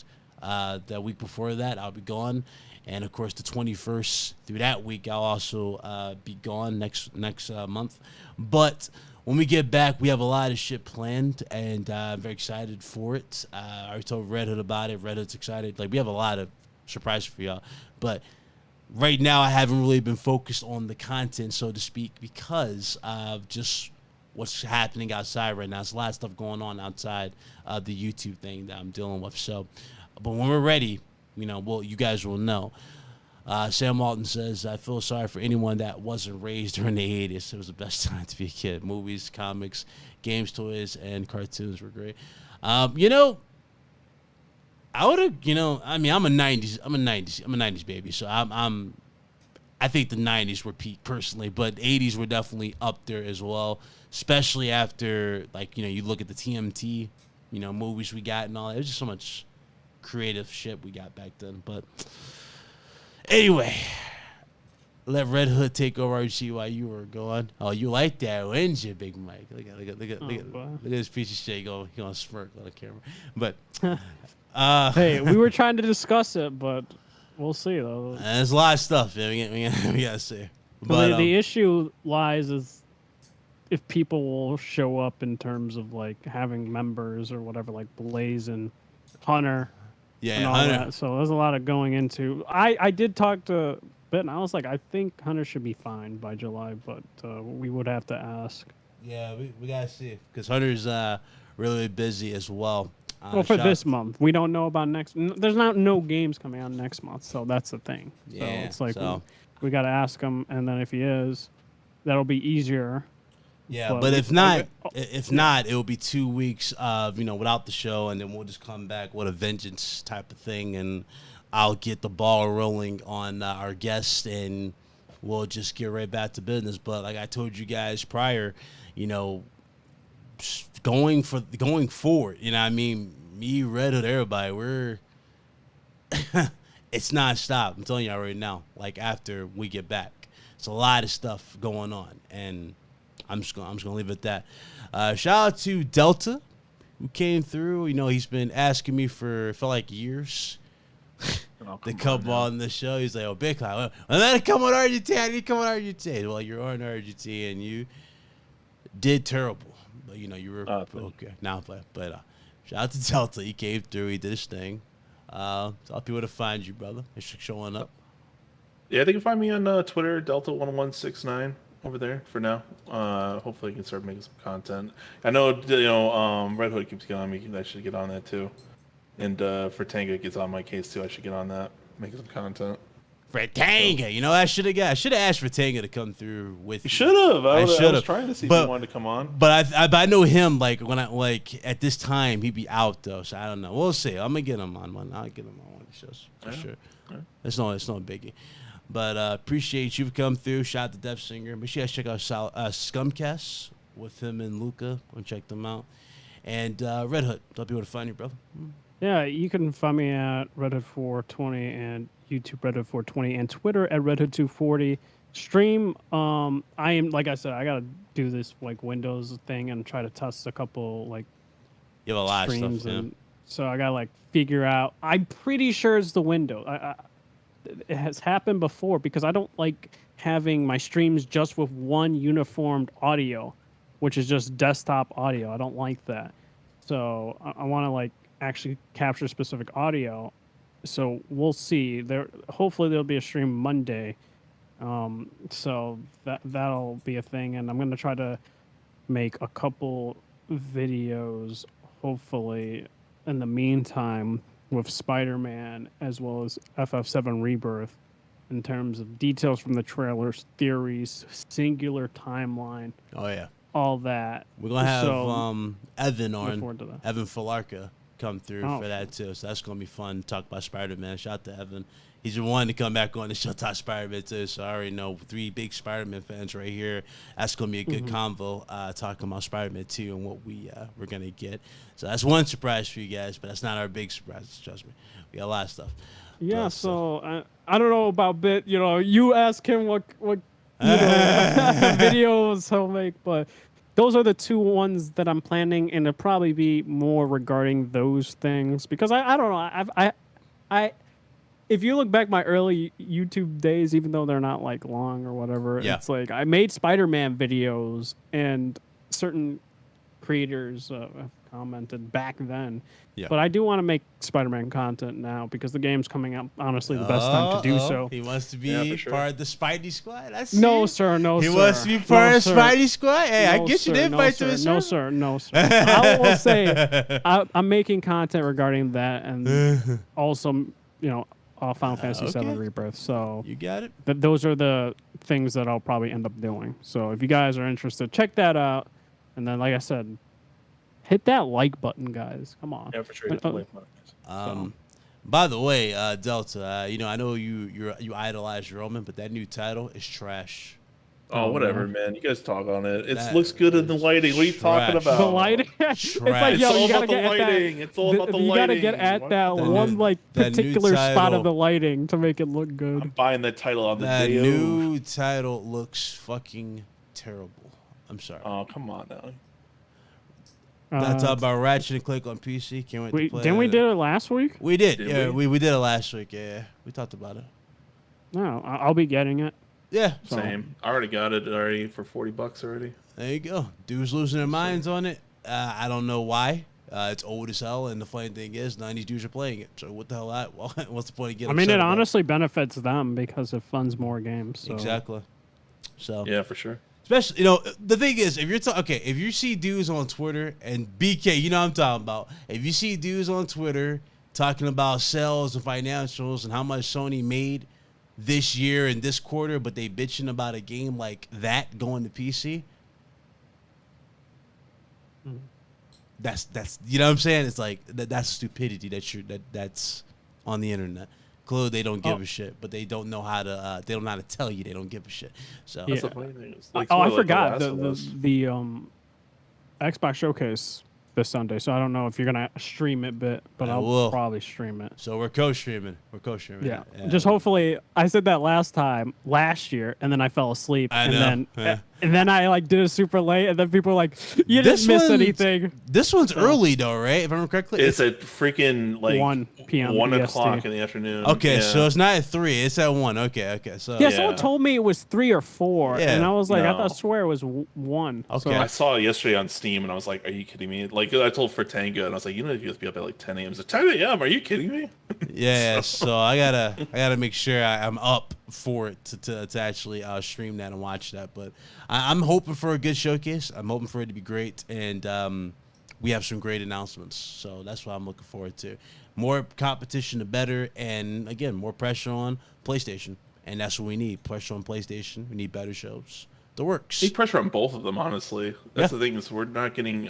the week before that, I'll be gone. And of course, the 21st through that week, I'll also be gone next month. But when we get back, we have a lot of shit planned, and I'm very excited for it. I already told Red Hood about it. Red Hood's excited. Like, we have a lot of surprises for y'all. But right now, I haven't really been focused on the content, so to speak, because of just what's happening outside right now. There's a lot of stuff going on outside the YouTube thing that I'm dealing with. So, but when we're ready, you guys will know. Sam Walton says, I feel sorry for anyone that wasn't raised during the 80s. It was the best time to be a kid. Movies, comics, games, toys, and cartoons were great. I would have, I'm a 90s baby. So I think the 90s were peak personally, but 80s were definitely up there as well, especially after, like, you look at the TMT, movies we got and all that. It was just so much creative shit we got back then. But anyway, let Red Hood take over RC while you were gone. Oh, you like that, didn't you, Big Mike? Look at this piece of shit. He gonna smirk on the camera. But hey, we were trying to discuss it, but we'll see though. There's a lot of stuff, man. We gotta see. But the issue lies is if people will show up in terms of like having members or whatever, like Blaze and Hunter. Yeah, and all Hunter. that. So there's a lot of going into. I did talk to bit, and I was like, I think Hunter should be fine by July, but we would have to ask. Yeah, we gotta see because Hunter's really busy as well. Well, for this month, we don't know about next. There's no games coming out next month, so that's the thing. So Yeah, it's like so- we got to ask him, and then if he is, that'll be easier. Yeah, But but we- if not, okay. it will be 2 weeks of without the show, and then we'll just come back with a vengeance type of thing, and I'll get the ball rolling on our guest, and we'll just get right back to business. But like I told you guys prior, going forward, I mean, me, Red Hood, everybody, we're it's nonstop. I'm telling y'all right now. Like after we get back, it's a lot of stuff going on, and I'm just gonna leave it at that. Shout out to Delta, who came through. He's been asking me for like years to come on the show. He's like, "Oh, Big Cloud, I'm gonna come on RGT. I need to come on RGT." Well, you're on RGT, and you did terrible. But you were okay. Now I'm playing. But shout out to Delta. He came through. He did his thing. Tell people to find you, brother. Thanks for showing up. Yeah, they can find me on Twitter, Delta1169 over there for now. Hopefully, I can start making some content. I know, Red Hood keeps getting on me. I should get on that too. And for Tanga gets on my case too. I should get on that, making some content. Fratanga, I should have asked Fratanga to come through with You me. should have. I was should've. trying to see if But- you wanted to come on. But I know him when I at this time he'd be out though, so I don't know. We'll see. I'm gonna get him on one. I'll get him on one of the shows for sure. Yeah. It's no biggie. But appreciate you for coming through. Shout out to Death Singer. Make sure you guys check out Scumcast with him and Luca. Go check them out. And Red Hood. Tell people to find you, brother. Yeah, you can find me at Redhood420 and YouTube Redhood420 and Twitter at Redhood240. Stream, I am, like I said, I gotta do this like Windows thing and try to test a couple like You have a lot of streams, stuff. and so I gotta like figure out. I'm pretty sure it's the window. It has happened before because I don't like having my streams just with one uniformed audio, which is just desktop audio. I don't like that. So I want to like actually capture specific audio. So we'll see. Hopefully there'll be a stream Monday. So that'll be a thing, and I'm gonna try to make a couple videos hopefully in the meantime with Spider-Man as well as FF7 Rebirth in terms of details from the trailers, theories, singular timeline, Oh yeah, all that. we're gonna have So, Evan look on. forward to that. Evan Falarka come through Oh. for that too. So that's gonna be fun. Talk about Spider-Man. Shout out to Evan. He's been wanting to come back on the show, talk Spider-Man too. So I already know 3 big Spider-Man fans right here. That's gonna be a good convo, talking about Spider-Man 2 and what we're gonna get. So that's one surprise for you guys, but that's not our big surprise. Trust me, we got a lot of stuff. Yeah, But, so I don't know about Bit. You ask him what videos he'll make, but those are the 2 ones that I'm planning, and it'll probably be more regarding those things because I don't know. I if you look back my early YouTube days, even though they're not like long or whatever, Yeah. it's like I made Spider-Man videos, and certain creators have commented back then. Yeah. But I do want to make Spider-Man content now because the game's coming out. Honestly, the best time to do so. He wants to be Yeah, for sure. part of the Spidey Squad. I No, see. sir. No, He sir. wants to be No, part of the sir. Spidey Squad. Hey, I No, get you sir. the invite to No, it, sir. No, sir. sir. No, sir. I will say I'm making content regarding that, and also, Final Fantasy VII okay. Rebirth. So You got it. those are the things that I'll probably end up doing. So if you guys are interested, check that out. And then, like I said, hit that like button, guys. Come on. Yeah, for sure. By the way, Delta, I know you idolize Roman, but that new title is trash. Oh, whatever, man. You guys talk on it. It That looks good in the lighting. What are you talking trash. about? The lighting. It's like, It's yo, all you about gotta the get at that. lighting. It's all about the You gotta lighting. get at What? that one like that new particular spot title. of the lighting to make it look good. I'm buying that title on the That day new title looks fucking terrible. I'm sorry. Oh, come on now. That's about Ratchet and Clank on PC. Can't wait to play Didn't we it. do it last week? We did. Did Yeah, we? we did it last week. Yeah, we talked about it. No, I'll be getting it. Yeah. So- Same. I already got it already for $40 already. There you go. Dudes losing their minds on it. I don't know why. It's old as hell, and the funny thing is, none of these dudes are playing it. So what the hell? What's the point of getting? I mean, upset it about honestly benefits them because it funds more games. So. Exactly. So Yeah, for sure. especially, the thing is, if you're if you see dudes on Twitter and BK, you know what I'm talking about. If you see dudes on Twitter talking about sales and financials and how much Sony made this year and this quarter, but they bitching about a game like that going to PC. That's you know what I'm saying? It's like that's stupidity that's on the internet. Clearly they don't give a shit, but they don't know how to tell you they don't give a shit. So That's the funny thing. I forgot the Xbox Showcase this Sunday, so I don't know if you're gonna stream it, but I'll probably stream it. So we're co-streaming. Yeah. Just hopefully, I said that last year, and then I fell asleep, and then I like did it super late, and then people were like, "You didn't miss anything." This one's early though, right? If I remember correctly, it's at freaking like 1 p.m. 1 EST. o'clock in the afternoon. Okay, so it's not at 3; it's at 1. Okay. So someone told me it was 3 or 4, and I was like, I swear it was 1. Okay, So, I saw it yesterday on Steam, and I was like, "Are you kidding me?" Like I told Fertanga, and I was like, "You know, you have to be up at like 10 a.m." It's like 10 a.m. Are you kidding me? Yeah, so I gotta make sure I'm up for it to actually stream that and watch that. But I'm hoping for a good showcase. I'm hoping for it to be great, and we have some great announcements. So that's what I'm looking forward to. More competition, the better, and again, more pressure on PlayStation, and that's what we need. Pressure on PlayStation. We need better shows. The works. Need pressure on both of them, honestly. That's the thing is we're not getting.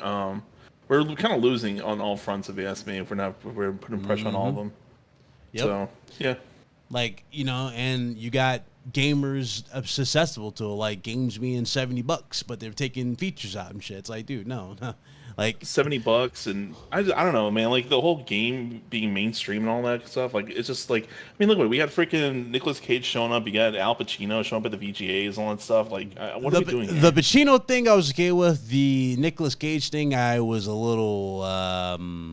We're kind of losing on all fronts, if you ask me. If we're putting pressure on all of them. Yep. So yeah. Like, and you got gamers susceptible to it, like games being $70, but they're taking features out and shit. It's like, dude, no. Like $70, and I don't know, man. Like the whole game being mainstream and all that stuff. Like it's just like, I mean, look, we got freaking Nicolas Cage showing up. You got Al Pacino showing up at the VGAs and all that stuff. Like, what are we doing here? The Pacino thing I was okay with. The Nicolas Cage thing I was a little.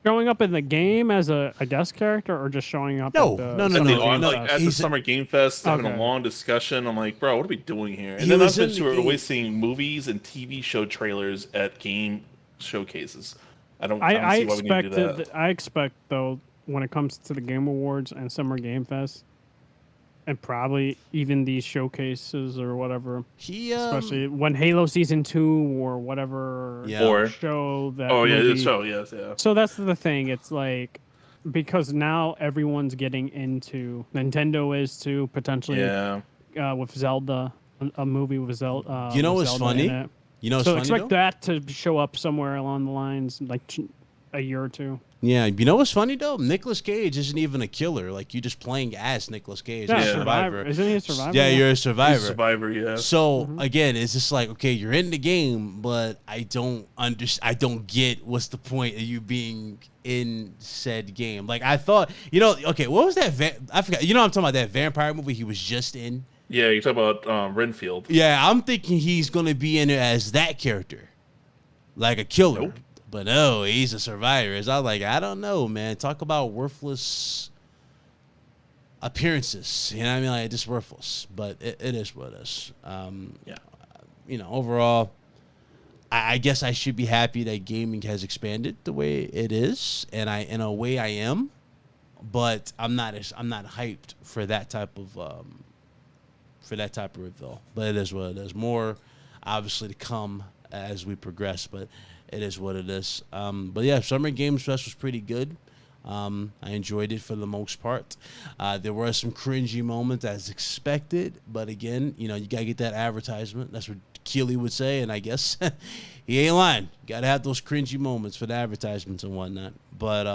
Showing up in the game as a guest character, or just showing up? No. Like at the Summer Game Fest, having a long discussion. I'm like, bro, what are we doing here? And then that's when we're always seeing movies and TV show trailers at game showcases. I don't see why we need to do that. I expect though, when it comes to the Game Awards and Summer Game Fest, and probably even these showcases or whatever, especially when Halo Season 2 or whatever show that. Oh yeah, movie. the show, yes, yeah. So that's the thing. It's like, because now everyone's getting into, Nintendo is too, potentially. Yeah. With Zelda, a movie with Zelda. You know what's Zelda funny? in it. You know what's so funny expect though? that to show up somewhere along the lines, like a year or two. Yeah, you know what's funny though? Nicolas Cage isn't even a killer. Like, you're just playing as Nicolas Cage. Yeah, You're a survivor. Isn't he a survivor? Yeah, you're a survivor. He's a survivor, yeah. So again, it's just like, okay, you're in the game, but I don't get what's the point of you being in said game. Like, I thought, okay, what was that? I forgot. I'm talking about that vampire movie he was just in. Yeah, you're talking about Renfield. Yeah, I'm thinking he's gonna be in it as that character, like a killer. Nope. But no, he's a survivor. I was like, I don't know, man. Talk about worthless appearances. You know what I mean? Like, just worthless. But it is what it is. Overall, I guess I should be happy that gaming has expanded the way it is, and in a way I am. But I'm not hyped for that type of reveal. But it is what it is. More obviously to come as we progress, but it is what it is. But yeah, Summer Games Fest was pretty good. I enjoyed it for the most part. There were some cringy moments as expected, but again, you gotta get that advertisement. That's what Keeley would say, and I guess he ain't lying. You gotta have those cringy moments for the advertisements and whatnot. But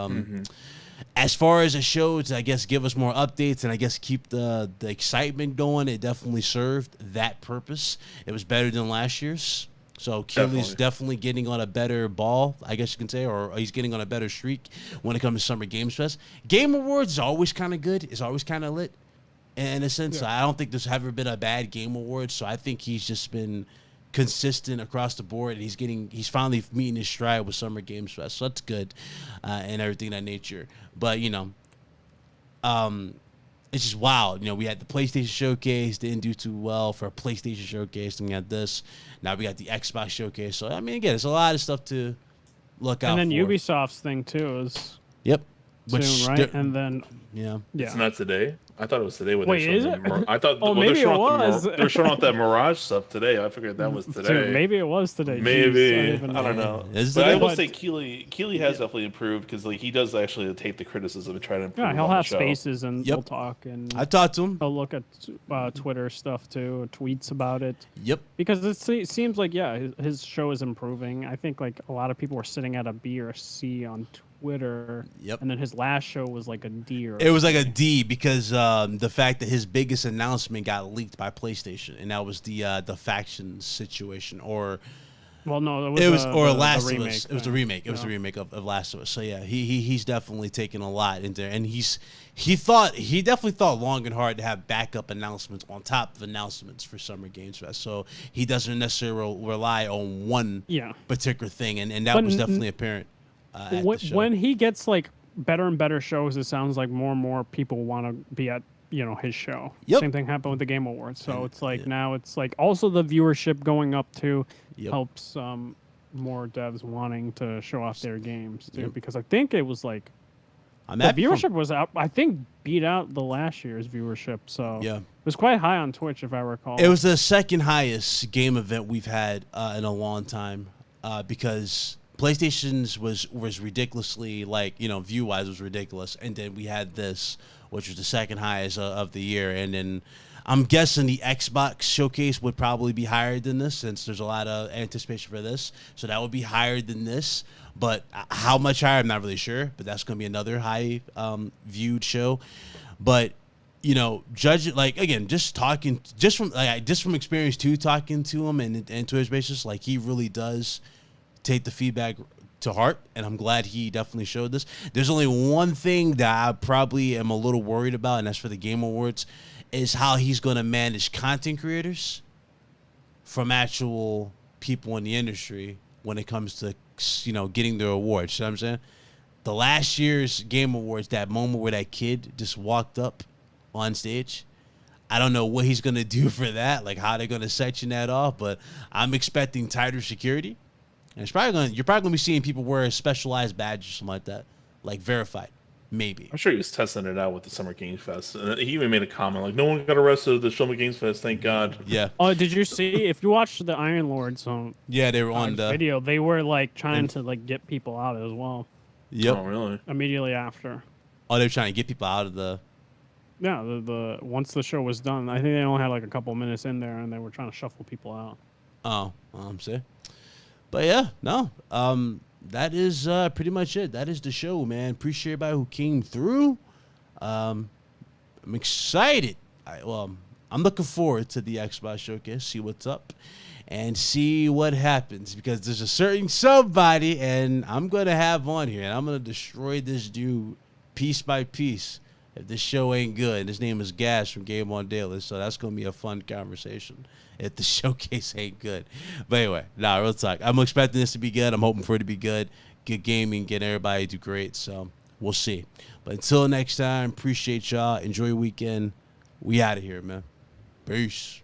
as far as the shows, I guess give us more updates and I guess keep the excitement going. It definitely served that purpose. It was better than last year's. So Keely's definitely getting on a better ball, I guess you can say, or he's getting on a better streak when it comes to Summer Games Fest. Game Awards is always kind of good. It's always kind of lit in a sense. Yeah. I don't think there's ever been a bad Game Awards, so I think he's just been consistent across the board, and he's finally meeting his stride with Summer Games Fest. So that's good and everything of that nature. But, it's just wild. You know, we had the PlayStation Showcase, didn't do too well for a PlayStation Showcase. Then we got this. Now we got the Xbox Showcase. So, I mean, again, it's a lot of stuff to look out for. And then Ubisoft's thing, too, is Yep. soon, right? And then, yeah. It's not today. I thought it was today. When Wait, they is showed it? I thought. Oh, well, maybe it was. They're showing off that Mirage stuff today. I figured that was today. Dude, maybe it was today. Maybe. Jeez, I don't know. Is But it? I will say Keeley has definitely improved because like he does actually take the criticism and try to improve. Yeah, he'll on the have show. spaces and Yep. we'll talk. And I talked to him. he'll look at Twitter stuff, too, tweets about it. Yep. Because it seems like, yeah, his show is improving. I think, like, a lot of people were sitting at a B or a C on Twitter. Yep. And then his last show was like a D or It was like a D because the fact that his biggest announcement got leaked by PlayStation, and that was the factions situation, or well, no, it was the Last of remake Us. It was the remake. It was Yeah. the remake of Last of Us. So yeah, he's definitely taken a lot in there, and he definitely thought long and hard to have backup announcements on top of announcements for Summer Games Fest. So he doesn't necessarily rely on one particular thing, and that was definitely apparent. At the show. When he gets like better and better shows, it sounds like more and more people want to be at his show. Yep. Same thing happened with the Game Awards. So it's like now it's like also the viewership going up too helps more devs wanting to show off their games too. Because I think it was like the viewership was out. I think beat out the last year's viewership. So it was quite high on Twitch if I recall. It was the second highest game event we've had in a long time because PlayStation's was ridiculously view wise was ridiculous, and then we had this, which was the second highest of the year, and then I'm guessing the Xbox showcase would probably be higher than this since there's a lot of anticipation for this, so that would be higher than this. But how much higher, I'm not really sure. But that's going to be another high viewed show. But judge it again, just from experience too, talking to him and to his basis, like he really does take the feedback to heart, and I'm glad he definitely showed this. There's only one thing that I probably am a little worried about, and that's for the Game Awards, is how he's going to manage content creators from actual people in the industry when it comes to getting their awards. You know what I'm saying? The last year's Game Awards, that moment where that kid just walked up on stage, I don't know what he's going to do for that, like how they're going to section that off, but I'm expecting tighter security. And you're probably gonna be seeing people wear a specialized badge or something like that, like verified, maybe. I'm sure he was testing it out with the Summer Games Fest, and he even made a comment like, "No one got arrested at the Summer Games Fest, thank God." Yeah. Oh, did you see? If you watched the Iron Lords they were on the video, they were like trying to get people out as well. Yep. Oh, really? Immediately after. Oh, they were trying to get people out of the. Yeah, the once the show was done, I think they only had like a couple minutes in there, and they were trying to shuffle people out. Oh, I'm saying. But yeah, no, that is pretty much it. That is the show, man. Appreciate everybody who came through. I'm excited. I'm looking forward to the Xbox Showcase, see what's up, and see what happens, because there's a certain somebody, and I'm going to have on here, and I'm going to destroy this dude piece by piece if this show ain't good. His name is Gas from Game On Daily, so that's going to be a fun conversation if the showcase ain't good. But anyway, real talk. I'm expecting this to be good. I'm hoping for it to be good. Good gaming, get everybody to do great. So we'll see. But until next time, appreciate y'all. Enjoy your weekend. We out of here, man. Peace.